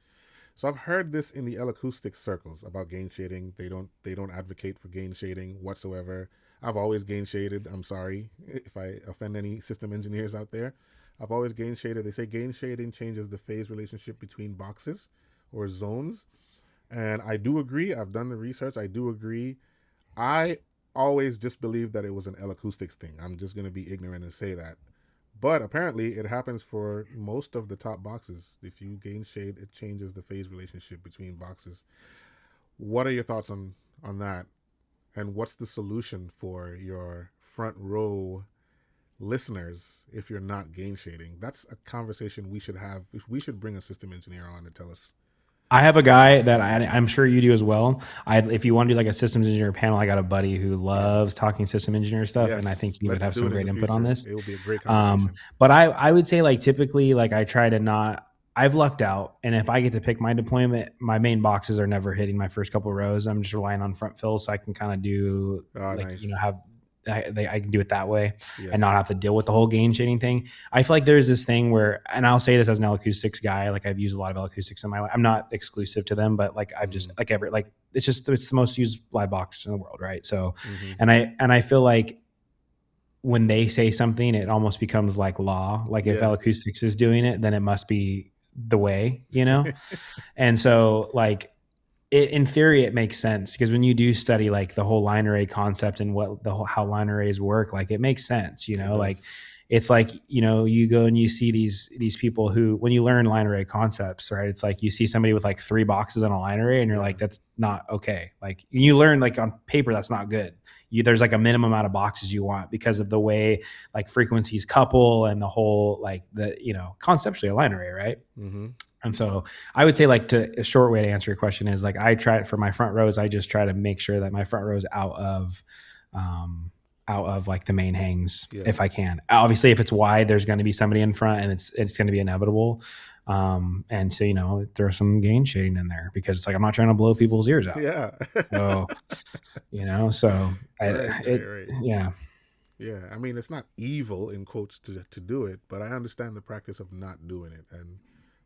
So I've heard this in the L acoustic circles about gain shading. They don't advocate for gain shading whatsoever. I've always gain shaded. I'm sorry if I offend any system engineers out there. I've always gain shaded. They say gain shading changes the phase relationship between boxes or zones. And I do agree. I've done the research. I do agree. I always just believed that it was an L acoustics thing. I'm just going to be ignorant and say that. But apparently, it happens for most of the top boxes. If you gain shade, it changes the phase relationship between boxes. What are your thoughts on that? And what's the solution for your front row listeners if you're not gain shading? That's a conversation we should have. We should bring a system engineer on to tell us. I have a guy that I'm sure you do as well. If you want to do like a systems engineer panel, I got a buddy who loves talking system engineer stuff, and I think Yes, he would let's have do some it in great the input on future. this. It will be a great conversation. But I would say like typically like I try to not. I've lucked out, and if I get to pick my deployment, my main boxes are never hitting my first couple rows. I'm just relying on front fill, so I can kind of do Oh, like nice. have. I can do it that way and not Yes. have to deal with the whole gain shading thing. I feel like there's this thing where, and I'll say this as an L acoustics guy, like I've used a lot of L acoustics in my life. I'm not exclusive to them, but like I've just it's the most used live box in the world, right? So, Mm-hmm. and I feel like when they say something, it almost becomes like law. Like if Yeah. L acoustics is doing it, then it must be the way, you know? And so like in theory, it makes sense because when you do study like the whole line array concept and how line arrays work, like it makes sense, you It know, like does. it's like, you know, you go and you see these people who, when you learn line array concepts, right, it's like you see somebody with like 3 boxes on a line array and you're Yeah. like, that's not okay. Like you learn like on paper, that's not good. There's like a minimum amount of boxes you want because of the way like frequencies couple and the whole like the, you know, conceptually a line array, right? Mm-hmm. And so I would say like a short way to answer your question is like I try it for my front rows. I just try to make sure that my front row is out of like the main hangs Yes. if I can. Obviously, if it's wide, there's going to be somebody in front, and it's going to be inevitable. And so, you know, throw some gain shading in there because it's like I'm not trying to blow people's ears out. Yeah. So, you know, so Right. yeah. Yeah. I mean, it's not evil in quotes to do it, but I understand the practice of not doing it, and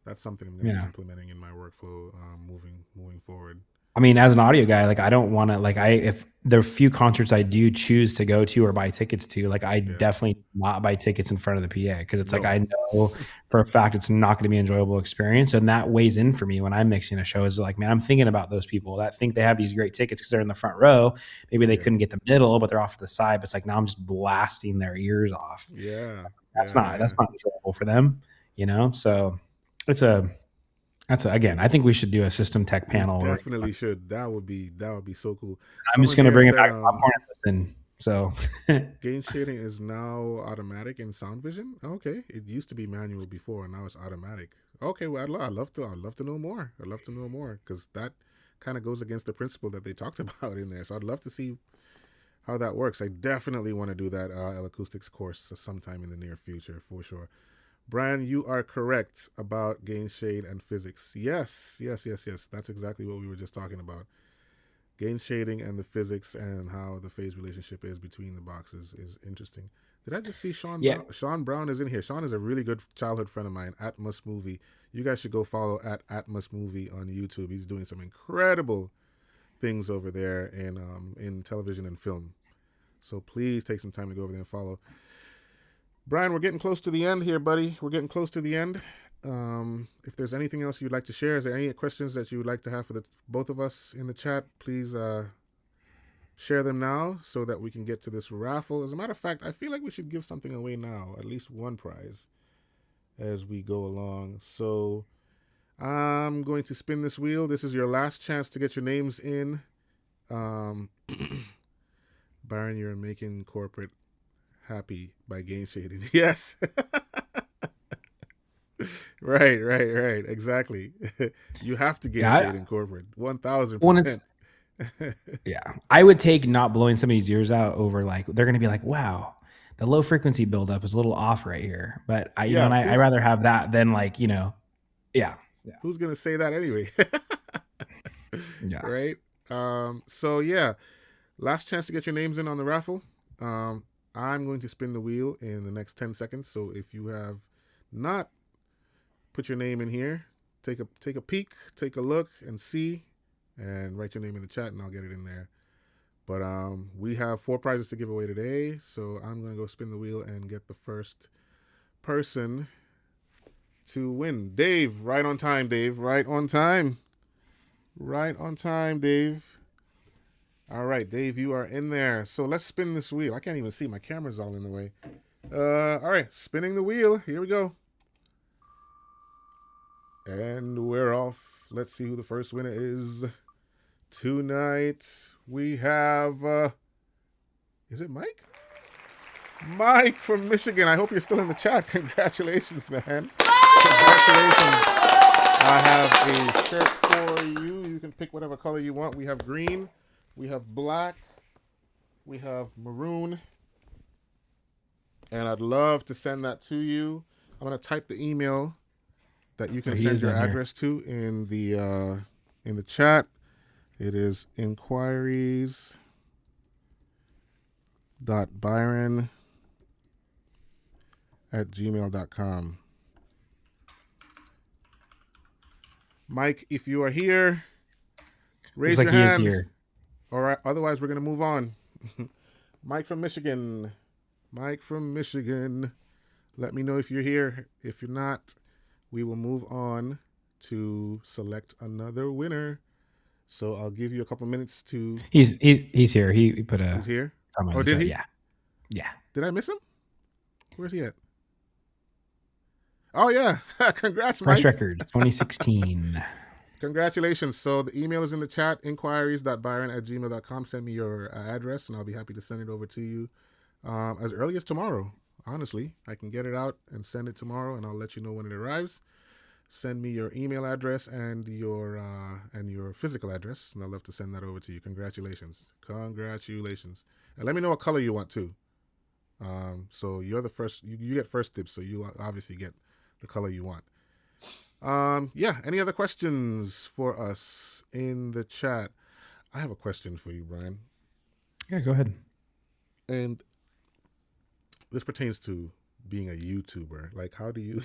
that's something I'm going to be implementing in my workflow moving forward. I mean, as an audio guy, like I don't want to like if there are few concerts I do choose to go to or buy tickets to, like I definitely not buy tickets in front of the PA because it's like I know for a fact it's not going to be an enjoyable experience, and that weighs in for me when I'm mixing a show. Is like, man, I'm thinking about those people that think they have these great tickets because they're in the front row. Maybe they couldn't get the middle, but they're off to the side. But it's like now I'm just blasting their ears off. Yeah, that's not enjoyable for them, you know. So again, I think we should do a system tech panel. We definitely should. That would be so cool. I'm just going to bring it back to popcorn and listen. So gain shading is now automatic in Sound Vision. Okay, it used to be manual before, and now it's automatic. Okay, well, I'd love to know more. I'd love to know more because that kind of goes against the principle that they talked about in there. So I'd love to see how that works. I definitely want to do that L acoustics course sometime in the near future for sure. Brian, you are correct about gain shade and physics. Yes. That's exactly what we were just talking about. Gain shading and the physics and how the phase relationship is between the boxes is interesting. Did I just see Sean Brown? Sean Brown is in here. Sean is a really good childhood friend of mine, Atmos Movie. You guys should go follow at Atmos Movie on YouTube. He's doing some incredible things over there in television and film. So please take some time to go over there and follow. Brian, we're getting close to the end here, buddy. We're getting close to the end. If there's anything else you'd like to share, is there any questions that you would like to have for both of us in the chat? Please share them now so that we can get to this raffle. As a matter of fact, I feel like we should give something away now, at least one prize as we go along. So I'm going to spin this wheel. This is your last chance to get your names in. Byron, you're making corporate happy by gain shading. Yes. Right. Exactly. You have to gain shade in corporate. 1,000%. Yeah. I would take not blowing somebody's ears out over like, they're going to be like, wow, the low frequency buildup is a little off right here. But Yeah, I rather have that than like, yeah. Yeah. who's gonna say that anyway? Yeah. Right. So yeah, last chance to get your names in on the raffle. I'm going to spin the wheel in the next 10 seconds. So if you have not put your name in here, take a peek, take a look, and see, and write your name in the chat, and I'll get it in there. But we have 4 prizes to give away today, so I'm gonna go spin the wheel and get the first person to win. Dave, right on time. Dave, right on time. Right on time, Dave. All right, Dave, you are in there. So let's spin this wheel. I can't even see. My camera's all in the way. All right, spinning the wheel. Here we go. And we're off. Let's see who the first winner is. Tonight, we have... is it Mike? Mike from Michigan. I hope you're still in the chat. Congratulations, man. Congratulations. I have a shirt for you. You can pick whatever color you want. We have green. We have black, we have maroon, and I'd love to send that to you. I'm gonna type the email that you can send your address to in the chat. It is inquiries.byron@gmail.com. Mike, if you are here, raise your hand. He is here. All right. Otherwise, we're going to move on. Mike from Michigan. Mike from Michigan. Let me know if you're here. If you're not, we will move on to select another winner. So I'll give you a couple minutes to... He's here. He put a... He's here? Oh, did he? Yeah. Did I miss him? Where's he at? Oh, yeah. Congrats, Mike. Fresh record, 2016. Congratulations. So the email is in the chat, inquiries.byron@gmail.com. Send me your address, and I'll be happy to send it over to you as early as tomorrow. Honestly, I can get it out and send it tomorrow, and I'll let you know when it arrives. Send me your email address and your physical address, and I'd love to send that over to you. Congratulations. Congratulations. And let me know what color you want, too. So you're the first. You get first dibs, so you obviously get the color you want. Yeah, any other questions for us in the chat? I have a question for you, Brian. Yeah, go ahead. And this pertains to being a YouTuber. Like, how do you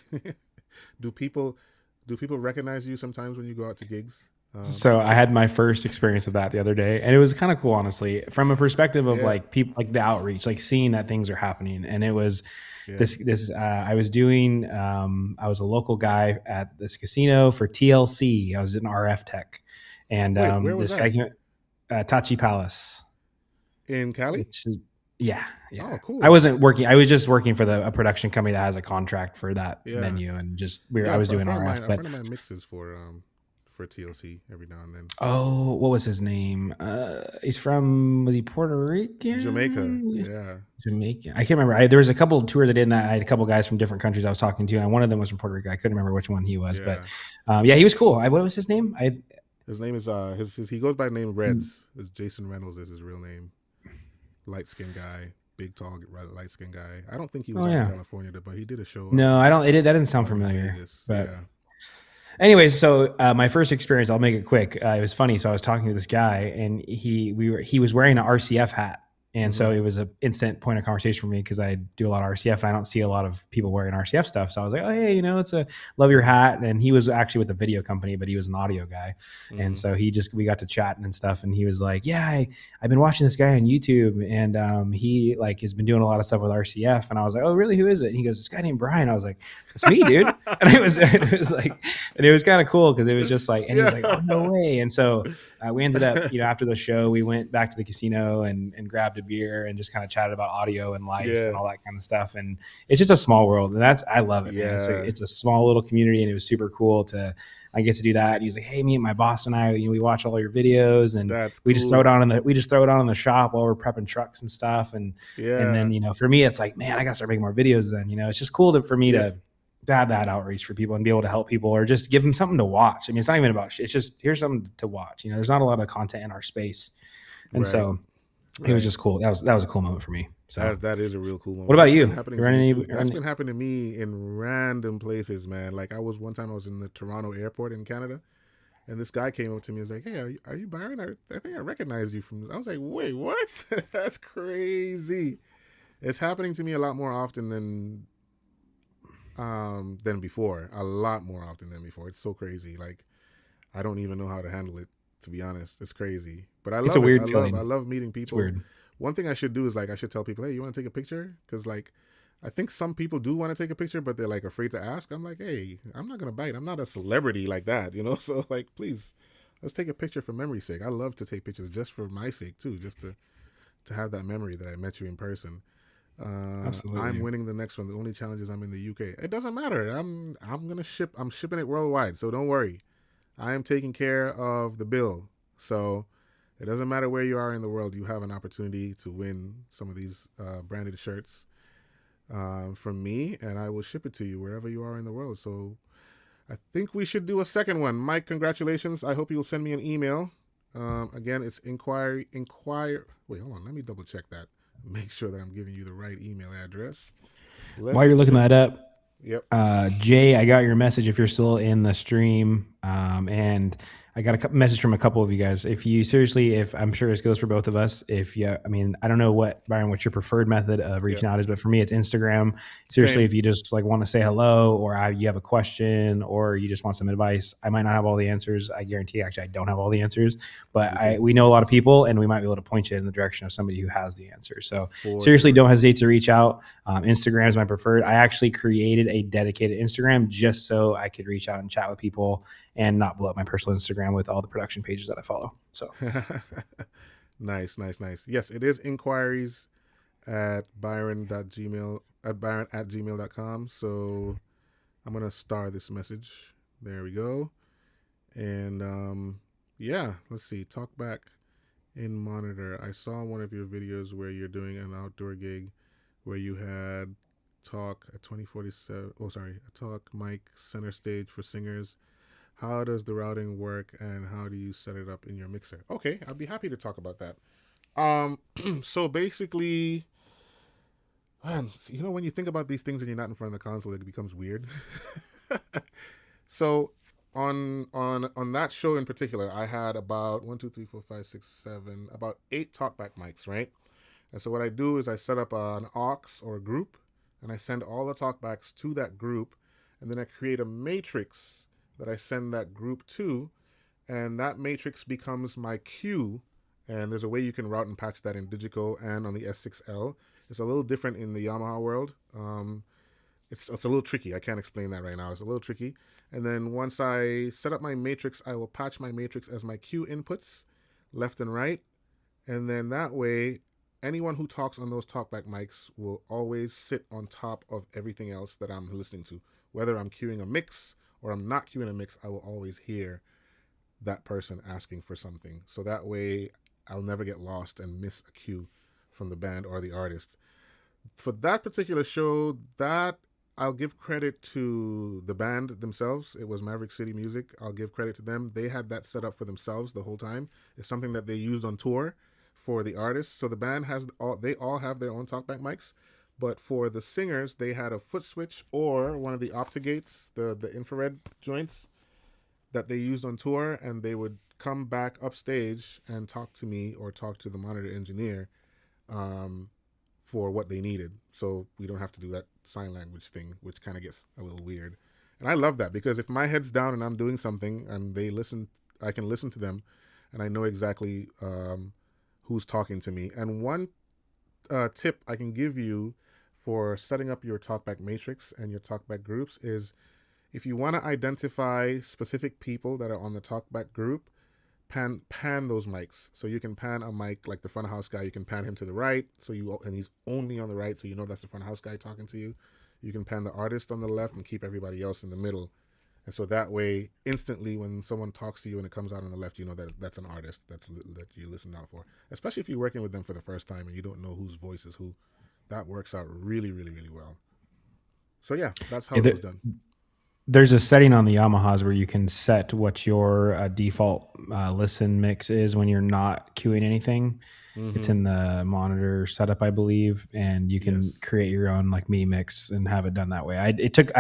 do people recognize you sometimes when you go out to gigs? So I had my first experience of that the other day, and it was kind of cool, honestly, from a perspective of like people, like the outreach, like seeing that things are happening. And it was I was doing, I was a local guy at this casino for TLC. I was in RF tech, and where was this that? guy, Tachi Palace in Cali. Yeah. Oh, cool. I wasn't working. I was just working for a production company that has a contract for that menu, and just I was doing RF. A friend of mine mixes for TLC every now and then. Oh, what was his name? Was he Puerto Rican? Jamaica. Yeah. Jamaican. I can't remember. There was a couple of tours I did, and I had a couple of guys from different countries I was talking to, and one of them was from Puerto Rico. I couldn't remember which one he was, but he was cool. What was his name? His name is he goes by the name Reds. It's Jason Reynolds is his real name. Light skinned guy, big tall light skinned guy. I don't think he was out in California, but he did a show. No, I don't. That didn't sound familiar. Vegas. But anyways, so my first experience, I'll make it quick. It was funny. So I was talking to this guy, and he was wearing an RCF hat. And so it was an instant point of conversation for me because I do a lot of RCF and I don't see a lot of people wearing RCF stuff. So I was like, oh, hey, it's love your hat. And he was actually with a video company, but he was an audio guy. And so we got to chatting and stuff. And he was like, yeah, I've been watching this guy on YouTube, and he has been doing a lot of stuff with RCF. And I was like, oh, really? Who is it? And he goes, this guy named Brian. I was like, that's me, dude. And it was kind of cool because it was just like, and he was like, oh, no way. And so we ended up, after the show, we went back to the casino and grabbed a beer and just kind of chatted about audio and life and all that kind of stuff. And it's just a small world, and I love it. Man. It's a small little community, and it was super cool I get to do that. And he's like, hey, me and my boss and I, we watch all your videos, and we just throw it on in the shop while we're prepping trucks and stuff. And then, for me, it's like, man, I got to start making more videos then, it's just cool for me to have that outreach for people and be able to help people or just give them something to watch. I mean, it's not even about it's just, here's something to watch. There's not a lot of content in our space. And so it was just cool. That was a cool moment for me. So, That is a real cool what moment. about That's you? been happening You to run me any? too. That's been happening to me in random places, man. Like one time I was in the Toronto airport in Canada, and this guy came up to me and was like, "Hey, are you Byron? I think I recognized you from." I was like, "Wait, what? That's crazy." It's happening to me a lot more often than before. A lot more often than before. It's so crazy. Like I don't even know how to handle it. To be honest, it's crazy. But I It's a love it. weird I feeling. love meeting It's people. weird. One thing I should do is like I should tell people, hey, you want to take a picture? Because like I think some people do want to take a picture, but they're like afraid to ask. I'm like, hey, I'm not gonna bite. I'm not a celebrity like that, you know. So like, please, let's take a picture for memory's sake. I love to take pictures just for my sake too, just to have that memory that I met you in person. I'm Absolutely. winning the next one. The only challenge is I'm in the UK. It doesn't matter. I'm gonna ship. I'm shipping it worldwide. So don't worry. I am taking care of the bill. So it doesn't matter where you are in the world. You have an opportunity to win some of these branded shirts from me, and I will ship it to you wherever you are in the world. So I think we should do a second one. Mike, congratulations. I hope you'll send me an email. Again, it's inquire. Wait, hold on. Let me double check that. Make sure that I'm giving you the right email address. Let While me you're looking check. that up, Yep. Jay, I got your message if you're still in the stream. And I got a message from a couple of you guys. If you seriously, if I'm sure this goes for both of us, if you, I mean, I don't know what, Byron, what your preferred method of Yep. reaching out is, but for me, it's Instagram. Seriously, Same. if you just like want to say hello or you have a question or you just want some advice, I might not have all the answers. I guarantee actually I don't have all the answers, but Me too. we know a lot of people and we might be able to point you in the direction of somebody who has the answer. So For seriously, sure. don't hesitate to reach out. Instagram is my preferred. I actually created a dedicated Instagram just so I could reach out and chat with people and not blow up my personal Instagram with all the production pages that I follow. So Nice, nice, nice. Yes, it is inquiries at byron at gmail.com. So I'm gonna star this message. There we go. And yeah, let's see. Talk back in monitor. I saw one of your videos where you're doing an outdoor gig where you had talk at 2047. Oh, sorry, a talk mic center stage for singers. How does the routing work and how do you set it up in your mixer? Okay, I'd be happy to talk about that. So basically, man, you know when you think about these things and you're not in front of the console, it becomes weird. So on that show in particular, I had about one, two, three, four, five, six, seven, about 8 talkback mics, right? And so what I do is I set up an aux or a group, and I send all the talkbacks to that group, and then I create a matrix that I send that group to, and that matrix becomes my cue. And there's a way you can route and patch that in Digico and on the S6L. It's a little different in the Yamaha world. It's a little tricky. I can't explain that right now. It's a little tricky. And then once I set up my matrix, I will patch my matrix as my cue inputs, left and right. And then that way, anyone who talks on those talkback mics will always sit on top of everything else that I'm listening to. Whether I'm queuing a mix or I'm not queuing a mix, I will always hear that person asking for something. So that way, I'll never get lost and miss a cue from the band or the artist. For that particular show, that I'll give credit to the band themselves. It was Maverick City Music. I'll give credit to them. They had that set up for themselves the whole time. It's something that they used on tour for the artists. So the band they all have their own talkback mics. But for the singers, they had a foot switch or one of the Optigates, the infrared joints that they used on tour, and they would come back upstage and talk to me or talk to the monitor engineer for what they needed. So we don't have to do that sign language thing, which kind of gets a little weird. And I love that because if my head's down and I'm doing something and they listen, I can listen to them and I know exactly who's talking to me. And one tip I can give you for setting up your talkback matrix and your talkback groups is if you want to identify specific people that are on the talkback group, pan those mics. So you can pan a mic like the front of house guy. You can pan him to the right, and he's only on the right, so you know that's the front of house guy talking to you. You can pan the artist on the left and keep everybody else in the middle. And so that way, instantly, when someone talks to you and it comes out on the left, you know that that's an artist that you listen out for. Especially if you're working with them for the first time and you don't know whose voice is who. That works out really, really, really well. So yeah, that's how it was done. There's a setting on the Yamahas where you can set what your default listen mix is when you're not queuing anything. It's Mm-hmm. in the monitor setup, I believe, and you can Yes. create your own like me mix and have it done that way. I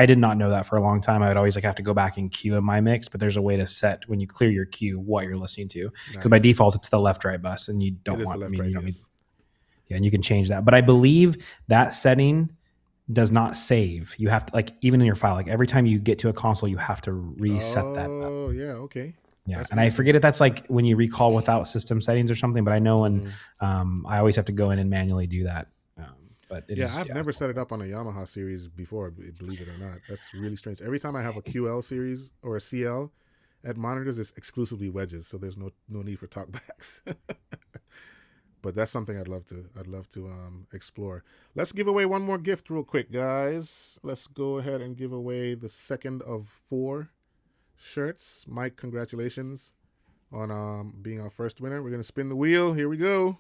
did not know that for a long time. I would always like have to go back and queue in my mix, but there's a way to set when you clear your queue what you're listening to. Because by Nice. default it's the left right bus, and you It don't is the want. I left mean, right. you don't need. Yes. Yeah, and you can change that. But I believe that setting does not save. You have to like even in your file, like every time you get to a console, you have to reset that. Oh yeah. Okay. Yeah, That's and I interesting. forget if that's like when you recall without system settings or something. But I know when Mm-hmm. I always have to go in and manually do that. But it Yeah, is I've yeah. never set it up on a Yamaha series before, believe it or not. That's really strange. Every time I have a QL series or a CL at monitors, it's exclusively wedges, so there's no need for talkbacks. But that's something I'd love to explore. Let's give away one more gift real quick, guys. Let's go ahead and give away the second of 4 shirts. Mike, congratulations on being our first winner. We're gonna spin the wheel. Here we go.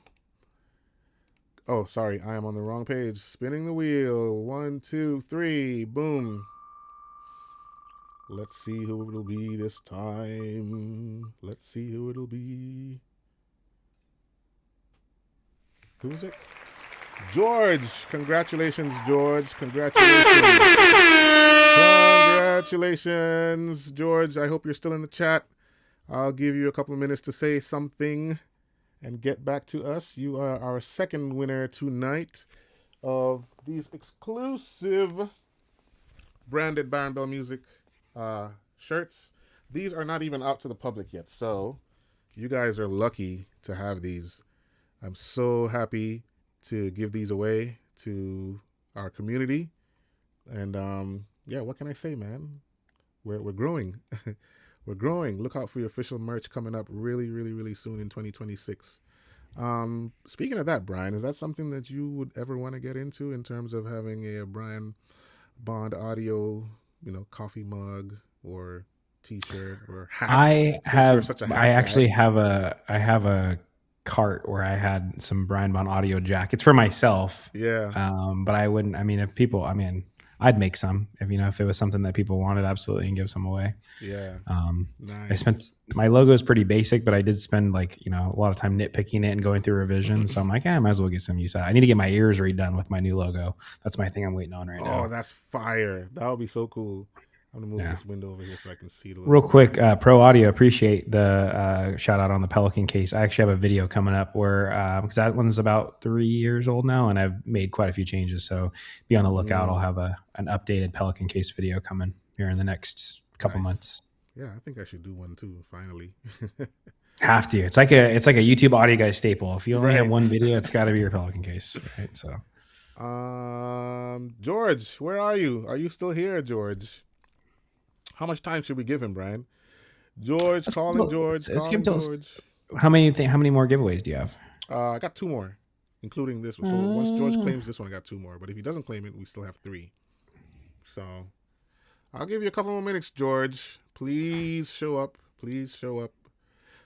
Oh, sorry, I am on the wrong page. Spinning the wheel. 1, 2, 3. Boom. Let's see who it'll be this time. Let's see who it'll be. Who is it? George. Congratulations, George. Congratulations. Congratulations, George. I hope you're still in the chat. I'll give you a couple of minutes to say something and get back to us. You are our second winner tonight of these exclusive branded Baron Bell Music shirts. These are not even out to the public yet, so you guys are lucky to have these. I'm so happy to give these away to our community. And yeah, what can I say, man? We're growing. We're growing. Look out for your official merch coming up really, really, really soon in 2026. Speaking of that, Brian, is that something that you would ever want to get into in terms of having a Brian Bond audio, coffee mug or T-shirt or hat? Since you're such a I hat actually guy. have a cart where I had some Brian Bond audio jackets for myself. Yeah, But I wouldn't. I mean, if people, I mean, I'd make some if it was something that people wanted, absolutely, and give some away. yeah, Um, I spent nice. my logo is pretty basic, but I did spend like a lot of time nitpicking it and going through revisions. So I'm like, I might as well get some use out. I need to get my ears redone with my new logo. That's my thing I'm waiting on right Oh, now. that's fire. That would be so cool. I'm gonna move Yeah. this window over here so I can see it a little Real bit better. quick, Pro Audio, appreciate the shout out on the Pelican case. I actually have a video coming up where because that one's about 3 years old now, and I've made quite a few changes. So be on the lookout. I'll Mm, have an updated Pelican case video coming here in the next couple nice. months. Yeah, I think I should do one too. Finally. Have to. It's like a YouTube audio guy staple. If you only have Right. one video, it's got to be your Pelican case, right? So George, where are you? Are you still here, George? How much time should we give him, Brian? George, calling George, let's give calling him George. how many more giveaways do you have? I got 2 more, including this one. So once George claims this one, I got 2 more. But if he doesn't claim it, we still have 3. So I'll give you a couple more minutes, George. Please show up. Please show up.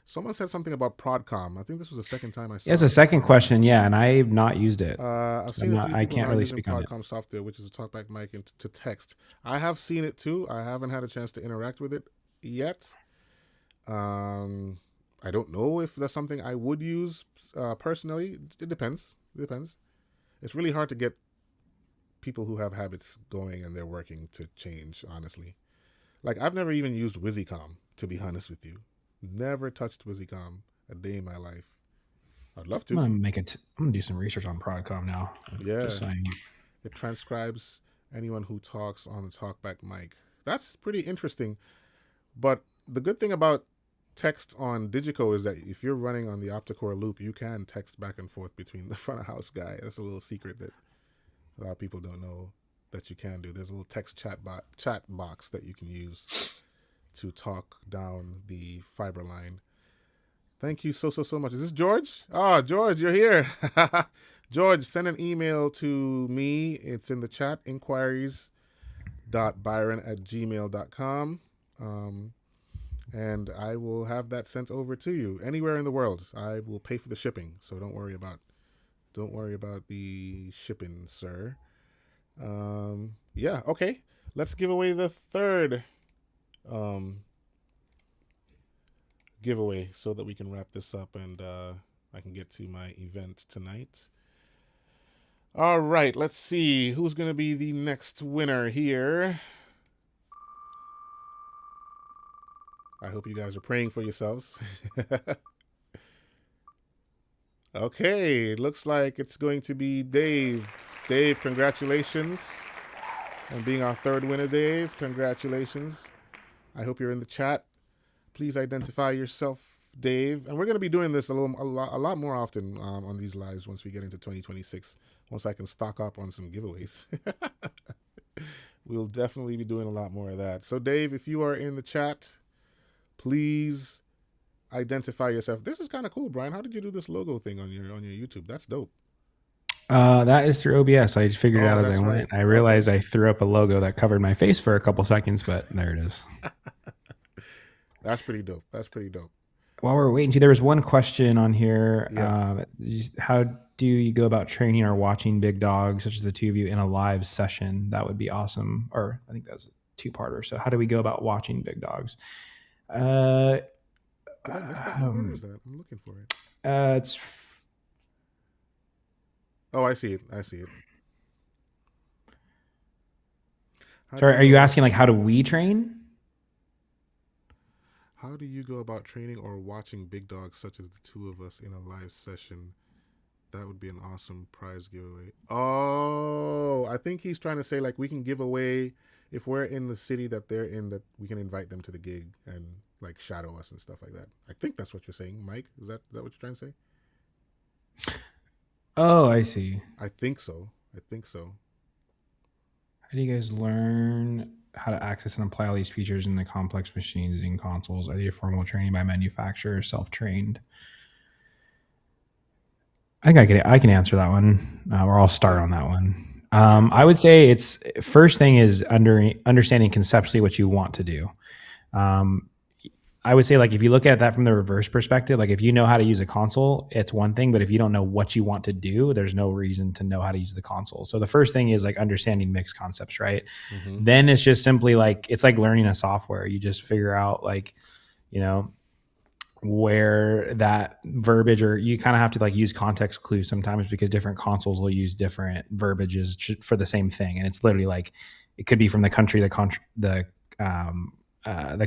Someone said something about Prodcom. I think this was the second time I saw It's a it. second question, yeah, and I've not used it. I've So seen a few I people can't now really using speak on it. Prodcom software, which is a talkback mic to text. I have seen it too. I haven't had a chance to interact with it yet. I don't know if that's something I would use personally. It depends. It depends. It's really hard to get people who have habits going and they're working to change, honestly. Like, I've never even used WYSICOM, to be honest with you. Never touched WYSICOM a day in my life. I'd love I'm to. gonna I'm gonna do some research on Prodcom now. Yeah. Just saying. It transcribes anyone who talks on the talkback mic. That's pretty interesting. But the good thing about text on Digico is that if you're running on the OptiCore loop, you can text back and forth between the front of house guy. That's a little secret that a lot of people don't know that you can do. There's a little text chat box that you can use to talk down the fiber line. Thank you so much. Is this George? Oh, George, you're here. George, send an email to me. It's in the chat, inquiries.byron@gmail.com. And I will have that sent over to you anywhere in the world. I will pay for the shipping, so don't worry about the shipping, sir. Yeah, okay. Let's give away the third giveaway so that we can wrap this up and I can get to my event tonight. All right, let's see who's going to be the next winner here. I hope you guys are praying for yourselves. Okay, it looks like it's going to be Dave. Dave, congratulations on being our third winner, Dave. Congratulations. I hope you're in the chat. Please identify yourself, Dave. And we're going to be doing this a lot more often on these lives once we get into 2026. Once I can stock up on some giveaways. We'll definitely be doing a lot more of that. So, Dave, if you are in the chat, please identify yourself. This is kind of cool, Brian. How did you do this logo thing on your YouTube? That's dope. That is through OBS. I figured it out as I went. I realized I threw up a logo that covered my face for a couple seconds, but there it is. That's pretty dope. That's pretty dope. While we're waiting, there was one question on here. Yeah. How do you go about training or watching big dogs, such as the two of you, in a live session? That would be awesome. Or I think that was a two-parter. So how do we go about watching big dogs? Where is that? I'm looking for it. It's... Oh, I see it. I see it. Sorry, are you asking like how do we train? How do you go about training or watching big dogs such as the two of us in a live session? That would be an awesome prize giveaway. Oh, I think he's trying to say like we can give away if we're in the city that they're in, that we can invite them to the gig and like shadow us and stuff like that. I think that's what you're saying, Mike. Is that what you're trying to say? Oh, I see. I think so. How do you guys learn how to access and apply all these features in the complex machines and consoles? Are they formal training by manufacturers, self-trained? I think I can answer that one, or I'll start on that one. I would say it's first thing is understanding conceptually what you want to do. I would say like if you look at that from the reverse perspective, like if you know how to use a console, it's one thing, but if you don't know what you want to do, there's no reason to know how to use the console. So the first thing is like understanding mixed concepts, right? Mm-hmm. Then it's just simply like, it's like learning a software. You just figure out like, you know, where that verbiage, or you kind of have to like use context clues sometimes because different consoles will use different verbiages for the same thing. And it's literally like, it could be from the country, the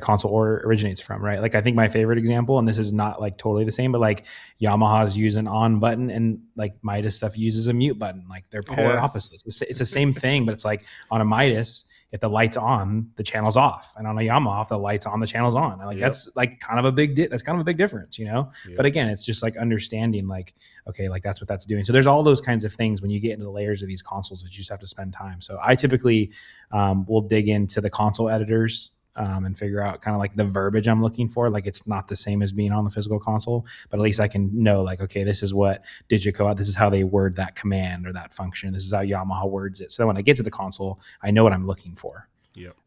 console originates from, right? Like I think my favorite example, and this is not like totally the same, but like Yamaha's use an on button and like Midas stuff uses a mute button. Like they're polar opposites. It's the same thing, but it's like on a Midas, if the light's on, the channel's off, and on a Yamaha, if the light's on, the channel's on. And like that's like kind of a big difference, you know. But again, it's just like understanding, like okay, like that's what that's doing. So there's all those kinds of things when you get into the layers of these consoles that you just have to spend time. So I typically will dig into the console editors. And figure out kind of like the verbiage I'm looking for. Like it's not the same as being on the physical console, but at least I can know like, okay, this is what Digico, this is how they word that command or that function. This is how Yamaha words it. So when I get to the console, I know what I'm looking for.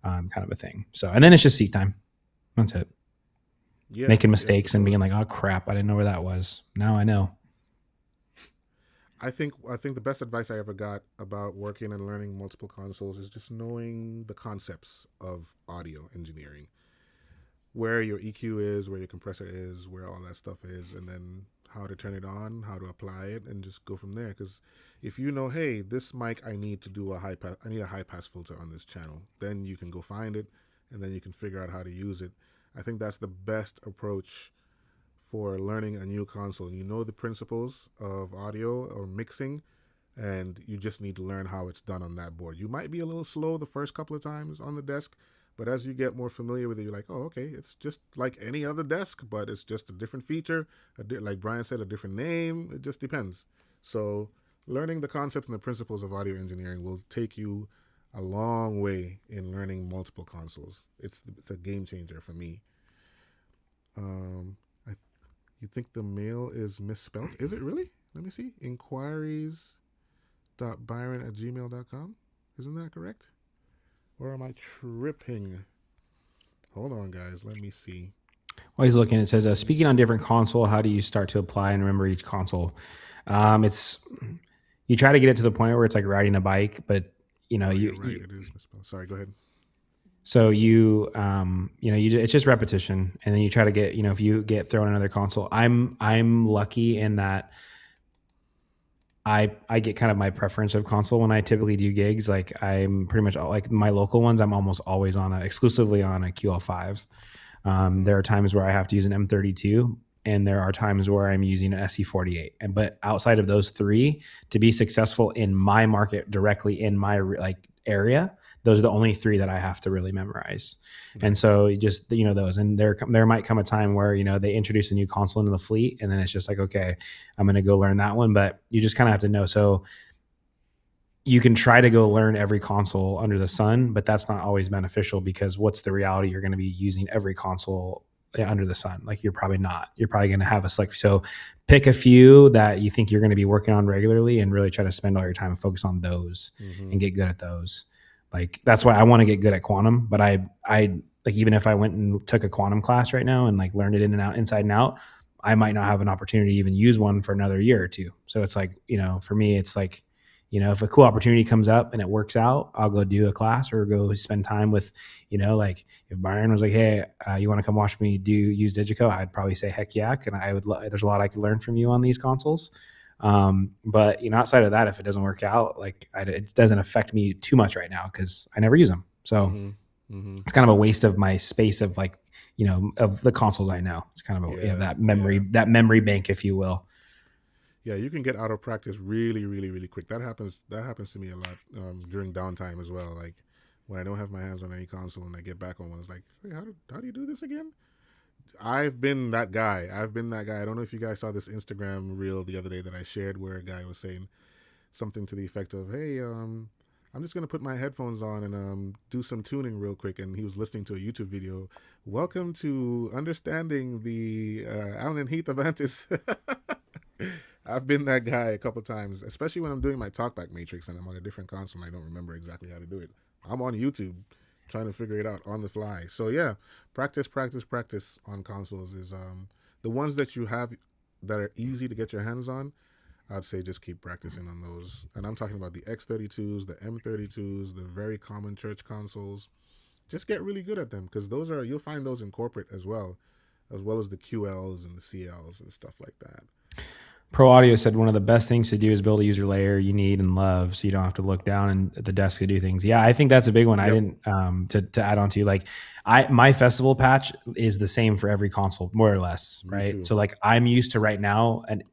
Kind of a thing. So, and then it's just seat time. That's it. Making mistakes and being like, oh crap, I didn't know where that was. Now I know. I think the best advice I ever got about working and learning multiple consoles is just knowing the concepts of audio engineering, where your EQ is, where your compressor is, where all that stuff is, and then how to turn it on, how to apply it, and just go from there. Because if you know, hey, this mic, I need a high pass filter on this channel, then you can go find it, and then you can figure out how to use it. I think that's the best approach for learning a new console. You know the principles of audio or mixing, and you just need to learn how it's done on that board. You might be a little slow the first couple of times on the desk, but as you get more familiar with it, you're like, oh, okay, it's just like any other desk, but it's just a different feature, like Brian said, a different name. It just depends. So learning the concepts and the principles of audio engineering will take you a long way in learning multiple consoles. It's a game changer for me. You think the mail is misspelled? Is it really? Let me see. Inquiries.byron@gmail.com. Isn't that correct? Or am I tripping? Hold on, guys. Let me see. While he's looking, it says, speaking on different console, how do you start to apply and remember each console? You try to get it to the point where it's like riding a bike, but you know, right. It is misspelled. Sorry, go ahead. So it's just repetition, and then you try to get, if you get thrown another console. I'm lucky in that I get kind of my preference of console when I typically do gigs. Like I'm pretty much like my local ones. I'm almost always exclusively on a QL5. Mm-hmm. There are times where I have to use an M32, and there are times where I'm using an SC48. But outside of those three, to be successful in my market directly in my like area, those are the only three that I have to really memorize. And Nice. so just those, and there might come a time where they introduce a new console into the fleet, and then it's just like, okay, I'm going to go learn that one. But you just kind of have to know. So you can try to go learn every console under the sun, but that's not always beneficial, because what's the reality? You're going to be using every console under the sun. Like you're probably not. You're probably going to have a select. So pick a few that you think you're going to be working on regularly, and really try to spend all your time and focus on those Mm-hmm. and get good at those. Like that's why I want to get good at quantum. But I like, even if I went and took a quantum class right now and like learned it in and out, inside and out, I might not have an opportunity to even use one for another year or two. So it's like, for me, it's like, if a cool opportunity comes up and it works out, I'll go do a class or go spend time with, like if Byron was like, hey, you want to come watch me use Digico? I'd probably say heck yeah. And there's a lot I could learn from you on these consoles. But outside of that, if it doesn't work out, like it doesn't affect me too much right now because I never use them. So Mm-hmm. Mm-hmm. it's kind of a waste of my space of like, of the consoles I know. It's kind of Yeah. Yeah. that memory bank, if you will. Yeah, you can get out of practice really, really, really quick. That happens to me a lot during downtime as well. Like when I don't have my hands on any console and I get back on one, it's like, wait, how do you do this again? I've been that guy. I've been that guy. I don't know if you guys saw this Instagram reel the other day that I shared where a guy was saying something to the effect of, "Hey, I'm just gonna put my headphones on and do some tuning real quick." And he was listening to a YouTube video. Welcome to understanding the Allen and Heath Avantis. I've been that guy a couple times, especially when I'm doing my talkback matrix and I'm on a different console and I don't remember exactly how to do it. I'm on YouTube trying to figure it out on the fly. So yeah, practice, practice, practice on consoles is the ones that you have that are easy to get your hands on. I'd say just keep practicing on those. And I'm talking about the X32s, the M32s, the very common church consoles. Just get really good at them because you'll find those in corporate as well as the QLs and the CLs and stuff like that. Pro Audio said one of the best things to do is build a user layer you need and love, so you don't have to look down and at the desk to do things. Yeah, I think that's a big one. I Yep. didn't to add on to, like, my festival patch is the same for every console, more or less, Me right? too. So like I'm used to right now an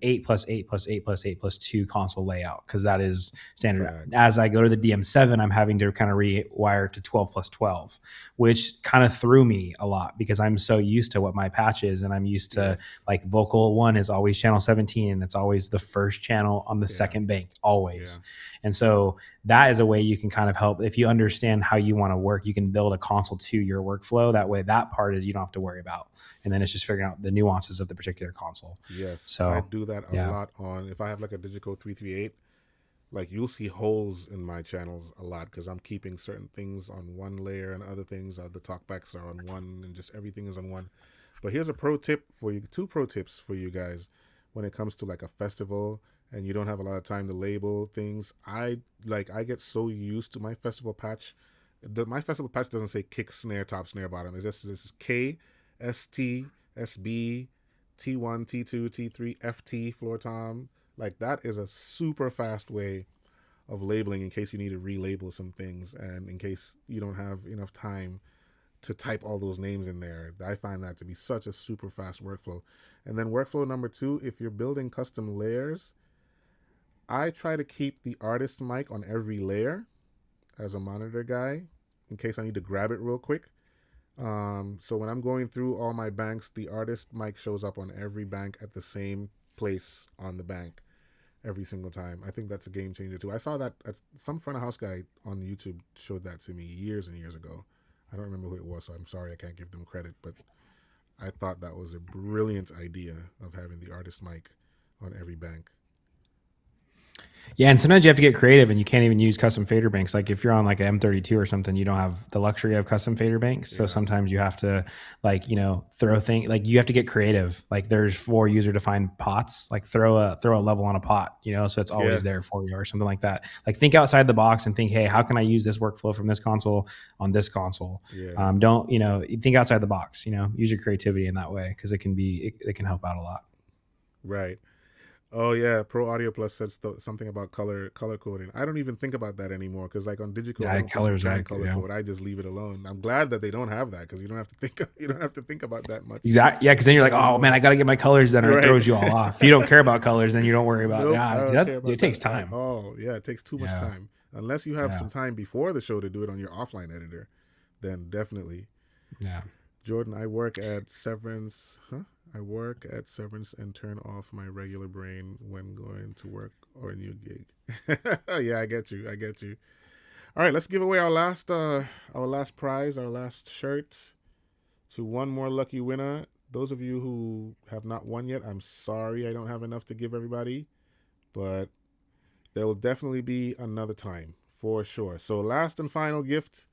8+8+8+8+2 console layout, because that is standard. Facts. As I go to the DM7, I'm having to kind of rewire to 12+12, which kind of threw me a lot because I'm so used to what my patch is, and I'm used to, Yes. like, vocal one is always channel 17, and it's always the first channel on the Yeah. second bank, Yeah. always. And so that is a way you can kind of help. If you understand how you want to work, you can build a console to your workflow. That way, that part is you don't have to worry about. And then it's just figuring out the nuances of the particular console. Yes. I So do that a yeah. lot on if I have like a Digico 338, like you'll see holes in my channels a lot because I'm keeping certain things on one layer and other things the talkbacks are on one and just everything is on one. But here's a pro tip for you, two pro tips for you guys when it comes to like a festival and you don't have a lot of time to label things. I get so used to my festival patch. My festival patch doesn't say kick, snare, top, snare, bottom. It's just this is K, S, T, S, B, T1, T2, T3, FT, floor tom. Like that is a super fast way of labeling in case you need to relabel some things and in case you don't have enough time to type all those names in there. I find that to be such a super fast workflow. And then workflow number two, if you're building custom layers, I try to keep the artist mic on every layer as a monitor guy in case I need to grab it real quick. So when I'm going through all my banks, the artist mic shows up on every bank at the same place on the bank every single time. I think that's a game changer too. I saw that some front of house guy on YouTube showed that to me years and years ago. I don't remember who it was, so I'm sorry I can't give them credit, but I thought that was a brilliant idea of having the artist mic on every bank. Yeah, and sometimes you have to get creative, and you can't even use custom fader banks. Like if you're on like an M32 or something, you don't have the luxury of custom fader banks. So Yeah. sometimes you have to like throw things like you have to get creative. Like there's 4 user-defined pots. Like throw a level on a pot, so it's always Yeah. there for you or something like that. Like think outside the box and think, hey, how can I use this workflow from this console on this console? Yeah. Don't think outside the box. Use your creativity in that way because it can help out a lot. Right. Oh yeah, Pro Audio Plus said something about color coding. I don't even think about that anymore because like on Digicode, I Yeah, don't think you colors can right. color Yeah. code. I just leave it alone. I'm glad that they don't have that because you don't have to think. You don't have to think about that much. Exactly. Yeah, because then you're like, oh man, I got to get my colors done, or Right. it throws you all off. If you don't care about colors, then you don't worry about Nope, it. I Yeah, don't care about it takes that at time. all. Yeah, it takes too much time. Unless you have some time before the show to do it on your offline editor, then definitely. Yeah. Jordan, I work at Severance. I work at Severance and turn off my regular brain when going to work or a new gig. Yeah, I get you. All right, let's give away our last prize, our last shirt to one more lucky winner. Those of you who have not won yet, I'm sorry I don't have enough to give everybody, but there will definitely be another time for sure. So last and final gift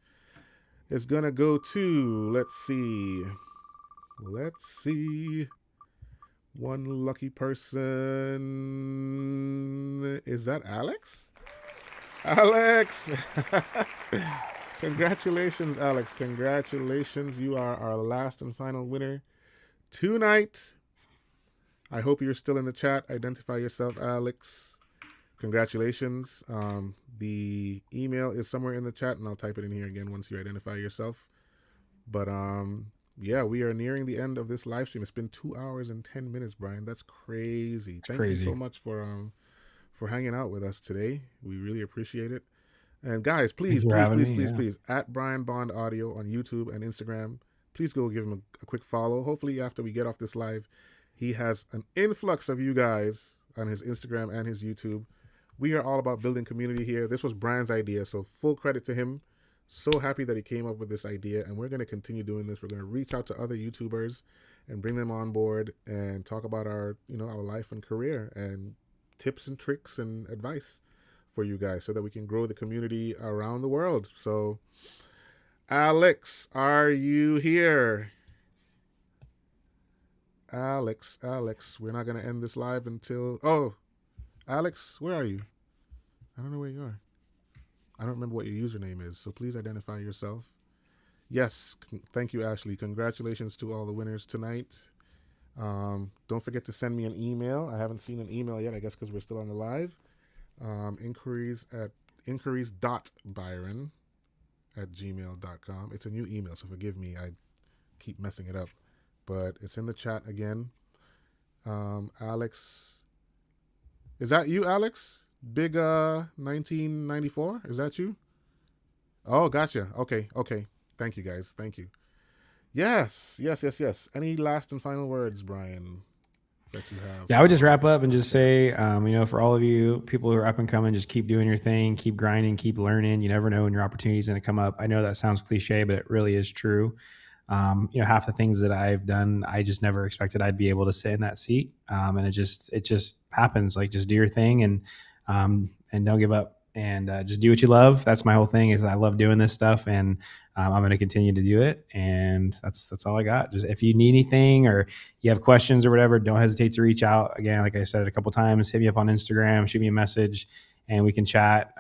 is gonna go to, let's see, one lucky person. Is that Alex? Congratulations, Alex. Congratulations. You are our last and final winner tonight. I hope you're still in the chat. Identify yourself, Alex. Congratulations. The email is somewhere in the chat, and I'll type it in here again once you identify yourself. But yeah, we are nearing the end of this live stream. It's been 2 hours and 10 minutes, Brian. That's crazy. Thank you so much for hanging out with us today. We really appreciate it. And guys, please, at Brian Bond Audio on YouTube and Instagram, please go give him a quick follow. Hopefully after we get off this live, he has an influx of you guys on his Instagram and his YouTube. We are all about building community here. This was Brian's idea, so full credit to him. So happy that he came up with this idea, and we're going to continue doing this. We're going to reach out to other YouTubers and bring them on board and talk about our life and career and tips and tricks and advice for you guys so that we can grow the community around the world. So, Alex, are you here? Alex, we're not going to end this live until... Oh, Alex, where are you? I don't know where you are. I don't remember what your username is, so please identify yourself. Yes, thank you, Ashley. Congratulations to all the winners tonight. Don't forget to send me an email. I haven't seen an email yet, I guess because we're still on the live. inquiries.byron@gmail.com. It's a new email, so forgive me. I keep messing it up. But it's in the chat again. Alex. Is that you, Alex? Big 1994? Is that you? Oh, gotcha. Okay. Thank you, guys. Thank you. Yes. Any last and final words, Brian, that you have? Yeah, I would just wrap up and just say, for all of you people who are up and coming, just keep doing your thing, keep grinding, keep learning. You never know when your opportunity is going to come up. I know that sounds cliche, but it really is true. Half the things that I've done, I just never expected I'd be able to sit in that seat. And it just happens. Like, just do your thing and don't give up, and just do what you love. That's my whole thing, is I love doing this stuff, and I'm going to continue to do it. And that's all I got. Just if you need anything or you have questions or whatever, don't hesitate to reach out. Again, like I said a couple times, hit me up on Instagram, shoot me a message, and we can chat.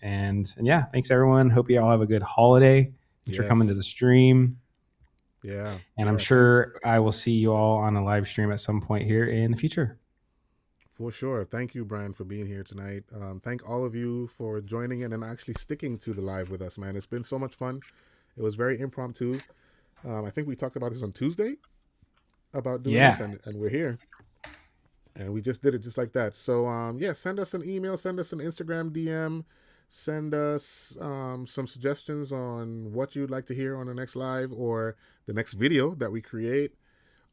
And yeah, thanks everyone. Hope you all have a good holiday. Thanks for coming to the stream. Yeah. And I'm sure I will see you all on a live stream at some point here in the future. For sure. Thank you, Brian, for being here tonight. Thank all of you for joining in and actually sticking to the live with us, man. It's been so much fun. It was very impromptu. I think we talked about this on Tuesday about doing this, and we're here. And we just did it just like that. So, send us an email, send us an Instagram DM, send us some suggestions on what you'd like to hear on the next live or the next video that we create,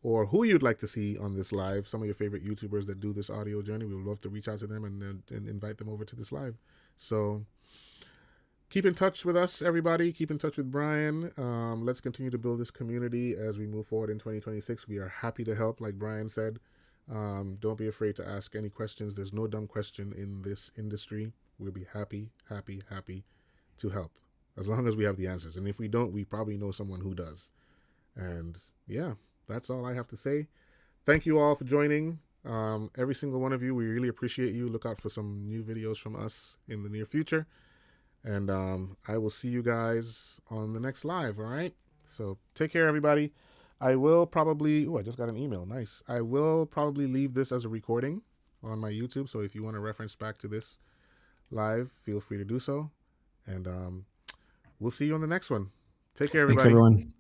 or who you'd like to see on this live. Some of your favorite YouTubers that do this audio journey. We would love to reach out to them and invite them over to this live. So keep in touch with us, everybody. Keep in touch with Brian. Let's continue to build this community as we move forward in 2026. We are happy to help, like Brian said. Don't be afraid to ask any questions. There's no dumb question in this industry. We'll be happy to help as long as we have the answers. And if we don't, we probably know someone who does. And yeah, that's all I have to say. Thank you all for joining. Every single one of you, we really appreciate you. Look out for some new videos from us in the near future. And I will see you guys on the next live, all right? So take care, everybody. I will probably, I just got an email. Nice. I will probably leave this as a recording on my YouTube. So if you want to reference back to this live, feel free to do so. And we'll see you on the next one. Take care, everybody. Thanks, everyone.